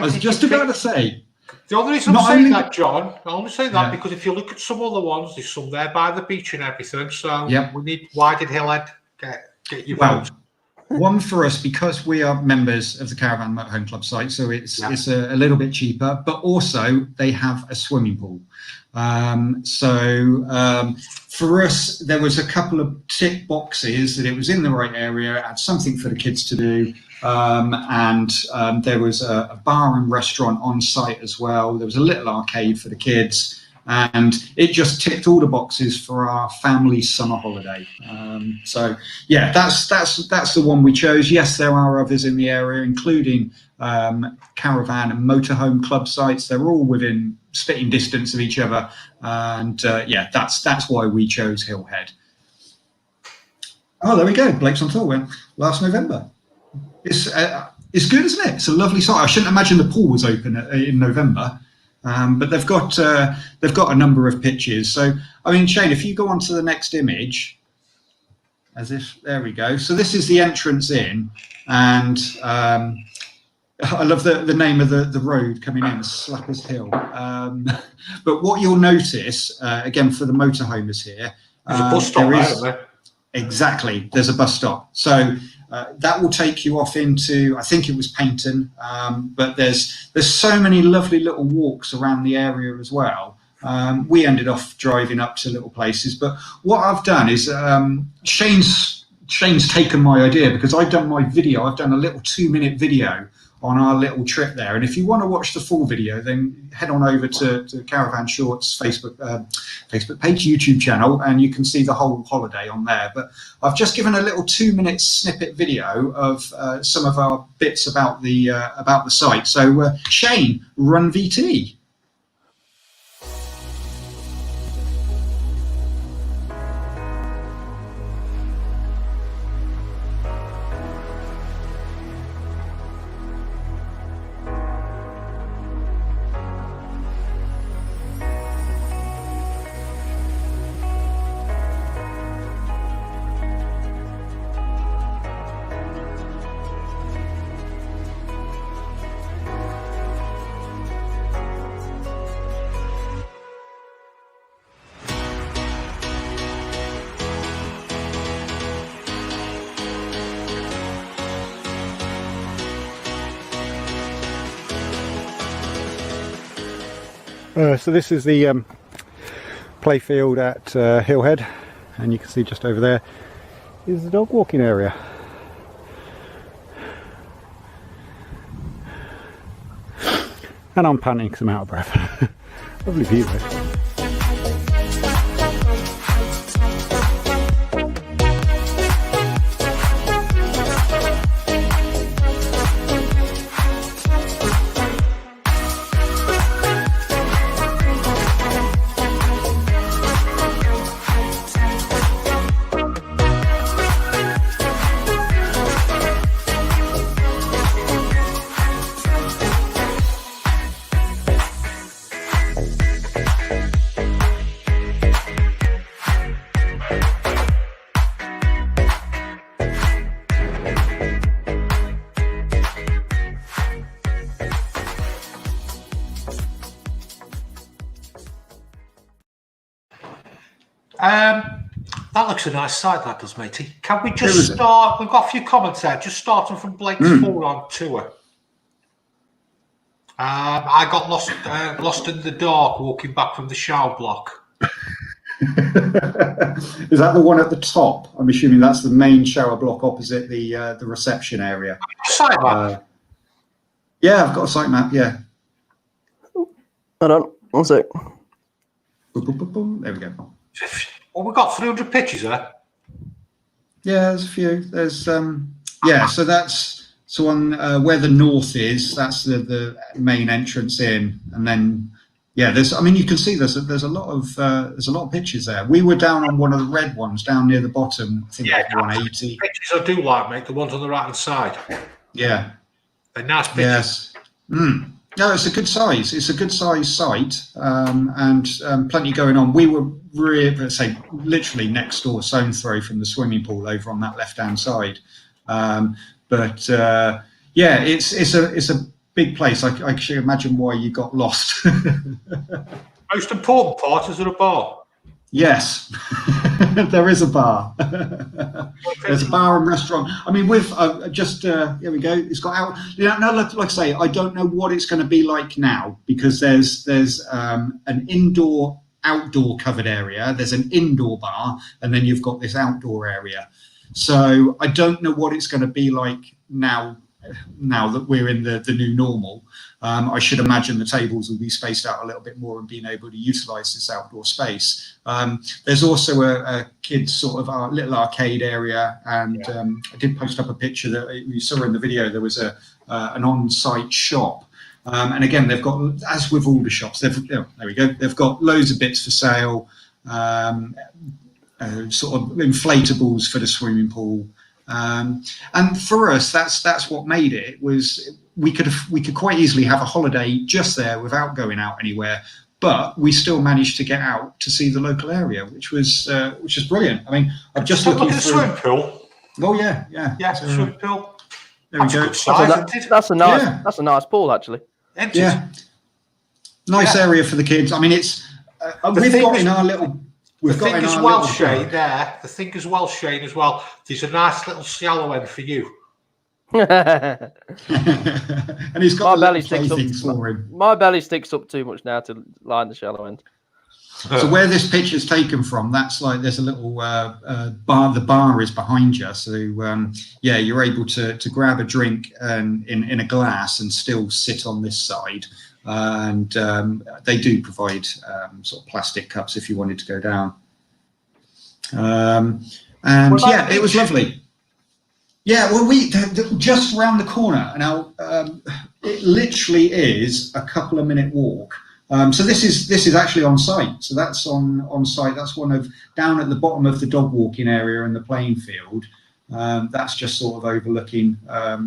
Speaker 6: was just about to say.
Speaker 2: The only reason I'm saying that, John, I only say that because if you look at some other ones, there's some there by the beach and everything. So we need. Why did Hillhead get you vote?
Speaker 6: One for us because we are members of the Caravan Motorhome Club site, so it's a little bit cheaper. But also they have a swimming pool. For us, there was a couple of tick boxes that it was in the right area, had something for the kids to do, and there was a bar and restaurant on site as well. There was a little arcade for the kids, and it just ticked all the boxes for our family summer holiday. So yeah, that's the one we chose. Yes, there are others in the area, including Caravan and Motorhome Club sites. They're all within spitting distance of each other, and that's why we chose Hillhead. Oh, there we go. Blake's on Tour went last November. It's good, isn't it? It's a lovely site. I shouldn't imagine the pool was open in November, but they've got a number of pitches. So, I mean, Shane, if you go on to the next image, there we go. So this is the entrance in, and I love the name of the road coming in, Slappers Hill. But what you'll notice, again, for the motorhomers here,
Speaker 2: there's a bus stop there, isn't there?
Speaker 6: Exactly, there's a bus stop. So that will take you off into, I think it was Paynton, but there's so many lovely little walks around the area as well. We ended off driving up to little places, but what I've done is Shane's taken my idea, because I've done my video. I've done a little 2-minute video on our little trip there, and if you want to watch the full video, then head on over to Caravan Shorts Facebook page, YouTube channel, and you can see the whole holiday on there. But I've just given a little 2-minute snippet video of some of our bits about the site. So Shane, run VT.
Speaker 8: So this is the playfield at Hillhead, and you can see just over there is the dog walking area. And I'm panting because I'm out of breath. Lovely view though.
Speaker 2: That looks a nice site, that does, matey. Can we just start? We've got a few comments there. Just starting from Blake's 4 on tour. I got lost in the dark walking back from the shower block.
Speaker 6: Is that the one at the top? I'm assuming that's the main shower block opposite the reception area.
Speaker 2: Site map.
Speaker 6: Yeah, I've got a site map. Yeah.
Speaker 3: Hold on, 1 sec.
Speaker 6: Boom, boom, boom, boom. There we go.
Speaker 2: Well, we've got 300 pitches there.
Speaker 6: Yeah, there's a few. There's yeah. So that's on where the north is. That's the main entrance in, and then yeah, there's. I mean, you can see there's a lot of pitches there. We were down on one of the red ones down near the bottom. I think like 180.
Speaker 2: Pitches I do like, mate. The ones on the right hand side.
Speaker 6: Yeah,
Speaker 2: they're nice pitches.
Speaker 6: Yes. No, it's a good size. It's a good size site, and plenty going on. We were literally next door, stone's throw from the swimming pool over on that left-hand side. But yeah, it's a big place. I can imagine why you got lost.
Speaker 2: Most important part is there a bar?
Speaker 6: Yes, there is a bar. There's a bar and restaurant. I mean, with here we go. It's got out. No, like I say, I don't know what it's going to be like now, because there's an indoor-outdoor covered area. There's an indoor bar, and then you've got this outdoor area. So I don't know what it's going to be like now that we're in the new normal. I should imagine the tables will be spaced out a little bit more and being able to utilize this outdoor space. There's also a kids sort of little arcade area, and I did post up a picture that you saw in the video. There was an on-site shop, and again, they've got, as with all the shops, there we go, they've got loads of bits for sale. sort of inflatables for the swimming pool. And for us, that's what made it. Was we could quite easily have a holiday just there without going out anywhere, but we still managed to get out to see the local area, which was brilliant. I mean, I'm just looking
Speaker 2: at the swimming pool.
Speaker 6: Oh yeah,
Speaker 2: So, swimming pool.
Speaker 6: There we go.
Speaker 3: That's a nice pool, actually.
Speaker 6: Yeah, nice area for the kids. I mean, it's we've got in our little.
Speaker 2: The thing as well, Shane. The thing as well, Shane, as well. There's a nice little shallow end for you.
Speaker 6: And he's got
Speaker 3: my belly sticks up.
Speaker 6: For him.
Speaker 3: My belly sticks up too much now to line the shallow end.
Speaker 6: So where this picture's taken from, that's like there's a little bar. The bar is behind you, so yeah, you're able to grab a drink in a glass and still sit on this side. And they do provide sort of plastic cups if you wanted to go down. And yeah, it was lovely. Yeah, well, we just around the corner now. It literally is a couple of minute walk. So this is actually on site. So that's on site. That's one of down at the bottom of the dog walking area in the playing field. That's just sort of overlooking. I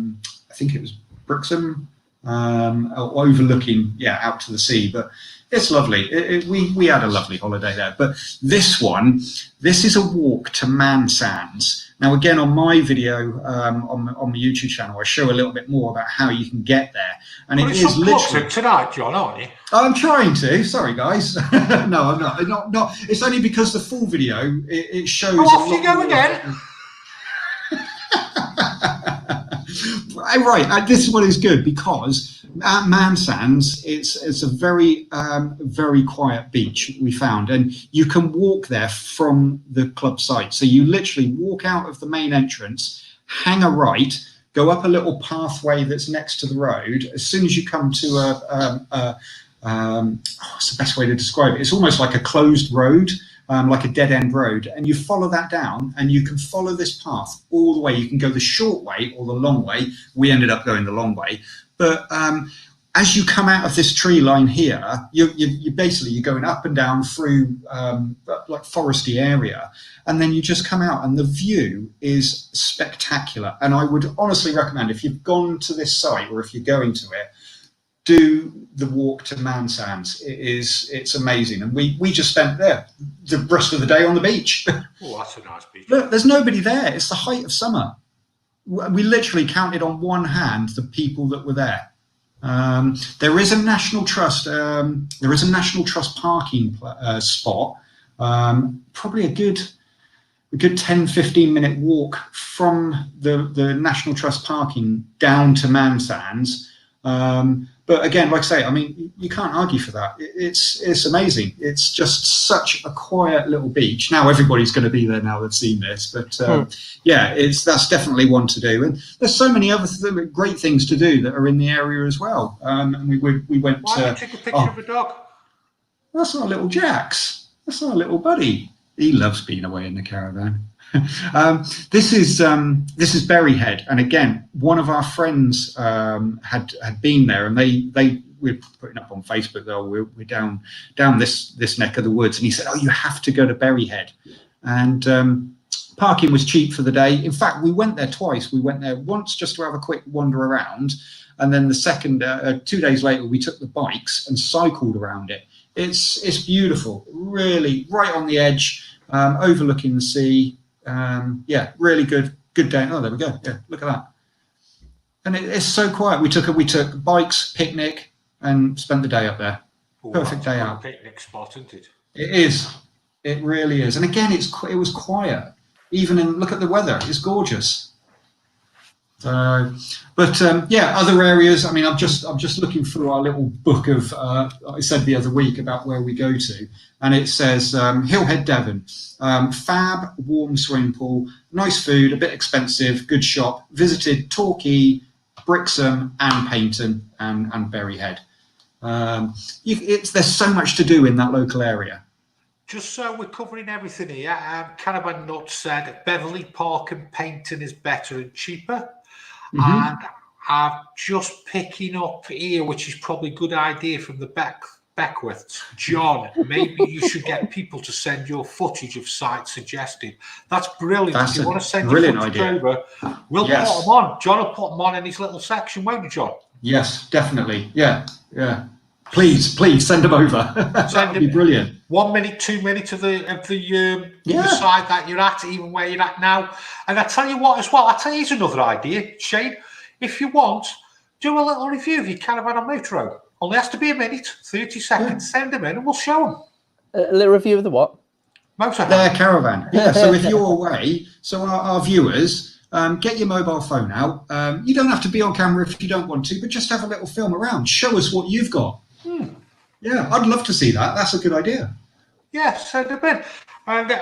Speaker 6: think it was Brixham, overlooking out to the sea. But it's lovely. We had a lovely holiday there. But this is a walk to Man Sands. Now, again, on my video on my YouTube channel, I show a little bit more about how you can get there. And it is literally
Speaker 2: tonight, John, aren't you?
Speaker 6: I'm trying to. Sorry, guys. No, I'm not. Not. It's only because the full video it shows.
Speaker 2: Off you go again.
Speaker 6: Right, this one is good because at Man Sands, it's a very very quiet beach we found, and you can walk there from the club site. So you literally walk out of the main entrance, hang a right, go up a little pathway that's next to the road. As soon as you come to what's the best way to describe it? It's almost like a closed road. Like a dead-end road, and you follow that down, and you can follow this path all the way. You can go the short way or the long way. We ended up going the long way, but as you come out of this tree line here, you basically you're going up and down through like foresty area, and then you just come out, and the view is spectacular. And I would honestly recommend, if you've gone to this site or if you're going to it, do the walk to Man Sands. It's amazing, and we just spent there the rest of the day on the beach.
Speaker 2: Oh, that's a nice beach.
Speaker 6: Look, there's nobody there. It's the height of summer. We literally counted on one hand the people that were there. There is a National Trust. There is a National Trust parking spot. Probably a good 10-15 minute walk from the National Trust parking down to Man Sands. But again, like I say, I mean, you can't argue for that. It's amazing. It's just such a quiet little beach. Now everybody's going to be there now they've seen this, but yeah, that's definitely one to do. And there's so many other great things to do that are in the area as well. And we went.
Speaker 2: Why don't you take a picture of a dog?
Speaker 6: That's our little Jax. That's our little buddy. He loves being away in the caravan. This is Berryhead, and again, one of our friends had been there, and they were putting up on Facebook though we're down this neck of the woods, and he said, "Oh, you have to go to Berryhead," and parking was cheap for the day. In fact, we went there twice. We went there once just to have a quick wander around, and then the second 2 days later, we took the bikes and cycled around it. It's beautiful, really, right on the edge, overlooking the sea. Yeah, really good day. Oh, there we go. Yeah, look at that. And it's so quiet. We took bikes, picnic, and spent the day up there.
Speaker 2: Oh,
Speaker 6: perfect day out.
Speaker 2: Picnic spot, isn't it?
Speaker 6: It is. It really is. And again, it was quiet. Even look at the weather. It's gorgeous. But yeah, other areas. I mean, I'm just looking through our little book of. I said the other week about where we go to, and it says Hillhead, Devon, fab, warm swimming pool, nice food, a bit expensive, good shop. Visited Torquay, Brixham, and Paynton, and Berryhead. There's so much to do in that local area.
Speaker 2: Just so we're covering everything here, Caravan Nut said Beverley Park and Paynton is better and cheaper. Mm-hmm. And I'm just picking up here, which is probably a good idea from the back Beckwith, John, maybe you should get people to send your footage of sites suggested. That's brilliant.
Speaker 6: That's
Speaker 2: if you want to send
Speaker 6: brilliant
Speaker 2: your footage
Speaker 6: idea.
Speaker 2: over, we'll put them on. John will put them on in his little section, won't you, John?
Speaker 6: Yes, definitely. Yeah. Please send them over. That would be brilliant.
Speaker 2: 1 minute, 2 minutes of the site that you're at, even where you're at now. And I tell you what, as well, here's another idea, Shane. If you want, do a little review of your caravan on Motorhome. Only has to be a minute, 30 seconds. Send them in, and we'll show them.
Speaker 3: A little review of the what?
Speaker 2: Motorhome.
Speaker 6: Their caravan. Yeah. So if you're away, our viewers, get your mobile phone out. You don't have to be on camera if you don't want to, but just have a little film around. Show us what you've got. Yeah, I'd love to see that. That's a good idea.
Speaker 2: Yeah, send them in. And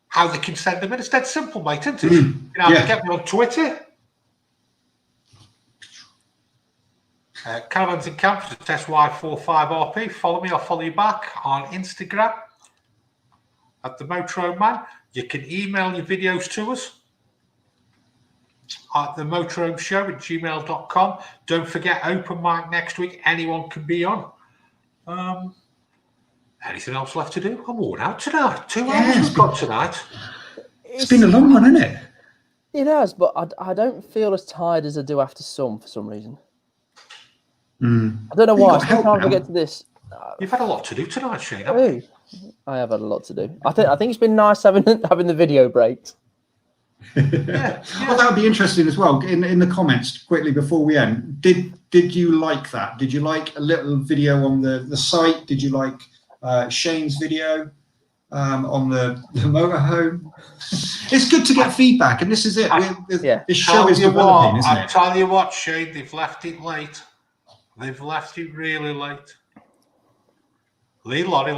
Speaker 2: how they can send them in, it's dead simple, mate, isn't it? You know, get me on Twitter. Caravans and Campers, SY45RP. Follow me, I'll follow you back on Instagram at the Motorhome Man. You can email your videos to us at the Motorhome Show at gmail.com. Don't forget, open mic next week. Anyone can be on. Anything else left to do? I'm worn out tonight. 2 hours we've got tonight.
Speaker 6: It's been a long one, hasn't it?
Speaker 3: It has, but I don't feel as tired as I do after some for some reason. I don't know why. Sometimes I get to this.
Speaker 2: You've had a lot to do tonight, Shane.
Speaker 3: I have had a lot to do. I think it's been nice having the video breaks.
Speaker 6: Well, that would be interesting as well. In the comments quickly before we end, did you like that? Did you like a little video on the site? Did you like Shane's video on the motorhome? It's good to get feedback, and this is it. This show is developing, isn't it?
Speaker 2: I tell you what, Shane, they've left it late. They've left it really late. Lee. We have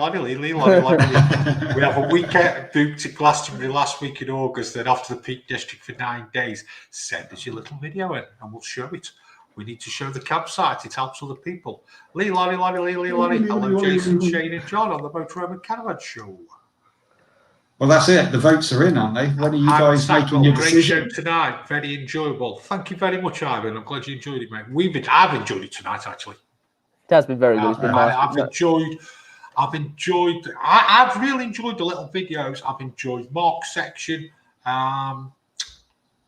Speaker 2: a weekend booked at Glastonbury last week in August, then off to the Peak District for 9 days. Send us your little video in and we'll show it. We need to show the campsite. It helps other people. Lee. Hello, Jason, Shane and John on the Motorhome and Caravan Show.
Speaker 6: Well, that's it. The votes are in, aren't they? When are you guys making your decision?
Speaker 2: Great show tonight. Very enjoyable. Thank you very much, Ivan. I'm glad you enjoyed it, mate. I've enjoyed it tonight, actually.
Speaker 3: It has been very good. It's been nice.
Speaker 2: I've really enjoyed the little videos. I've enjoyed Mark's section.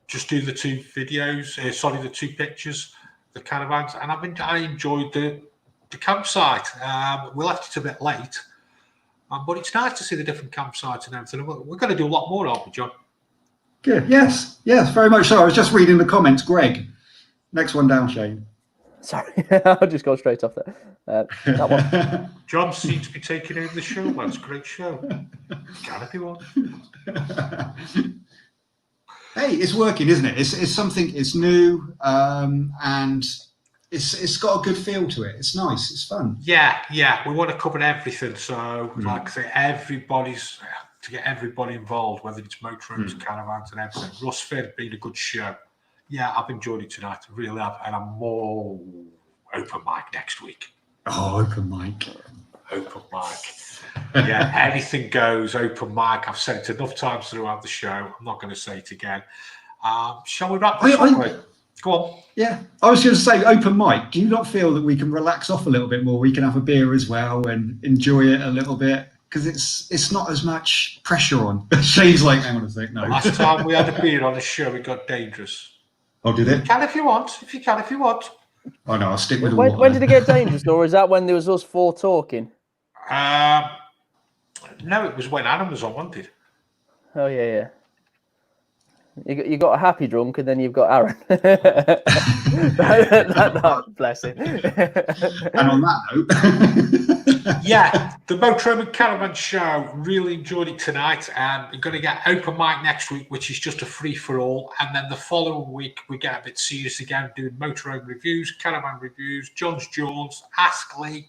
Speaker 2: Just do the 2 videos. The 2 pictures, the caravans, and I enjoyed the campsite. We left it a bit late. But it's nice to see the different campsites and everything. We're going to do a lot more, aren't we, John?
Speaker 6: Good. Yes, very much so. I was just reading the comments. Greg, next one down, Shane.
Speaker 3: Sorry, I'll just go straight off there. That one.
Speaker 2: John seems to be taking over the show, man. It's a great show. Can if you want.
Speaker 6: Hey, it's working, isn't it? It's something. It's new, and it's got a good feel to it. It's nice. It's fun.
Speaker 2: Yeah. We want to cover everything. So, like I say, to get everybody involved, whether it's motorhomes, caravans, and everything. Russford being a good show. Yeah, I've enjoyed it tonight. I really have, and I'm more open mic next week.
Speaker 6: Oh, open mic.
Speaker 2: Yeah, anything goes. Open mic. I've said it enough times throughout the show. I'm not going to say it again. Shall we wrap this up? Go on.
Speaker 6: Yeah, I was going to say, open mic. Do you not feel that we can relax off a little bit more? We can have a beer as well and enjoy it a little bit because it's not as much pressure on. Shane's like, hang on a sec, no.
Speaker 2: Last time we had a beer on the show, it got dangerous.
Speaker 6: Oh, did it?
Speaker 2: You can if you want.
Speaker 6: Oh no, I'll stick with the
Speaker 3: water. When did it get dangerous, or is that when there was us 4 talking?
Speaker 2: No, it was when Adam was on, wasn't it?
Speaker 3: Oh yeah. You got a happy drunk, and then you've got Aaron. Bless him.
Speaker 6: And on that note,
Speaker 2: yeah, the Motorhome and Caravan Show. Really enjoyed it tonight, and we're going to get open mic next week, which is just a free for all. And then the following week, we get a bit serious again, doing motorhome reviews, caravan reviews, John's Jones, Ask Lee.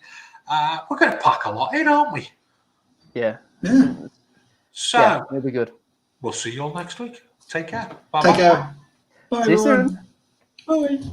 Speaker 2: We're going to pack a lot in, aren't we?
Speaker 3: Yeah.
Speaker 2: So
Speaker 3: yeah, it'll be good.
Speaker 2: We'll see you all next week. Take care. Bye.
Speaker 6: Take care. Bye,
Speaker 3: See you
Speaker 6: everyone.
Speaker 3: soon.
Speaker 6: Bye.